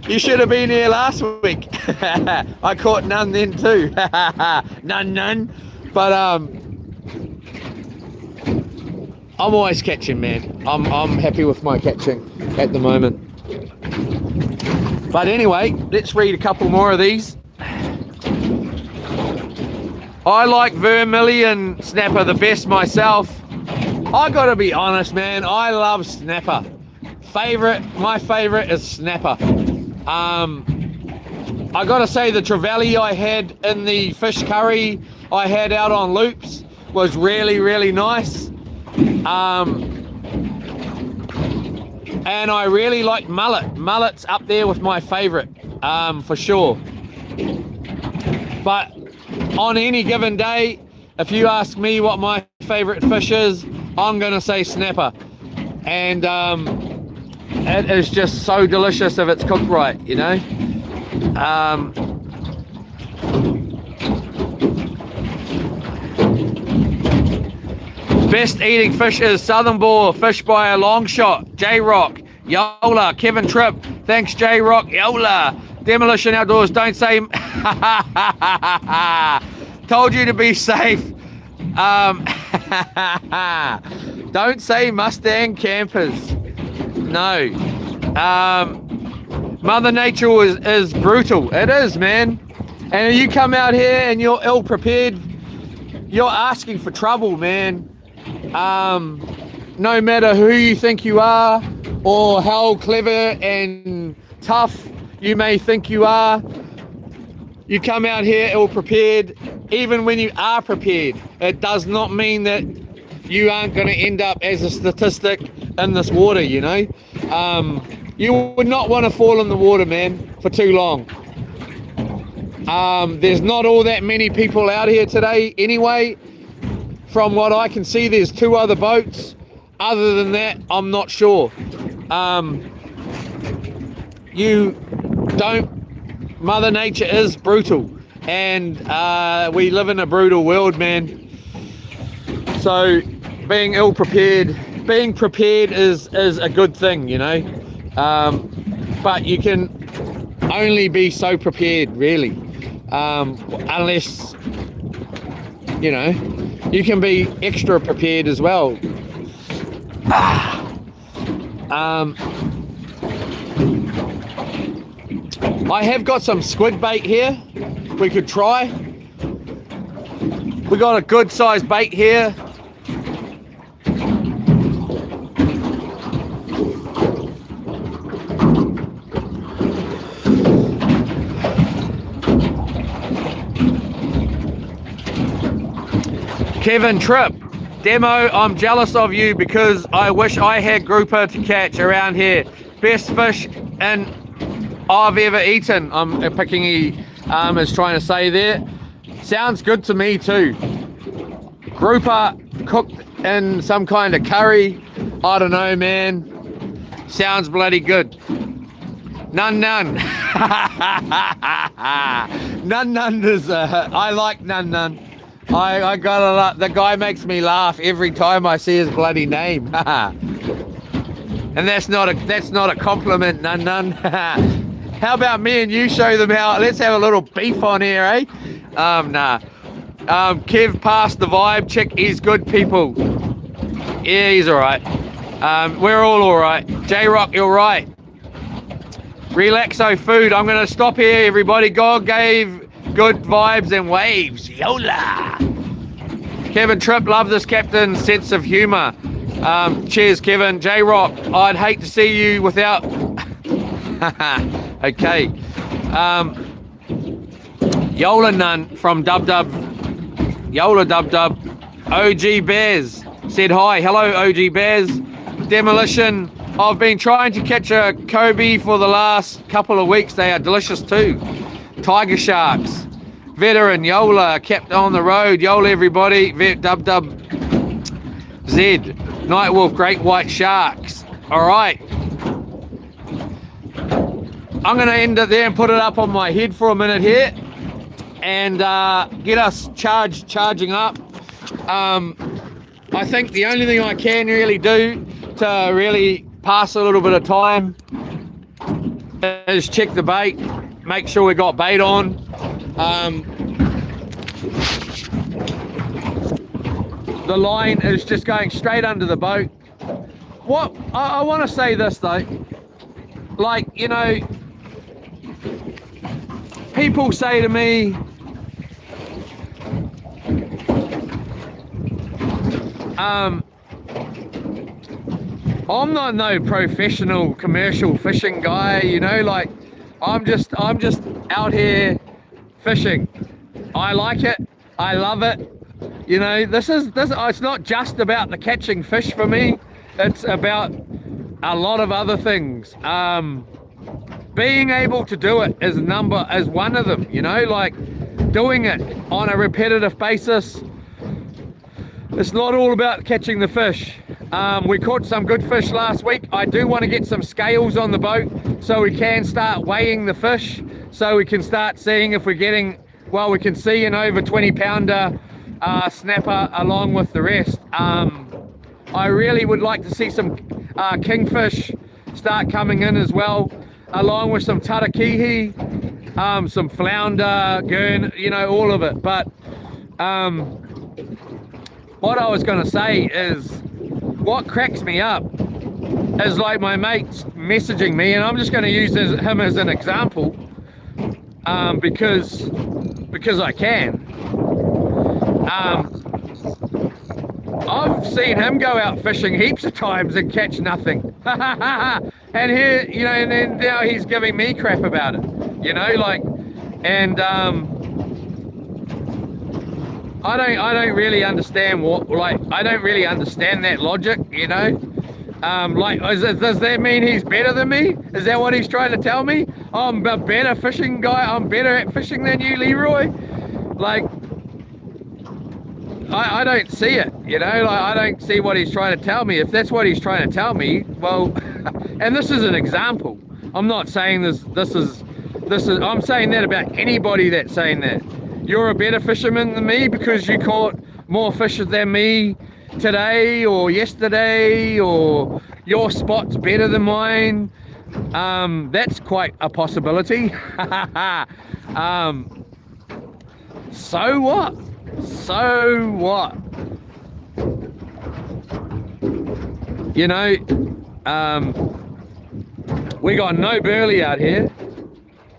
You should have been here last week. I caught none then too. None. But I'm always catching, man. I'm happy with my catching at the moment. But anyway, let's read a couple more of these. I like vermilion snapper the best myself. I gotta be honest, man. I love snapper. My favorite is snapper. I gotta say the trevally I had in the fish curry I had out on Loops was really, really nice. And I really like mullet. Mullet's up there with my favorite, for sure. But on any given day, if you ask me what my favorite fish is, I'm gonna say snapper. And it is just so delicious if it's cooked right, you know. Best eating fish is southern bore fish by a long shot. J-Rock, Yola, Kevin Tripp. Thanks, J-Rock, Yola. Demolition Outdoors, don't say... Told you to be safe. Don't say Mustang campers. No. Mother Nature is brutal. It is, man. And if you come out here and you're ill prepared, you're asking for trouble, man. No matter who you think you are or how clever and tough you may think you are, you come out here ill prepared. Even when you are prepared, it does not mean that you aren't going to end up as a statistic in this water, you know. You would not want to fall in the water, man, for too long. There's not all that many people out here today anyway. From what I can see, there's 2 other boats. Other than that, I'm not sure. Mother Nature is brutal, and we live in a brutal world, man. So being being prepared is a good thing, you know. But you can only be so prepared, really, unless, you know, you can be extra prepared as well. I have got some squid bait here we could try. We got a good sized bait here. Kevin Tripp, Demo, I'm jealous of you because I wish I had grouper to catch around here. Best fish I've ever eaten, I'm picking is trying to say there. Sounds good to me too. Grouper cooked in some kind of curry, I don't know, man. Sounds bloody good. Nun. Nun is, I like Nun. I got a lot. The guy makes me laugh every time I see his bloody name. And that's not a compliment, Nun. How about me and you show them how? Let's have a little beef on here, eh? Nah. Kev passed the vibe. Check, he's good people. Yeah, he's all right. We're all right. J-Rock, you're right. Relaxo Food. I'm going to stop here, everybody. God gave good vibes and waves. Yola. Kevin Tripp, love this captain's sense of humor. Cheers, Kevin. J-Rock, I'd hate to see you without... Okay. Yola Nun from Dub. Yola Dub. OG Bears said hi. Hello, OG Bears. Demolition. I've been trying to catch a Kobe for the last couple of weeks. They are delicious too. Tiger Sharks. Veteran Yola kept on the road. Yola, everybody. Dub. Zed. Nightwolf, Great White Sharks. All right. I'm going to end it there and put it up on my head for a minute here and get us charging up. I think the only thing I can really do to really pass a little bit of time is check the bait, make sure we got bait on. the line is just going straight under the boat. What I want to say this though, like, you know, people say to me, I'm not no professional commercial fishing guy, you know, like I'm just out here fishing. I like it, I love it. You know, this it's not just about the catching fish for me, it's about a lot of other things. Being able to do it is one of them, you know, like doing it on a repetitive basis. It's not all about catching the fish. We caught some good fish last week. I do want to get some scales on the boat so we can start weighing the fish, so we can start seeing if we're getting, well, we can see an over 20 pounder snapper along with the rest. I really would like to see some kingfish start coming in as well, along with some tarakihi, some flounder, gurn, you know, all of it. But what I was going to say is, what cracks me up is like my mates messaging me, and I'm just going to use him as an example, because I can. I've seen him go out fishing heaps of times and catch nothing. And here, you know, and then now he's giving me crap about it, you know, like, and I don't really understand I don't really understand that logic, you know. Like, does that mean he's better than me? Is that what he's trying to tell me? I'm a better fishing guy, I'm better at fishing than you, Leroy? Like, I don't see it, you know, like, I don't see what he's trying to tell me. If that's what he's trying to tell me, well, and this is an example. I'm not saying this is, I'm saying that about anybody that's saying that. You're a better fisherman than me because you caught more fish than me today or yesterday, or your spot's better than mine. That's quite a possibility. So what? So what? You know, we got no burley out here,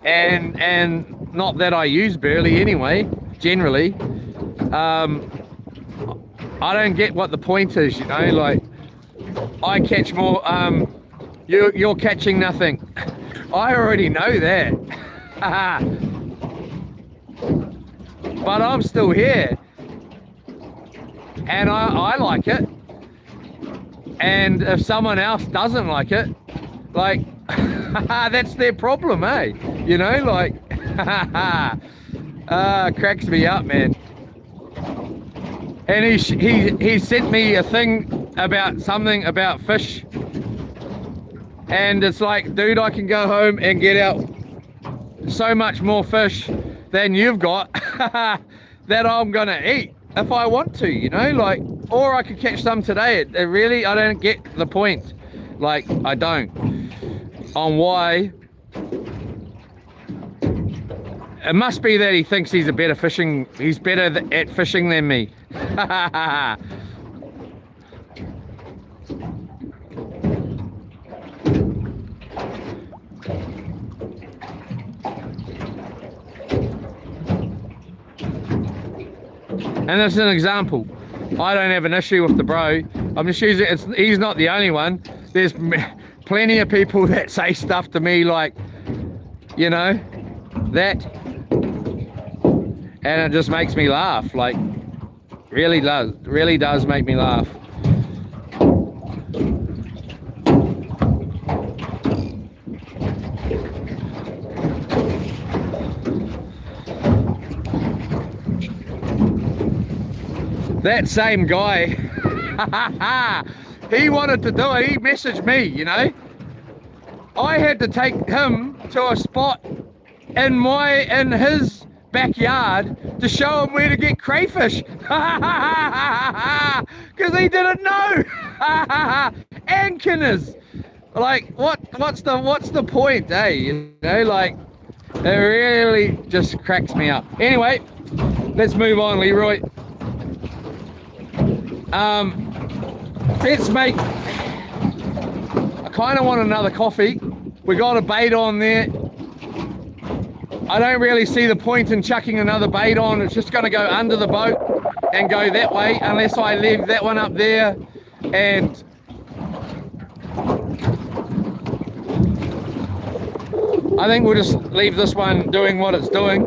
and not that I use burley anyway, generally. I don't get what the point is, you know, like, I catch more, you're catching nothing. I already know that. But I'm still here, and I like it. And if someone else doesn't like it, like, that's their problem, eh? You know, like, cracks me up, man. And he sent me a thing about something about fish, and it's like, dude, I can go home and get out so much more fish than you've got that I'm gonna eat if I want to, you know, like, or I could catch some today. It really, I don't get the point. Like, I don't, on why. It must be that he thinks he's better at fishing than me. And that's an example. I don't have an issue with the bro. I'm just using he's not the only one. There's plenty of people that say stuff to me like, you know, that, and it just makes me laugh. Like, really does make me laugh. That same guy, he wanted to do it. He messaged me, you know. I had to take him to a spot in his backyard to show him where to get crayfish, because he didn't know. Ankiners, like, what's the point, eh? You know, like, it really just cracks me up. Anyway, let's move on, Leroy. Let's make, I kind of want another coffee. We got a bait on there. I don't really see the point in chucking another bait on. It's just going to go under the boat and go that way, unless I leave that one up there. And I think we'll just leave this one doing what it's doing.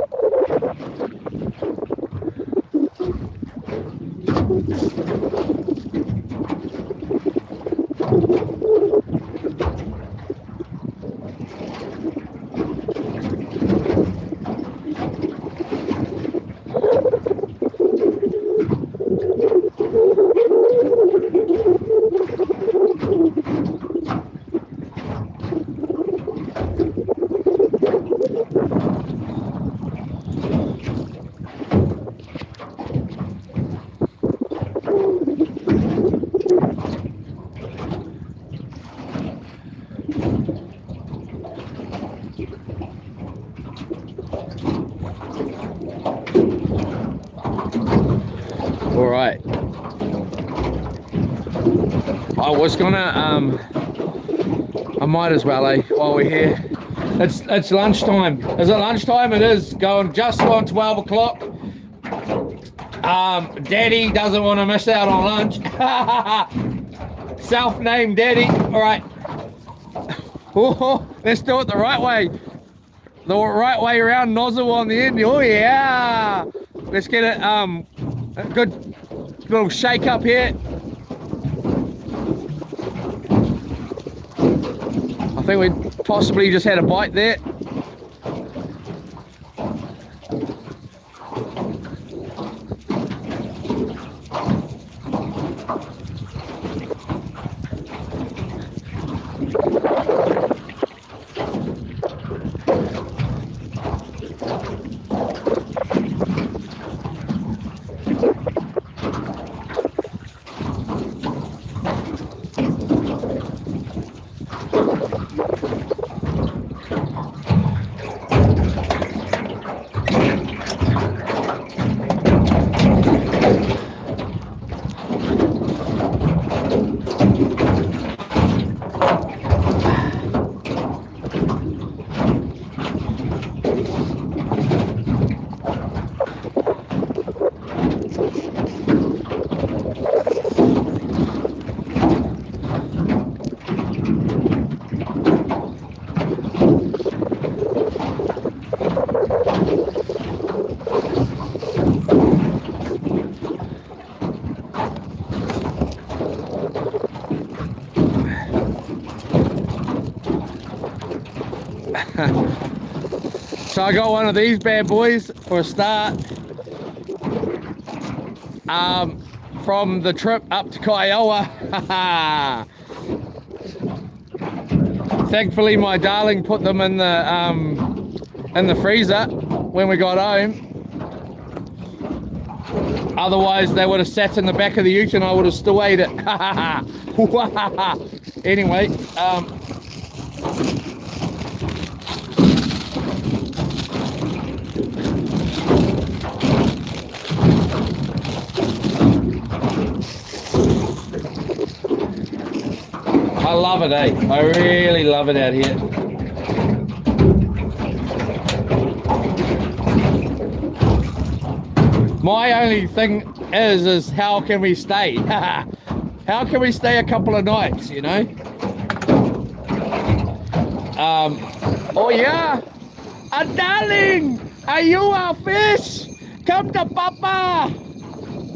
All right. I was gonna, I might as well, while we're here. It's lunchtime. Is it lunchtime? It is, going just on 12 o'clock. Daddy doesn't want to miss out on lunch. Self-named Daddy. All right. Oh, let's do it the right way. The right way around, nozzle on the end. Oh yeah. Let's get it, a good little shake up here. I think we possibly just had a bite there. So I got one of these bad boys for a start. From the trip up to Kiowa. Thankfully my darling put them in the freezer when we got home. Otherwise they would have sat in the back of the ute and I would have still ate it. Anyway, I love it, eh? I really love it out here. My only thing is how can we stay? How can we stay a couple of nights, you know? Oh yeah, a darling, are you a fish? Come to Papa.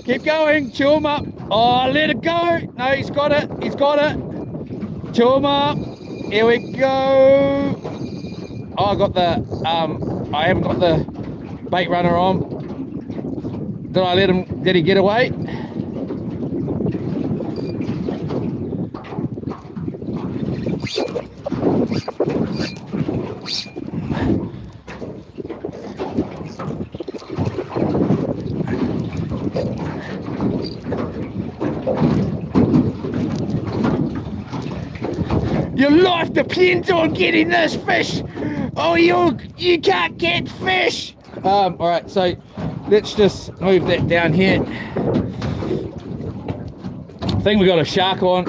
Keep going, chew him up. Oh, let it go. No, he's got it, he's got it. Chew him up. Here we go. Oh, I got the, I haven't got the bait runner on. Did I let him, did he get away? Your life depends on getting this fish. Oh, you can't get fish. All right, so let's just move that down here. I think we got a shark on.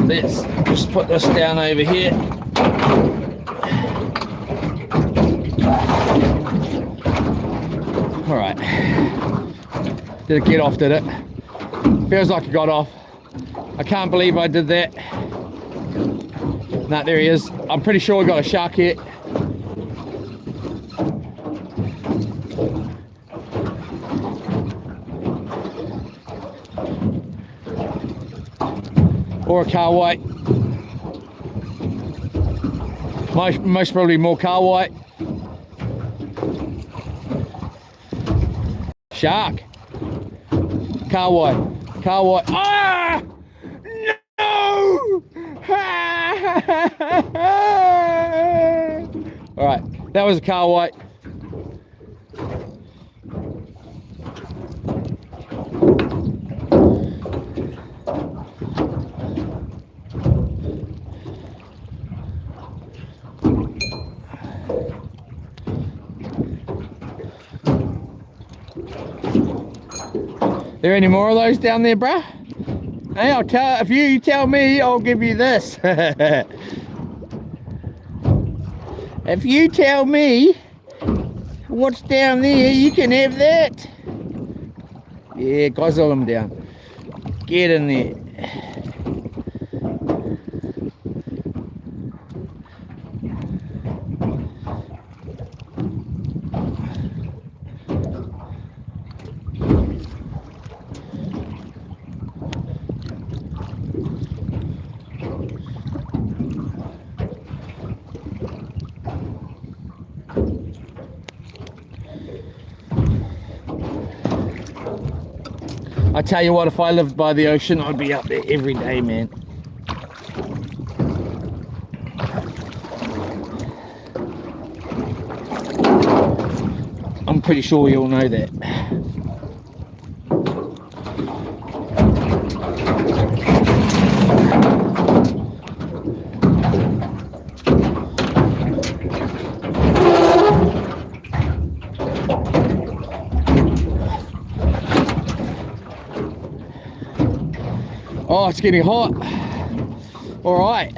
Let's just put this down over here. All right. Did it get off, did it? Feels like it got off. I can't believe I did that. Nah, there he is. I'm pretty sure we got a shark here. Or a kahawai. Most probably more kahawai. Shark. Kahawai. Kahawai. Ah! No! All right, that was a kahawai. There any more of those down there, bruh? Hey, I'll tell, if you tell me, I'll give you this. If you tell me what's down there, you can have that. Yeah, guzzle them down. Get in there. I tell you what, if I lived by the ocean, I'd be up there every day, man. I'm pretty sure you all know that. Oh, it's getting hot. All right.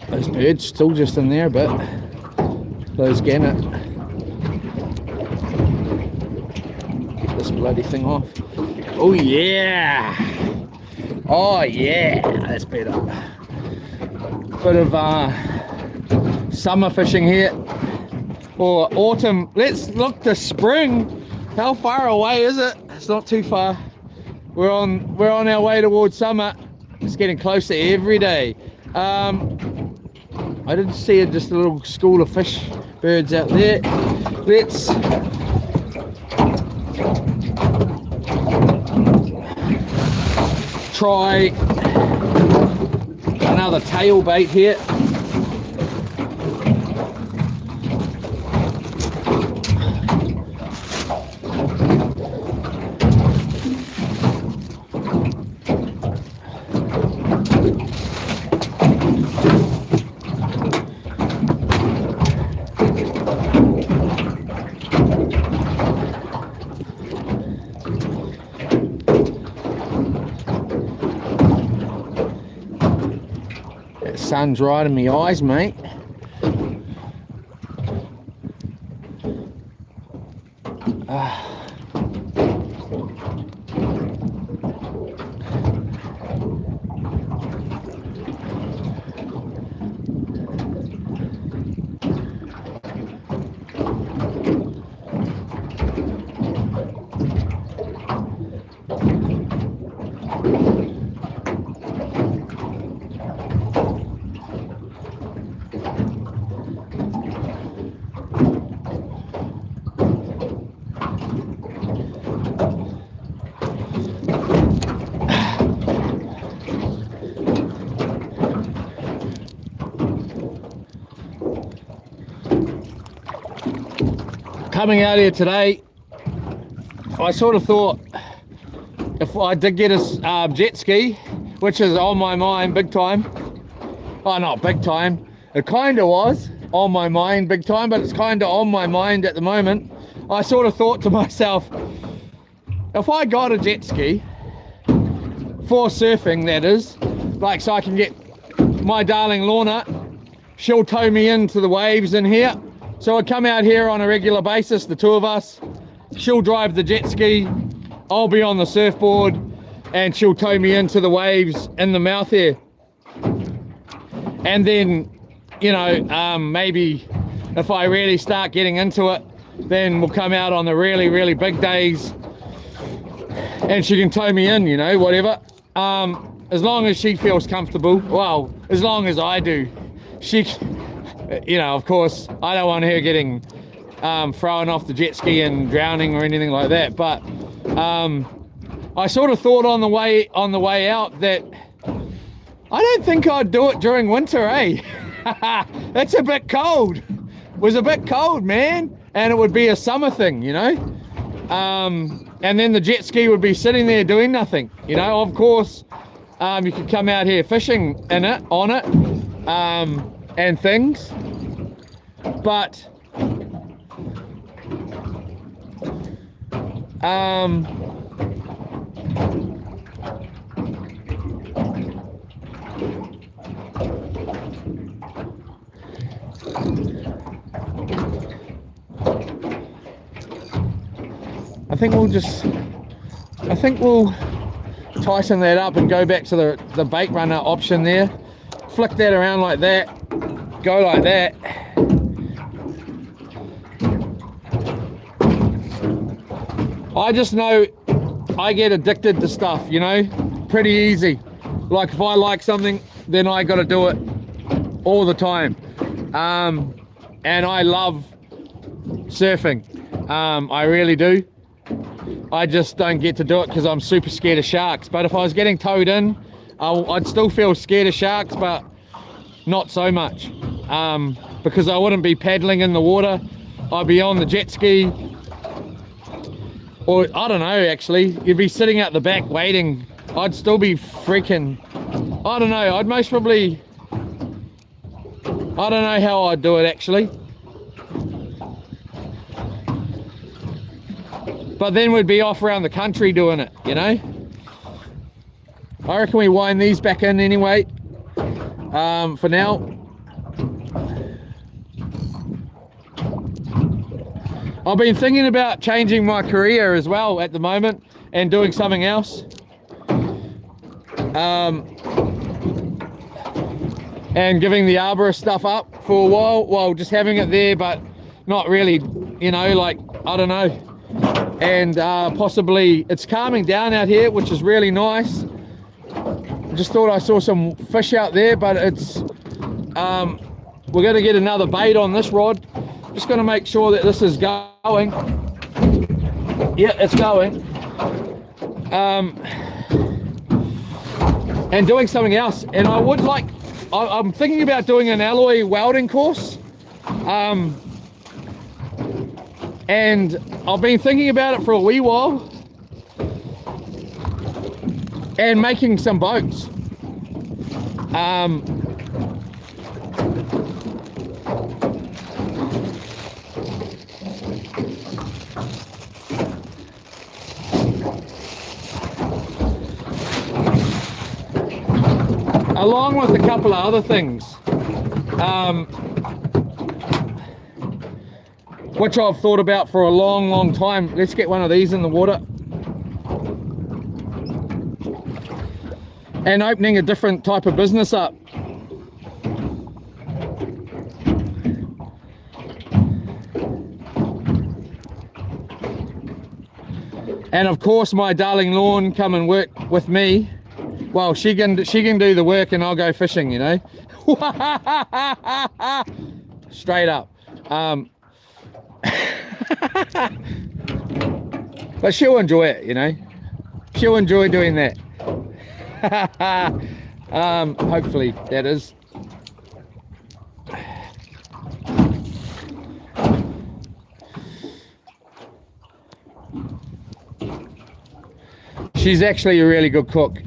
Those birds still just in there, but those gannet. Get this bloody thing off. Oh yeah! Oh yeah! That's better. Bit of summer fishing here, or autumn. Let's look to spring. How far away is it? It's not too far. We're on our way towards summer. It's getting closer every day. I didn't see just a little school of fish birds out there. Let's try another tail bait here. Sun's right in my eyes, mate. coming out here today, I sort of thought if I did get a jet ski, which is on my mind big time. Oh, not big time. It kind of was on my mind big time, but it's kind of on my mind at the moment. I sort of thought to myself, if I got a jet ski, for surfing that is, like so I can get my darling Lorna, she'll tow me into the waves in here. So I come out here on a regular basis, the two of us. She'll drive the jet ski, I'll be on the surfboard, and she'll tow me into the waves in the mouth here. And then, you know, maybe if I really start getting into it, then we'll come out on the really, really big days and she can tow me in, you know, whatever. As long as she feels comfortable, well, as long as I do. She, you know, of course, I don't want her getting thrown off the jet ski and drowning or anything like that. But I sort of thought on the way out that I don't think I'd do it during winter, eh? It's a bit cold. It was a bit cold, man. And it would be a summer thing, you know? And then the jet ski would be sitting there doing nothing, you know? Of course, you could come out here fishing in it, on it, and things. But, I think we'll tighten that up and go back to the bait runner option there. Flick that around like that, go like that. I just know I get addicted to stuff, you know, pretty easy. Like if I like something, then I got to do it all the time. And I love surfing. I really do. I just don't get to do it because I'm super scared of sharks. But if I was getting towed in, I'd still feel scared of sharks, but not so much. Because I wouldn't be paddling in the water. I'd be on the jet ski. Or, I don't know, actually. You'd be sitting out the back waiting. I'd still be freaking... I don't know. I'd most probably... I don't know how I'd do it, actually. But then we'd be off around the country doing it, you know. I reckon we wind these back in anyway, for now. I've been thinking about changing my career as well at the moment and doing something else. And giving the arborist stuff up for a while. Well, just having it there, but not really, you know, like, I don't know. And possibly it's calming down out here, which is really nice. I just thought I saw some fish out there, but it's we're going to get another bait on this rod. Just going to make sure that this is going. Yeah, it's going. And doing something else. And I would like, I'm thinking about doing an alloy welding course. And I've been thinking about it for a wee while. And making some boats. Along with a couple of other things, which I've thought about for a long time. Let's get one of these in the water. And opening a different type of business up. And of course my darling Lorne come and work with me. Well, she can do the work and I'll go fishing, you know. Straight up. But she'll enjoy it, you know. She'll enjoy doing that. Hopefully that is. She's actually a really good cook.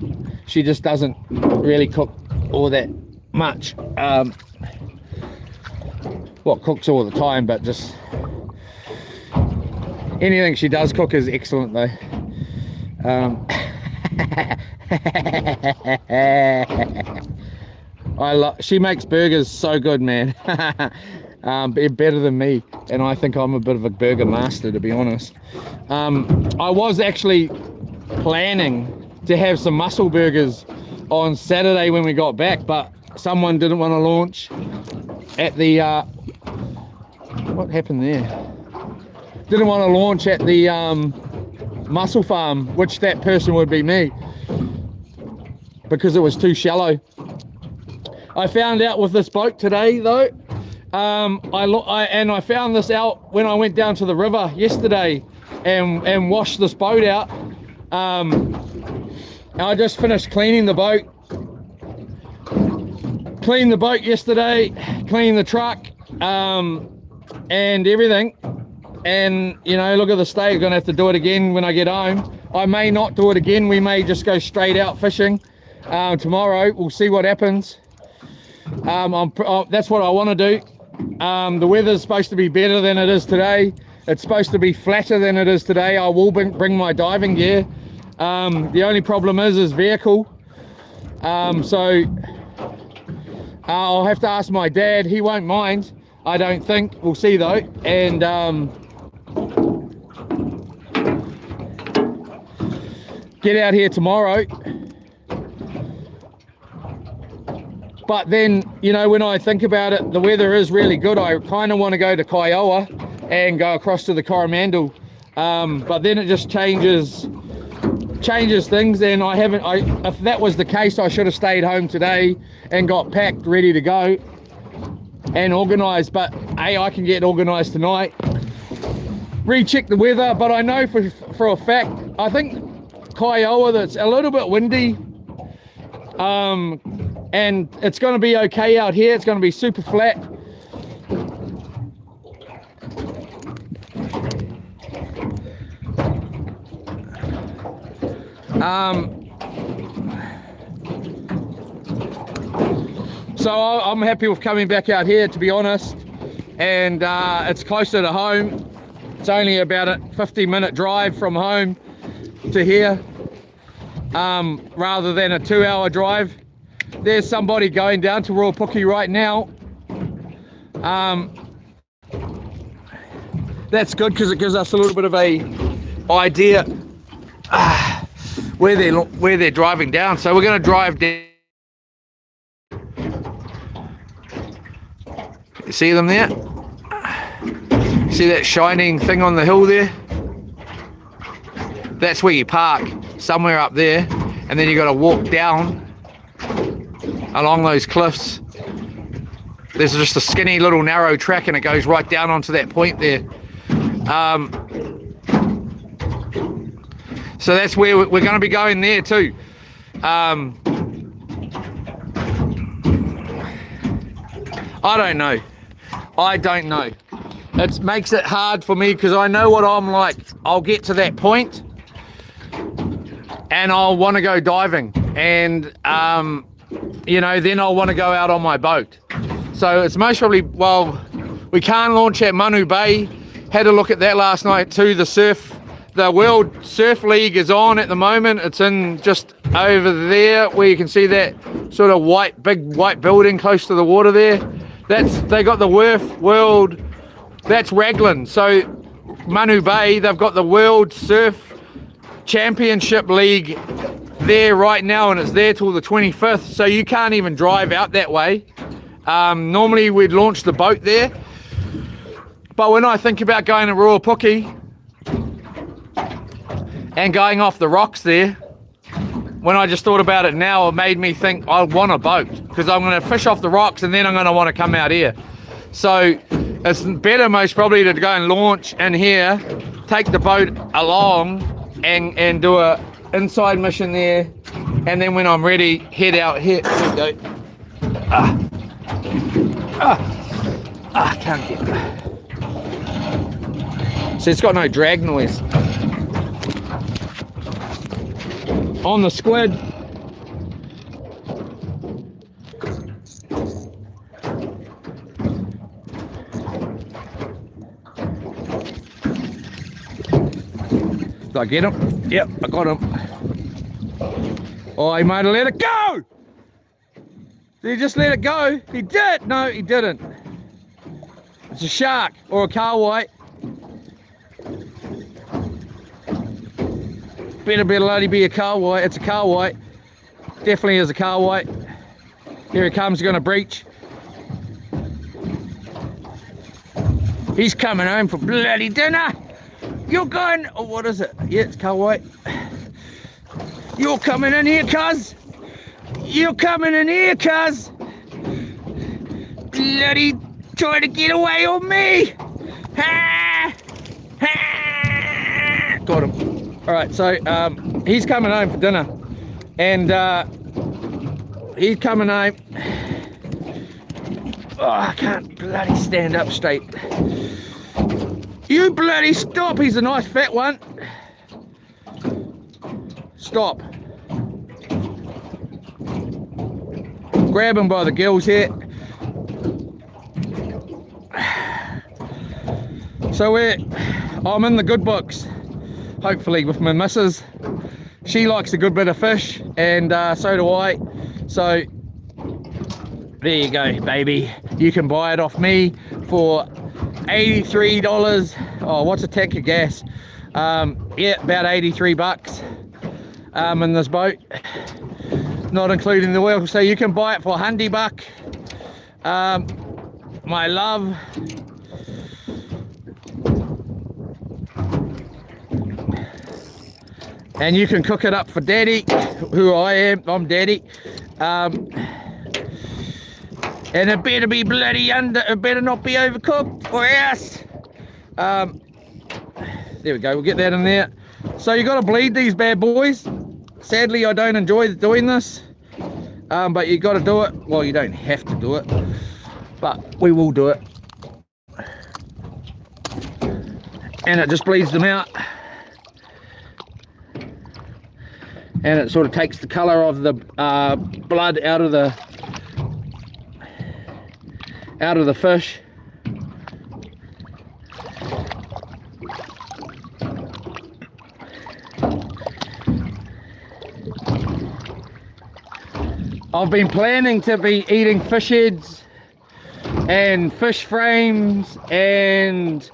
She just doesn't really cook all that much. Well, cooks all the time, but just anything she does cook is excellent though. She makes burgers so good, man. Better than me, and I think I'm a bit of a burger master, to be honest. I was actually planning to have some mussel burgers on Saturday when we got back, but someone didn't want to launch at the what happened there? Didn't want to launch at the mussel farm, which that person would be me, because it was too shallow. I found out with this boat today though, I found this out when I went down to the river yesterday and washed this boat out. I just finished cleaning the boat. Cleaned the boat yesterday, cleaned the truck, and everything. And you know, look at the state. I'm gonna have to do it again when I get home. I may not do it again. We may just go straight out fishing tomorrow. We'll see what happens. That's what I want to do. The weather's supposed to be better than it is today. It's supposed to be flatter than it is today. I will bring my diving gear. The only problem is vehicle. So I'll have to ask my dad. He won't mind, I don't think. We'll see though. And get out here tomorrow. But then, you know, when I think about it, the weather is really good. I kind of want to go to Kiowa and go across to the Coromandel, but then it just changes things. And if that was the case, I should have stayed home today and got packed, ready to go and organized. But hey, I can get organized tonight, recheck the weather. But I know for a fact, I think Kiowa, that's a little bit windy, and it's going to be okay out here. It's going to be super flat. So I'm happy with coming back out here, to be honest, and it's closer to home. It's only about a 50-minute drive from home to here, rather than a 2-hour drive. There's somebody going down to Ruapuke right now. That's good because it gives us a little bit of a idea where they're driving down. So we're going to drive down. You see them there? See that shining thing on the hill there? That's where you park, somewhere up there, and then you got to walk down along those cliffs. There's just a skinny little narrow track and it goes right down onto that point there. So that's where we're going to be going there too. I don't know. It makes it hard for me because I know what I'm like. I'll get to that point and I'll want to go diving, and you know, then I'll want to go out on my boat. So it's most probably, well, we can't launch at Manu Bay. Had a look at that last night too. The World Surf League is on at the moment. It's in just over there where you can see that sort of big white building close to the water there. They got the World, that's Raglan. So Manu Bay, they've got the World Surf Championship League there right now, and it's there till the 25th, so you can't even drive out that way. Normally we'd launch the boat there, but when I think about going to Ruapuke and going off the rocks there, when I just thought about it now, it made me think I want a boat, because I'm going to fish off the rocks and then I'm going to want to come out here. So it's better most probably to go and launch in here, take the boat along and do a inside mission there, and then when I'm ready, head out here. There we go. Can't get it. So it's got no drag noise. on the squid. Did I get him? Yep, I got him. Oh, he might have let it go! Did he just let it go? He did! No, he didn't. It's a shark or a kahawai. Better bloody be a kahawai. It's a kahawai. Definitely is a kahawai. Here he comes, gonna breach. He's coming home for bloody dinner. You're going, oh, what is it? Yeah, it's kahawai. You're coming in here, cuz. You're coming in here, cuz. Bloody trying to get away on me. Ha! Ha! Got him. All right, so he's coming home for dinner, and he's coming home. Oh, I can't bloody stand up straight. You bloody stop. He's a nice fat one. Stop. Grab him by the gills here. So I'm in the good books, hopefully, with my missus. She likes a good bit of fish, and so do I. So there you go, baby. You can buy it off me for $83. Oh, what's a tank of gas? Yeah, about 83 bucks in this boat, not including the wheel. So you can buy it for $100. My love. And you can cook it up for daddy, who I am. I'm daddy. And it better be bloody it better not be overcooked, or else. There we go, we'll get that in there. So you got to bleed these bad boys. Sadly, I don't enjoy doing this, but you got to do it. Well, you don't have to do it, but we will do it. And it just bleeds them out. And it sort of takes the color of the blood out of the fish. I've been planning to be eating fish heads and fish frames and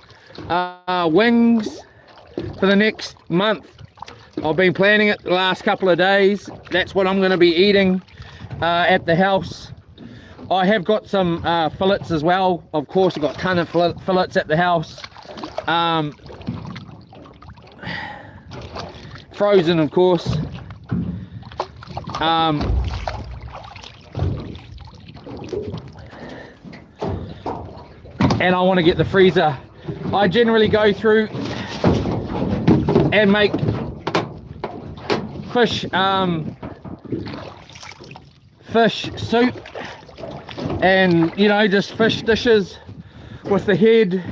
wings for the next month. I've been planning it the last couple of days. That's what I'm going to be eating at the house. I have got some fillets as well. Of course, I've got a ton of fillets at the house. Frozen, of course. And I want to get the freezer. I generally go through and make fish soup, and you know, just fish dishes with the head,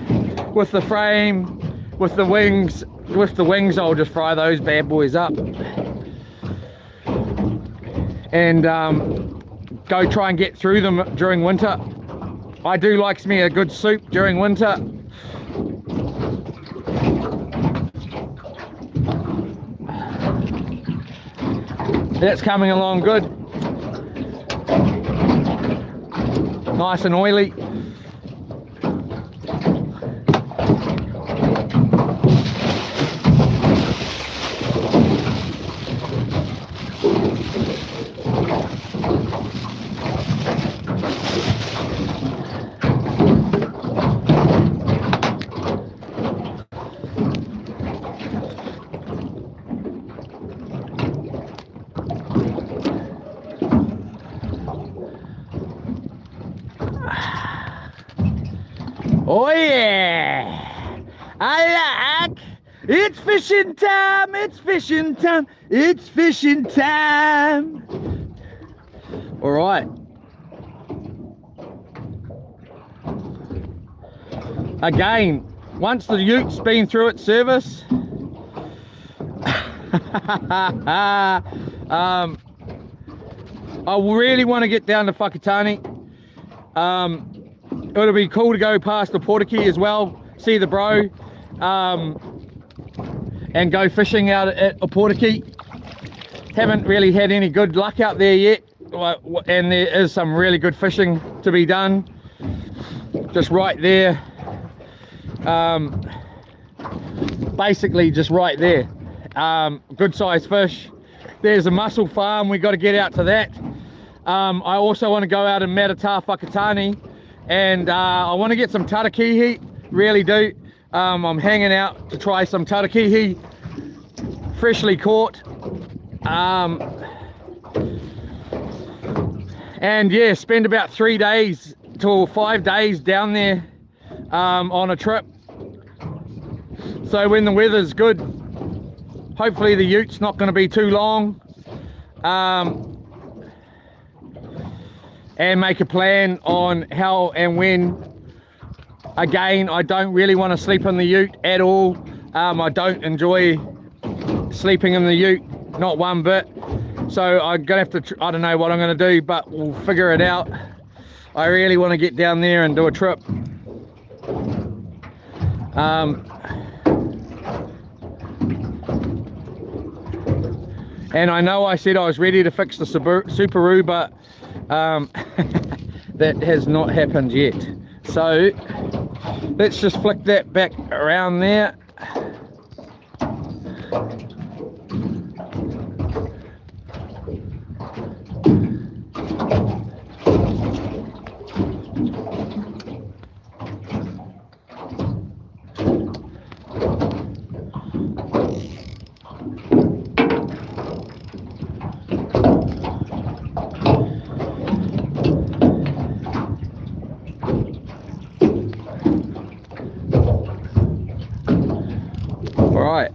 with the frame, with the wings. With the wings, I'll just fry those bad boys up and go try and get through them during winter. I do like me a good soup during winter. That's coming along good. Nice and oily. Oh yeah, I like, it's fishing time, it's fishing time, it's fishing time. All right. Again, once the ute's been through its service, I really want to get down to Whakatane. It'll be cool to go past the Portakey as well, see the bro, and go fishing out at Portakey. Haven't really had any good luck out there yet, and there is some really good fishing to be done just right there. Basically just right there. Good sized fish. There's a mussel farm, we got to get out to that. I also want to go out in Matata Whakatane, and I want to get some tarakihi, really do. I'm hanging out to try some tarakihi, freshly caught. And yeah, spend about 3 days to 5 days down there on a trip. So when the weather's good, hopefully the ute's not going to be too long, and make a plan on how and when. Again, I don't really want to sleep in the ute at all. I don't enjoy sleeping in the ute, not one bit. So I'm gonna have to, I don't know what I'm gonna do, but we'll figure it out. I really want to get down there and do a trip. And I know I said I was ready to fix the Subaru, but that has not happened yet. So let's just flick that back around there. Right.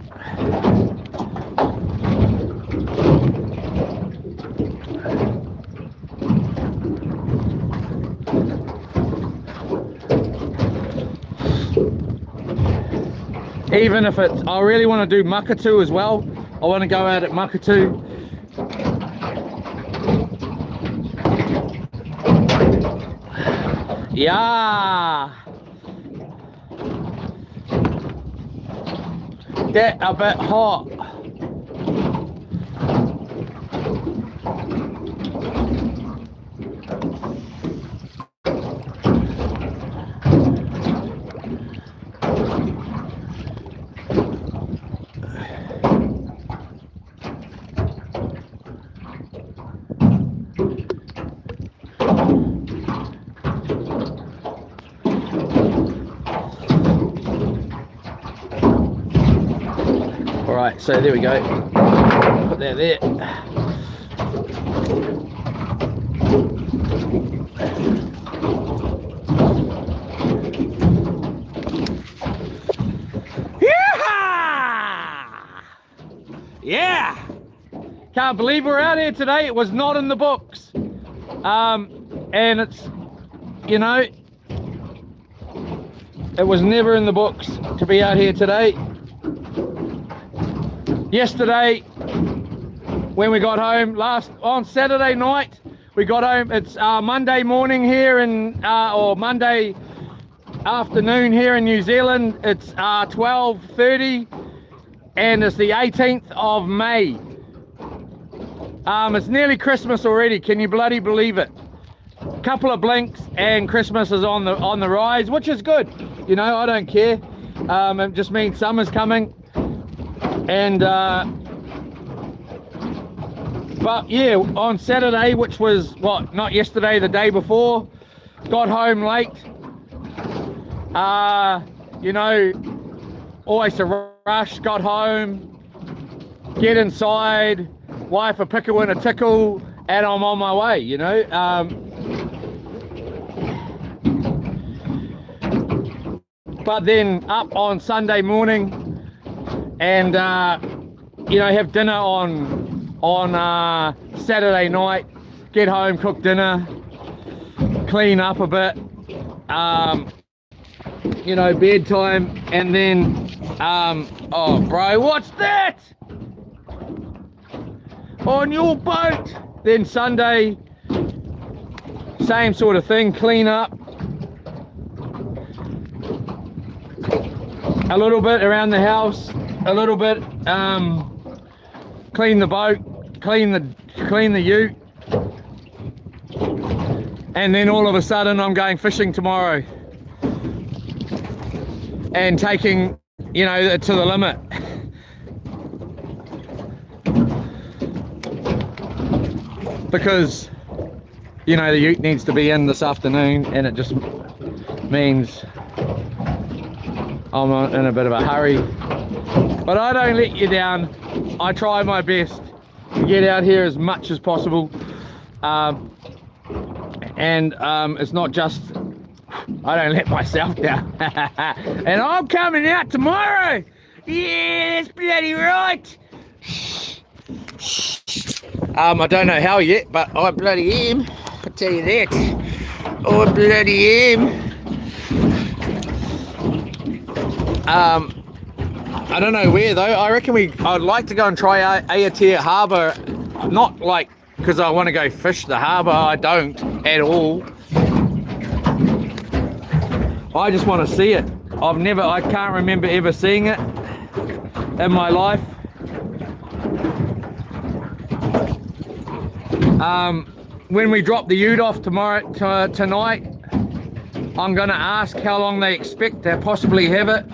Even if it's, I really want to do Makatu as well. I want to go out at Makatu. Yeah. Get a bit hot. Alright, so there we go. Put that there. Yeah! Can't believe we're out here today. It was not in the books. And it's, you know, it was never in the books to be out here today. Yesterday, when we got home, on Saturday night, we got home. It's Monday morning here or Monday afternoon here in New Zealand. It's 12:30, and it's the 18th of May. It's nearly Christmas already. Can you bloody believe it? A couple of blinks and Christmas is on the rise, which is good. You know, I don't care. It just means summer's coming. And but yeah, on Saturday, which was not yesterday, the day before, got home late. You know, always a rush. Got home, get inside, wife a pickle and a tickle, and I'm on my way. You know. But then up on Sunday morning, and you know, have dinner on Saturday night, get home, cook dinner, clean up a bit, you know, bedtime, and then oh bro, what's that? on your boat. Then Sunday, same sort of thing, clean up a little bit around the house, a little bit, clean the boat, clean the ute, and then all of a sudden I'm going fishing tomorrow and taking, you know, it to the limit. Because, you know, the ute needs to be in this afternoon, and it just means I'm in a bit of a hurry. But I don't let you down. I try my best to get out here as much as possible. It's not just, I don't let myself down. And I'm coming out tomorrow. Yeah, that's bloody right. I don't know how yet, but I bloody am. I tell you that. I bloody am. I don't know where though. I reckon I'd like to go and try Aotea Harbour. Not like because I want to go fish the harbour. I don't at all. I just want to see it. I can't remember ever seeing it in my life. When we drop the ute off tonight, I'm going to ask how long they expect to possibly have it.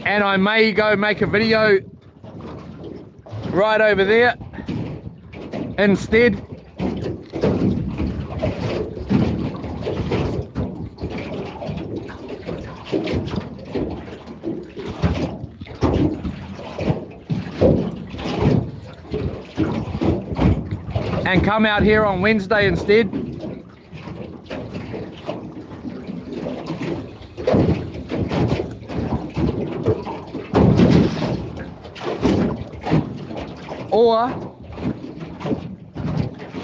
And I may go make a video right over there instead. And come out here on Wednesday instead. Or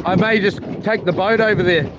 I may just take the boat over there.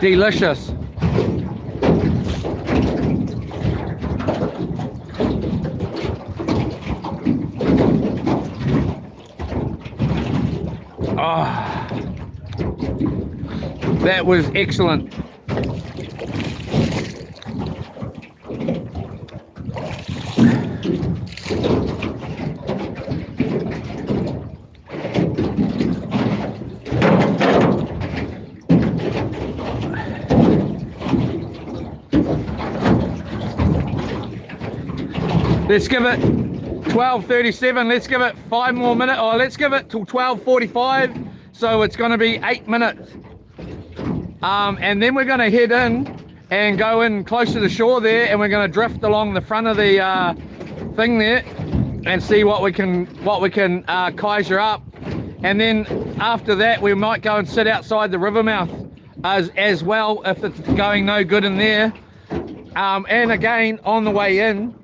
Delicious. Ah, that was excellent. Let's give it 12:37. Let's give it 5 more minutes, or let's give it till 12:45. So it's going to be 8 minutes. And then we're going to head in and go in close to the shore there, and we're going to drift along the front of the thing there and see what we can kaiser up. And then after that, we might go and sit outside the river mouth as well if it's going no good in there. And again, on the way in,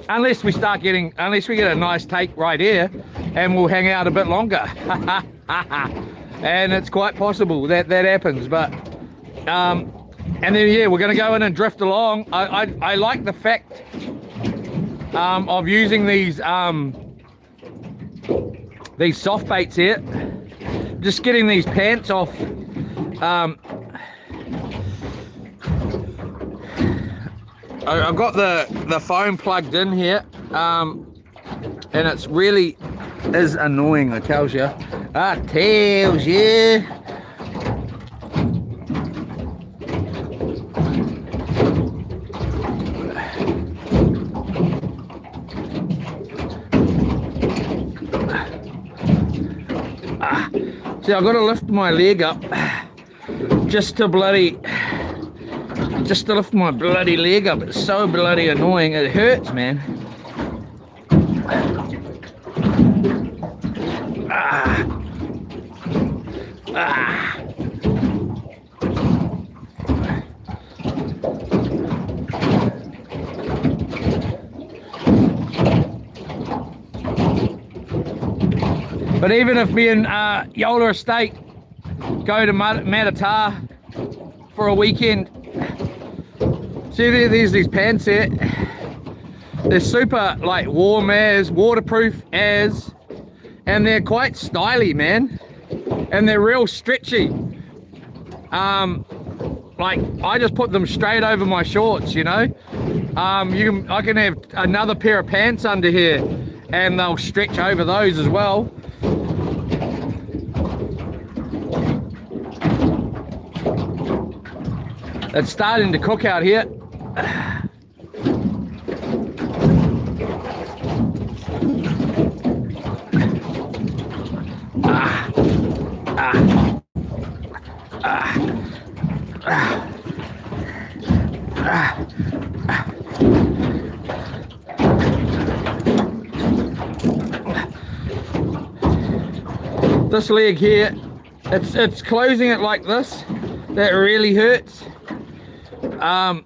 unless we get a nice take right here, and we'll hang out a bit longer. And it's quite possible that happens. But and then yeah, we're going to go in and drift along. I like the fact of using these soft baits here, just getting these pants off. I've got the phone plugged in here, and it's really is annoying. It tells you. Tells you. See, I've got to lift my leg up just to lift my bloody leg up. It's so bloody annoying. It hurts, man. But even if me and Yola Estate go to Matatā for a weekend, see there's these pants here. They're super like warm as, waterproof as, and they're quite stylish, man. And they're real stretchy. Like I just put them straight over my shorts, you know. I can have another pair of pants under here, and they'll stretch over those as well. It's starting to cook out here. This leg here, it's closing it like this. That really hurts.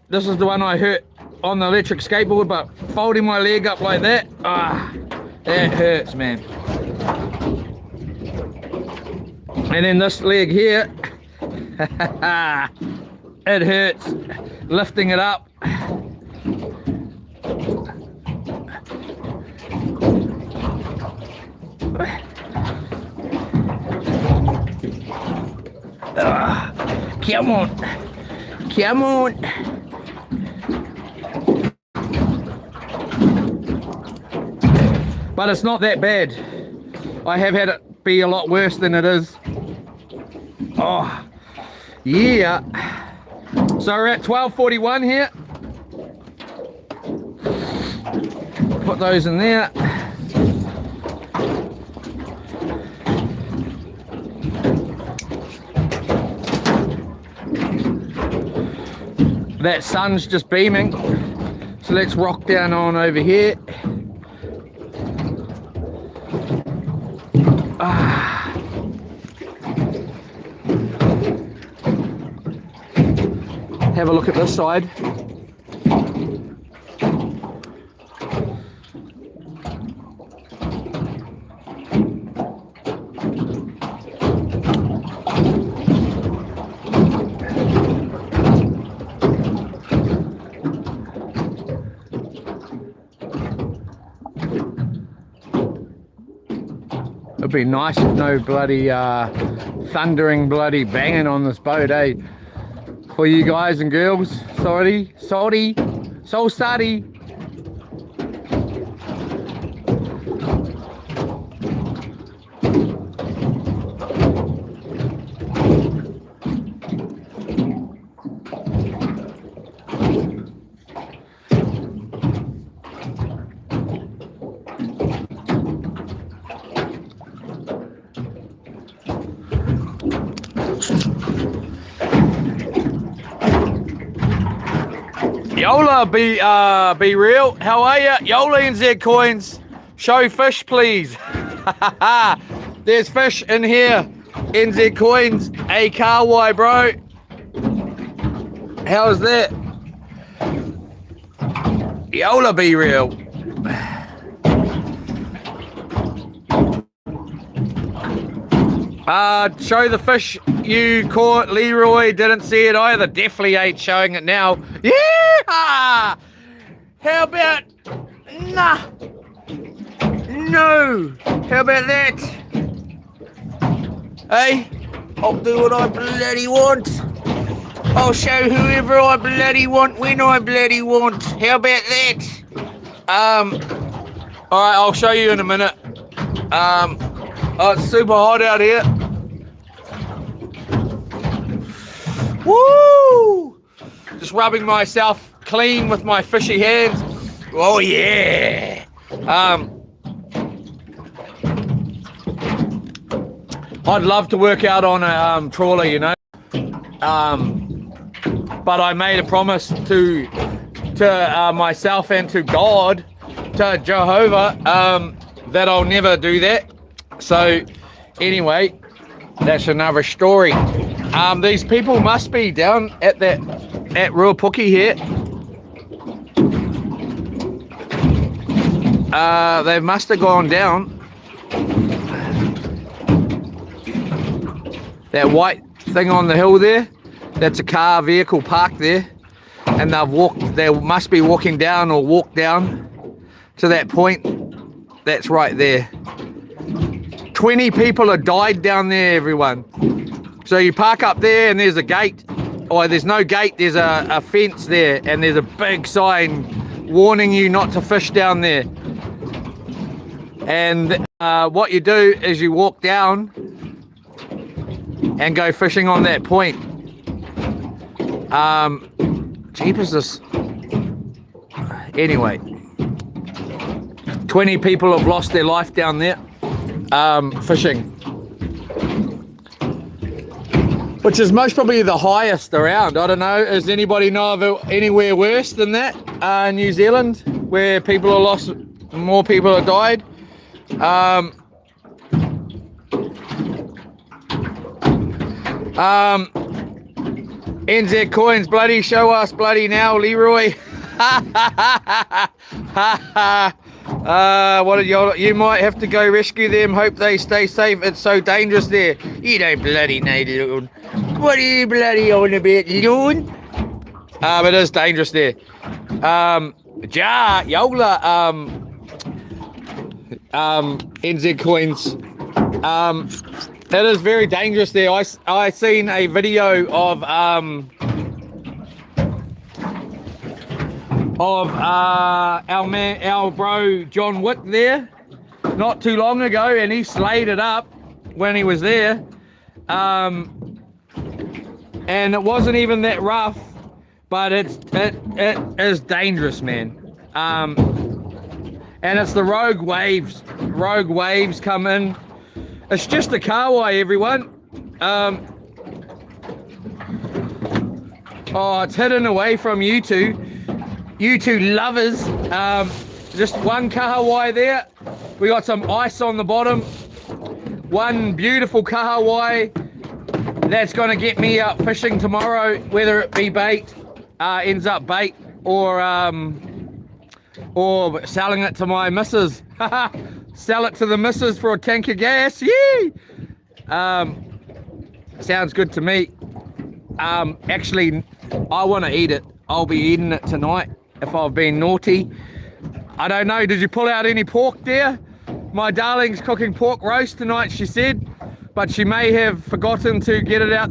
This is the one I hurt on the electric skateboard, but folding my leg up like that, that hurts, man. And then this leg here, it hurts lifting it up. Come on. Come on. But it's not that bad. I have had it be a lot worse than it is. Oh, yeah. So we're at 12:41 here. Put those in there. That sun's just beaming, so let's rock down on over here. Have a look at this side. It'd be nice if no bloody thundering bloody banging on this boat, eh? For you guys and girls. Sorry. So sorry. Yola, be real. How are ya? Yola NZ Coins. Show fish, please. There's fish in here. NZ Coins. A Kawai, bro. How's that? Yola, be real. Show the fish you caught. Leroy didn't see it either. Definitely ain't showing it now. Yeah! How about... Nah. No. How about that? Hey, I'll do what I bloody want. I'll show whoever I bloody want when I bloody want. How about that? Alright, I'll show you in a minute. Oh, it's super hot out here. Woo! Just rubbing myself clean with my fishy hands. Oh yeah. I'd love to work out on a trawler, you know. But I made a promise to myself and to God, to Jehovah, that I'll never do that. So anyway, that's another story. These people must be down at Ruapuki here. They must have gone down. That white thing on the hill there, that's a car vehicle parked there, and they must be walking down or walked down to that point. That's right there. 20 people have died down there, everyone. So you park up there and there's a gate, or there's no gate, there's a fence there, and there's a big sign warning you not to fish down there. And what you do is you walk down and go fishing on that point. Jeepers this. Anyway, 20 people have lost their life down there fishing, which is most probably the highest around. I don't know, does anybody know of anywhere worse than that? New Zealand, where people are lost, more people have died. NZ Coins, bloody show us bloody now, Leroy. What you might have to go rescue them. Hope they stay safe. It's so dangerous there. You don't bloody know, Loon. What are you bloody on about, Loon? It is dangerous there. Yola, NZ Coins. It is very dangerous there. I seen a video of our bro John Wick there not too long ago, and he slayed it up when he was there. And it wasn't even that rough, but it is dangerous, man. And it's the rogue waves. Rogue waves come in. It's just a kahawai, everyone. Oh, it's hidden away from you two lovers. Just one kahawai there. We got some ice on the bottom. One beautiful kahawai that's going to get me out fishing tomorrow, whether it be bait, ends up bait, or selling it to my missus. Sell it to the missus for a tank of gas. Yee! Sounds good to me. Actually, I want to eat it. I'll be eating it tonight if I've been naughty. I don't know, did you pull out any pork there? My darling's cooking pork roast tonight, she said, but she may have forgotten to get it out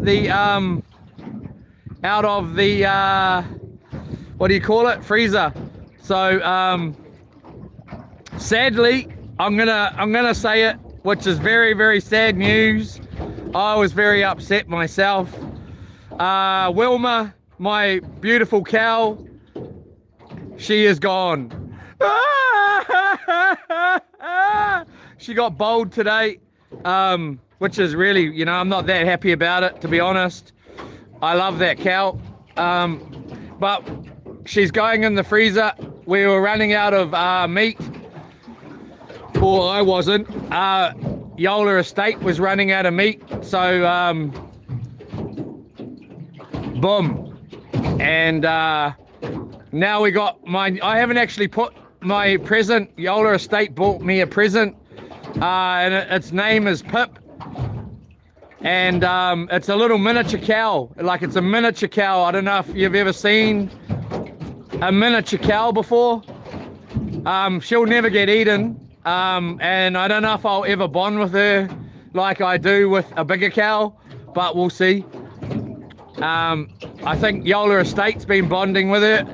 of the what do you call it, freezer. So sadly, I'm gonna say it, which is very, very sad news. I was very upset myself. Wilma, my beautiful cow, she is gone. She got bowled today, which is really, you know, I'm not that happy about it, to be honest. I love that cow, but she's going in the freezer. We were running out of meat. Or I wasn't. Yola Estate was running out of meat, so boom. And now we got I haven't actually put my present. Yola Estate bought me a present, and its name is Pip, and it's a little miniature cow. Like, it's a miniature cow. I don't know if you've ever seen a miniature cow before. She'll never get eaten. And I don't know if I'll ever bond with her like I do with a bigger cow, but we'll see. I think Yola Estate's been bonding with it.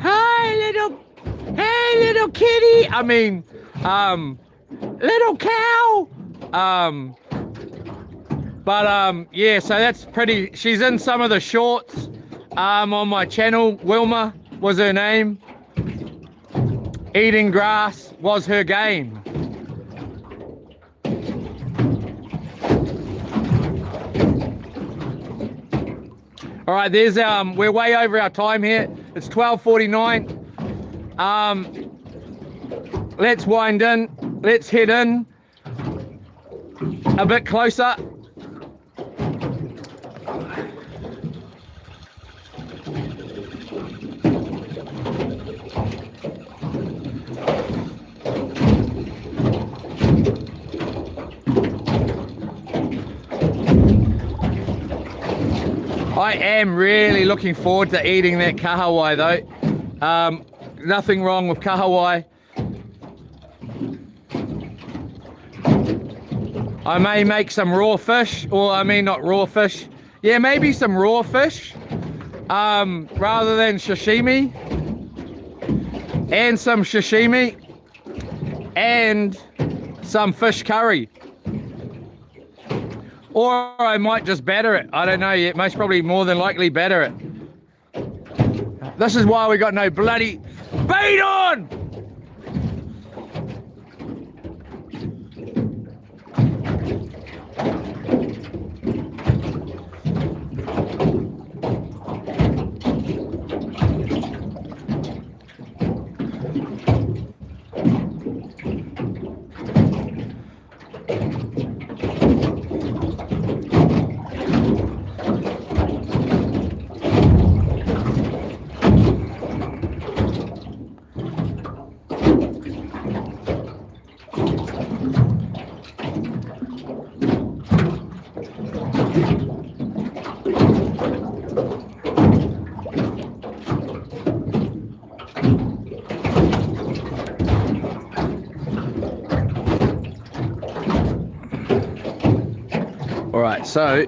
Hey little kitty. I mean, little cow. Yeah, so that's pretty. She's in some of the shorts on my channel. Wilma was her name. Eating grass was her game. All right, there's we're way over our time here. It's 12:49. Let's wind in. Let's head in a bit closer. I am really looking forward to eating that kahawai though. Nothing wrong with kahawai. I may make some raw fish, or I mean not raw fish. Yeah, maybe some raw fish rather than sashimi. And some sashimi and some fish curry. Or I might just batter it. I don't know yet. Most probably more than likely batter it. This is why we got no bloody bait on! All right, so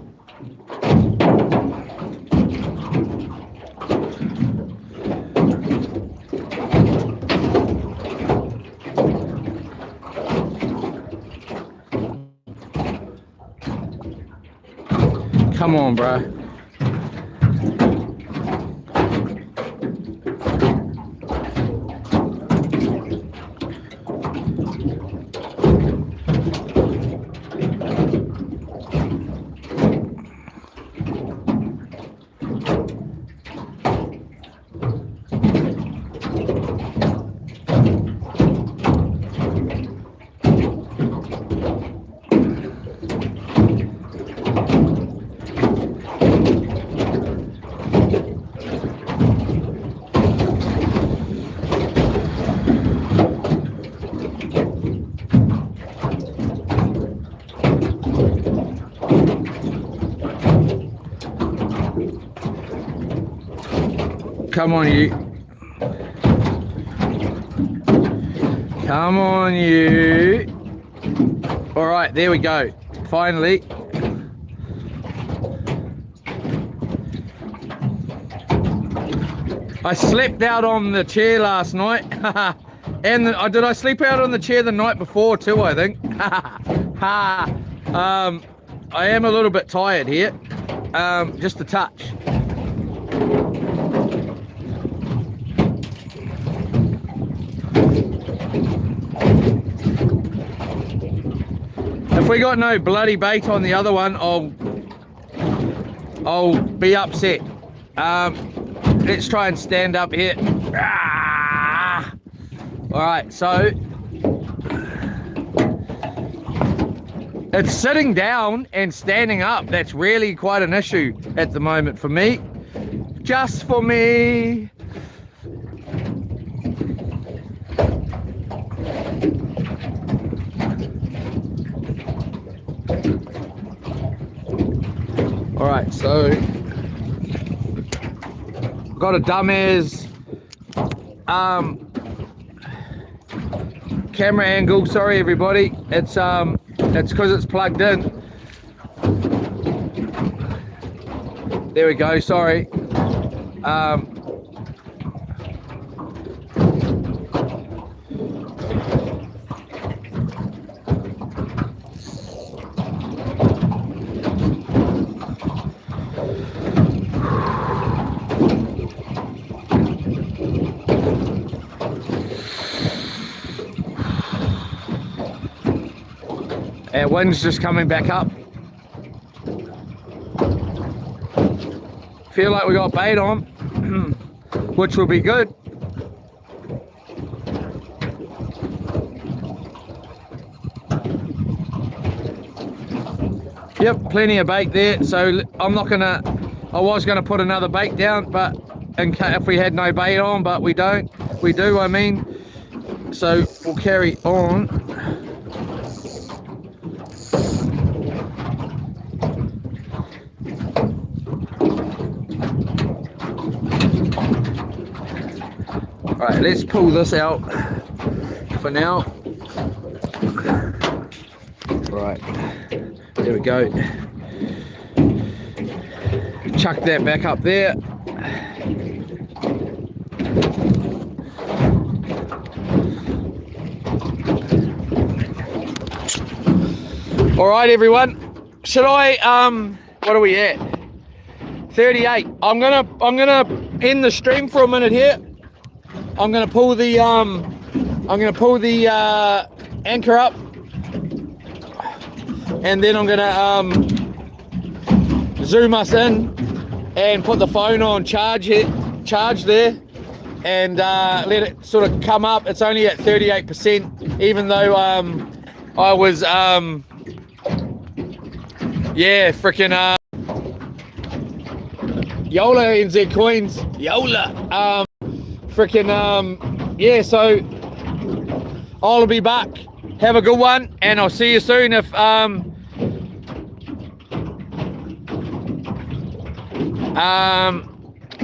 come on, bro. Come on, you. Come on, you. All right, there we go. Finally. I slept out on the chair last night. And did I sleep out on the chair the night before too, I think. I am a little bit tired here. Just a touch. If we got no bloody bait on the other one, I'll be upset. Let's try and stand up here. All right, so it's sitting down and standing up that's really quite an issue at the moment for me. Just for me. All right, so got a dumbass camera angle. Sorry everybody, it's It's because it's plugged in. There we go, sorry. Our wind's just coming back up. Feel like we got bait on, which will be good. Yep, plenty of bait there. So I'm not gonna, I was gonna put another bait down, but in case if we had no bait on, but we don't, we do, I mean. So we'll carry on. Alright, let's pull this out for now. Right, there we go. Chuck that back up there. Alright everyone, should I, what are we at? 38. I'm gonna end the stream for a minute here. I'm gonna pull the anchor up, and then I'm gonna zoom us in and put the phone on charge there, and let it sort of come up. It's only at 38%, even though I was yeah, freaking Yola NZ coins, Yola. Freaking yeah, so I'll be back. Have a good one, and I'll see you soon. If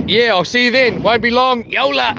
yeah, I'll see you then. Won't be long. Yola.